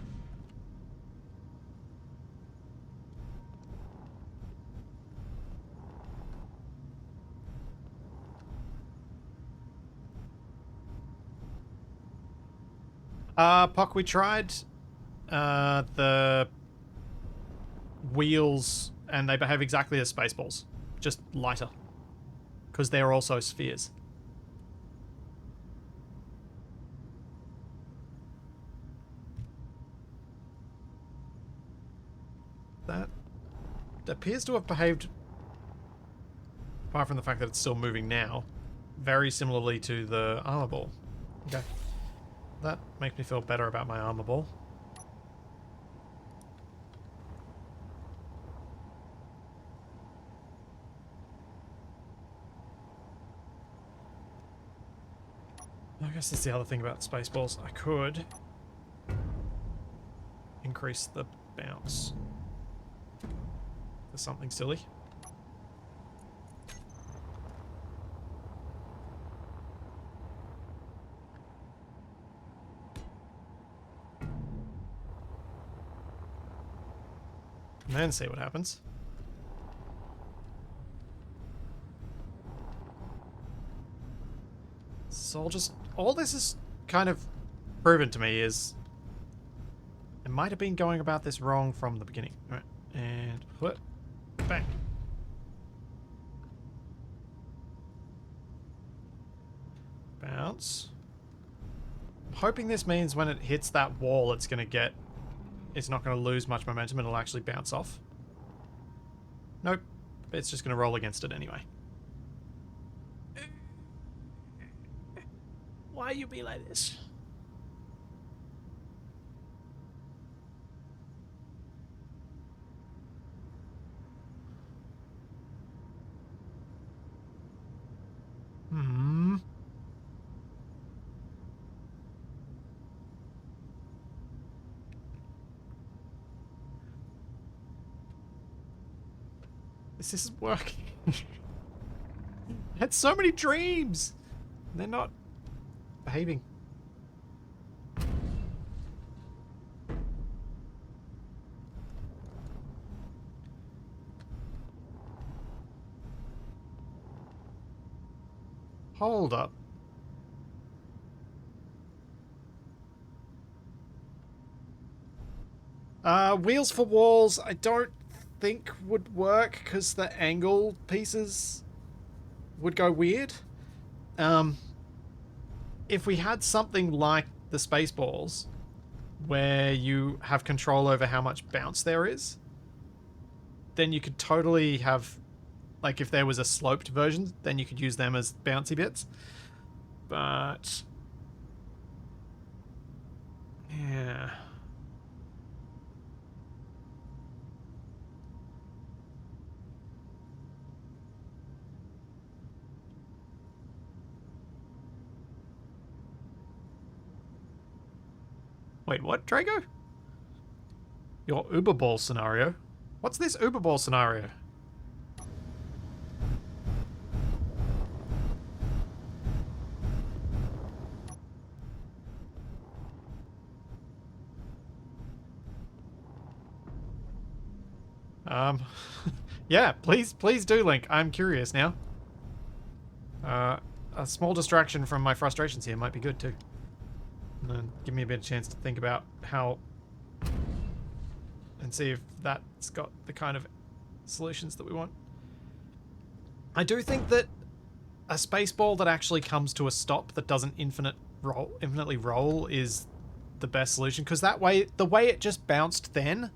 Puck, we tried the wheels and they behave exactly as Spaceballs, just lighter, because they're also spheres. That appears to have behaved, apart from the fact that it's still moving now, very similarly to the armor ball. Okay. That makes me feel better about my armor ball. I guess that's the other thing about Spaceballs. I could increase the bounce for something silly. And then see what happens. So I'll just... all this is kind of proven to me is it might have been going about this wrong from the beginning. All right, and put bang. Bounce. Hoping this means when it hits that wall, it's not going to lose much momentum. It'll actually bounce off. Nope, it's just going to roll against it anyway. Why you be like this? This isn't working. I had so many dreams. They're not behaving. Hold up. Wheels for walls, I don't think would work because the angle pieces would go weird. If we had something like the Spaceballs, where you have control over how much bounce there is, then you could totally have, like if there was a sloped version, then you could use them as bouncy bits. But yeah. Wait, what, Drago? Your Uber Ball scenario? What's this Uber Ball scenario? Yeah, please do, Link. I'm curious now. A small distraction from my frustrations here might be good too. And give me a bit of chance to think about how and see if that's got the kind of solutions that we want. I do think that a Spaceball that actually comes to a stop that doesn't infinitely roll is the best solution, because that way, the way it just bounced then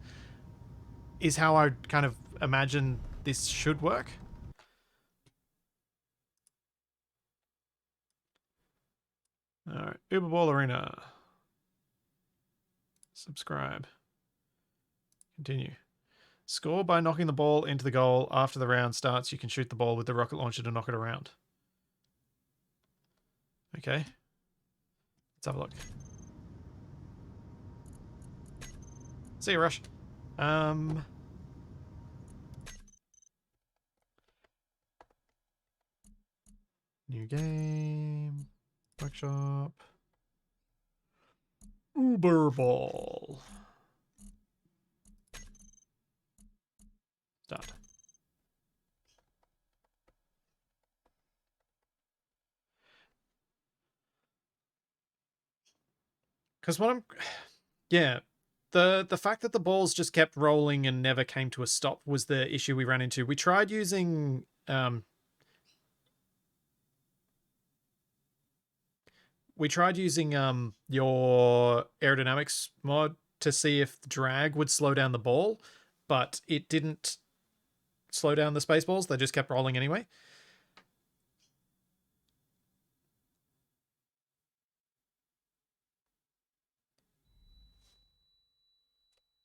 is how I kind of imagine this should work. Alright, Uber Ball Arena. Subscribe. Continue. Score by knocking the ball into the goal. After the round starts, you can shoot the ball with the rocket launcher to knock it around. Okay. Let's have a look. See you, Rush. New game. Workshop. Uber Ball. Start. Because what I'm... Yeah. The fact that the balls just kept rolling and never came to a stop was the issue we ran into. We tried using... your aerodynamics mod to see if drag would slow down the ball, but it didn't slow down the Spaceballs. They just kept rolling anyway.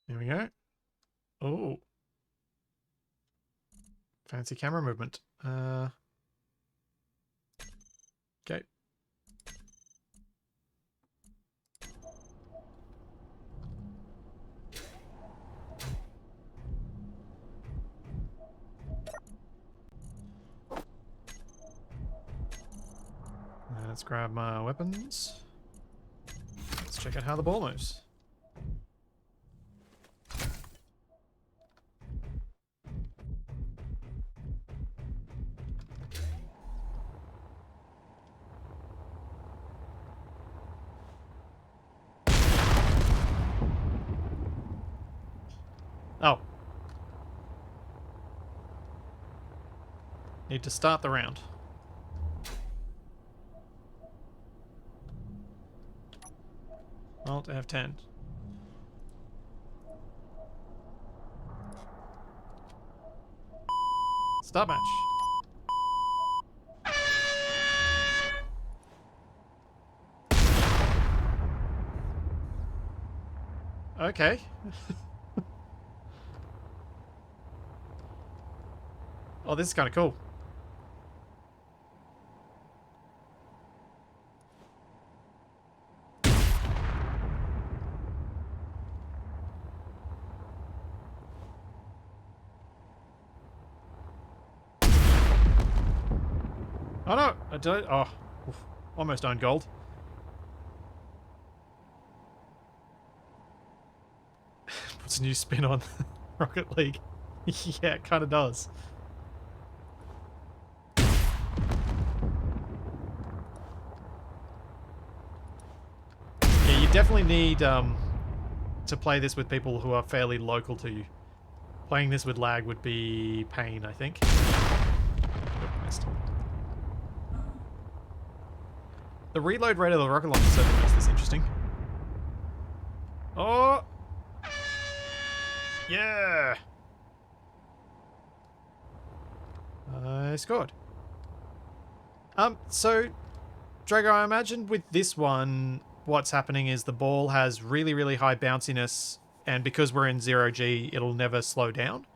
There we go. Oh. Fancy camera movement. Okay. Let's grab my weapons. Let's check out how the ball moves. Oh. Need to start the round. Alt F10. Start match. Okay. Oh, this is kind of cool. Oh no! I did. Oh, oof, almost owned gold. Puts a new spin on Rocket League. Yeah, it kind of does. Yeah, you definitely need to play this with people who are fairly local to you. Playing this with lag would be pain, I think. Nope, missed. The reload rate of the rocket launcher certainly makes this interesting. Oh! Yeah! I scored. So, Drago, I imagine with this one, what's happening is the ball has really, really high bounciness, and because we're in 0G, it'll never slow down.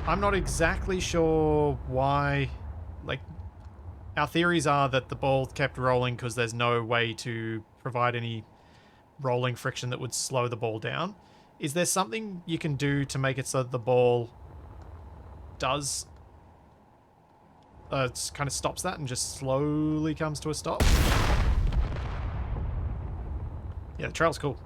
I'm not exactly sure why. Like, our theories are that the ball kept rolling because there's no way to provide any rolling friction that would slow the ball down. Is there something you can do to make it so that the ball does kind of stops that and just slowly comes to a stop? Yeah, the trail's cool.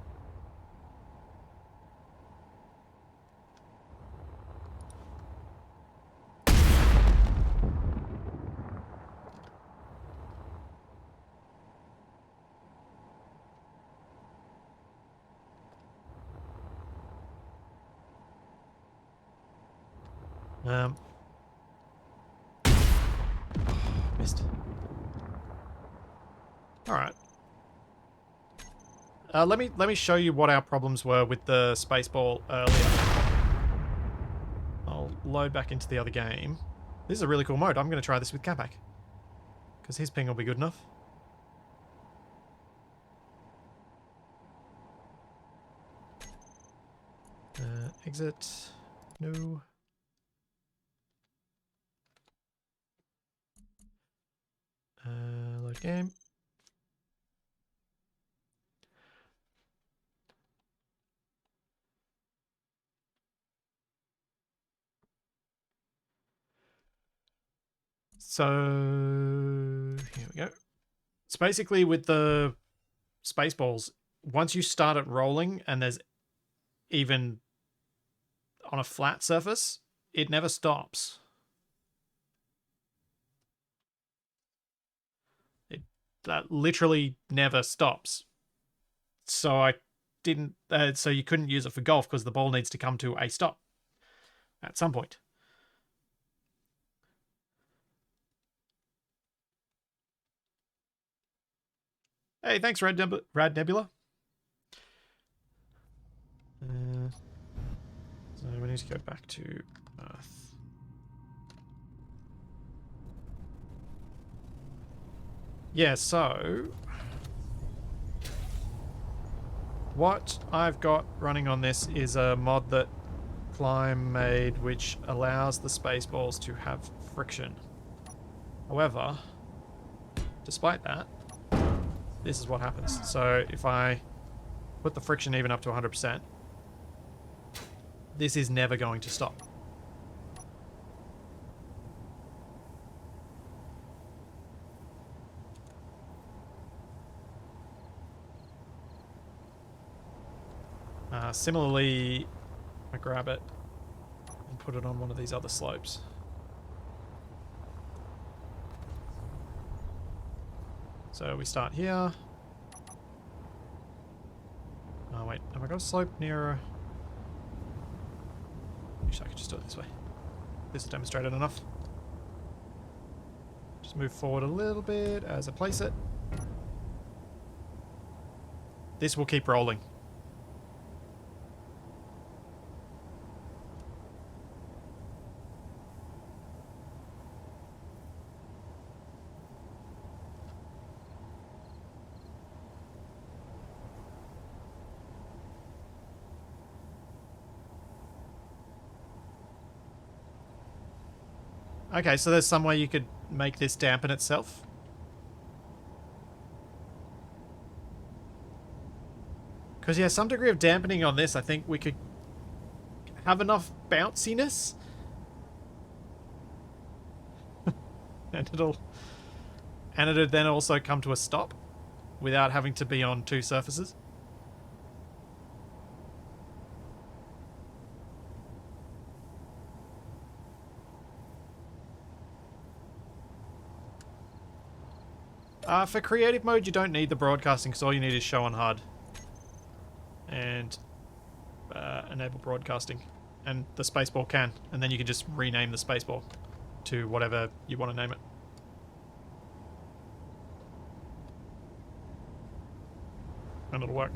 Missed. All right. Let me show you what our problems were with the Spaceball earlier. I'll load back into the other game. This is a really cool mode. I'm going to try this with Capac, because his ping will be good enough. Exit. No. Load game. So here we go. It's basically with the Spaceballs, once you start it rolling and there's even on a flat surface, it never stops. That literally never stops. So I didn't. So you couldn't use it for golf because the ball needs to come to a stop at some point. Hey, thanks, Rad Nebula. So we need to go back to Earth. Yeah, so what I've got running on this is a mod that Climb made, which allows the Spaceballs to have friction. However, despite that, this is what happens. So if I put the friction even up to 100%, this is never going to stop. Similarly, I grab it and put it on one of these other slopes. So we start here. Oh wait, have I got a slope nearer? Wish I could just do it this way. This is demonstrated enough. Just move forward a little bit as I place it. This will keep rolling. Okay, so there's some way you could make this dampen itself. Because, yeah, some degree of dampening on this, I think we could have enough bounciness. and it'll then also come to a stop without having to be on two surfaces. For creative mode, you don't need the broadcasting, because all you need is show on HUD. And enable broadcasting. And the Spaceball can. And then you can just rename the Spaceball to whatever you want to name it. And it'll work.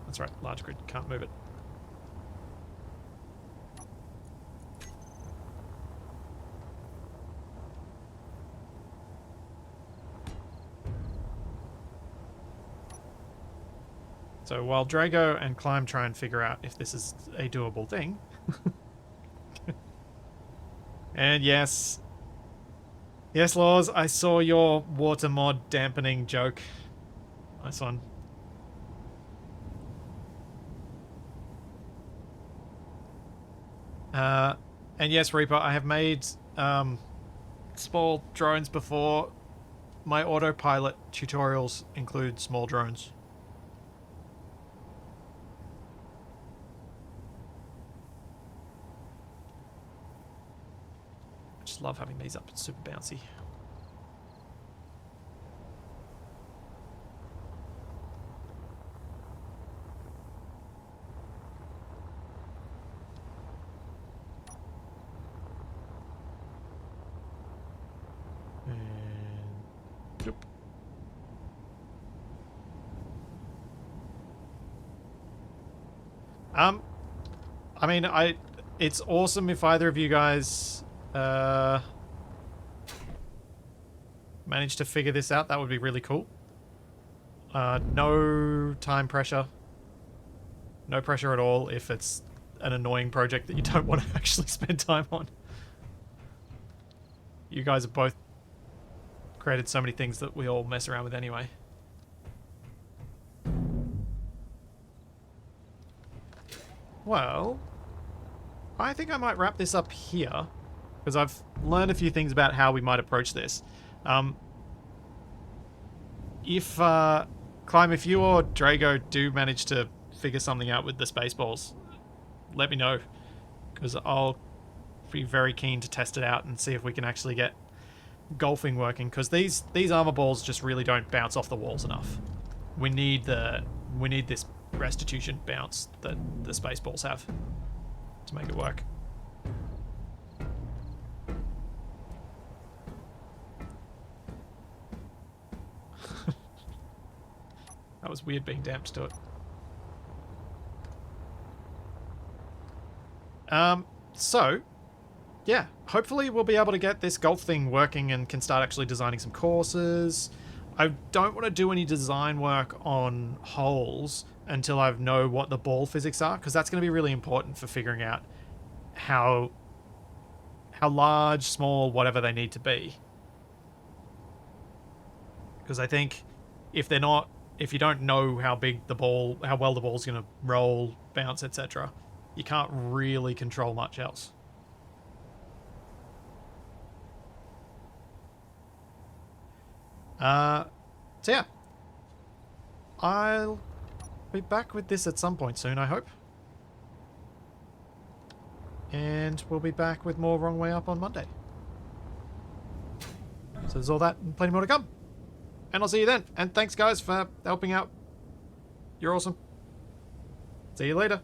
That's right, large grid, can't move it. So while Drago and Climb try and figure out if this is a doable thing. And yes, Laws, I saw your water mod dampening joke. Nice one. And yes, Reaper, I have made small drones before. My autopilot tutorials include small drones. I just love having these up. It's super bouncy. I mean, it's awesome if either of you guys manage to figure this out. That would be really cool. No time pressure. No pressure at all if it's an annoying project that you don't want to actually spend time on. You guys have both created so many things that we all mess around with anyway. Well, I think I might wrap this up here, because I've learned a few things about how we might approach this. If Climb, if you or Drago do manage to figure something out with the Spaceballs, let me know, because I'll be very keen to test it out and see if we can actually get golfing working, because these armor balls just really don't bounce off the walls enough. We need this restitution bounce that the Spaceballs have to make it work. That was weird being damped to it. So, yeah, hopefully we'll be able to get this golf thing working and can start actually designing some courses. I don't want to do any design work on holes until I know what the ball physics are, because that's going to be really important for figuring out how large, small, whatever they need to be. Because I think if you don't know how well the ball's going to roll, bounce, etc., you can't really control much else. So yeah, I'll be back with this at some point soon, I hope. And we'll be back with more Wrong Way Up on Monday. So there's all that and plenty more to come. And I'll see you then. And thanks, guys, for helping out. You're awesome. See you later.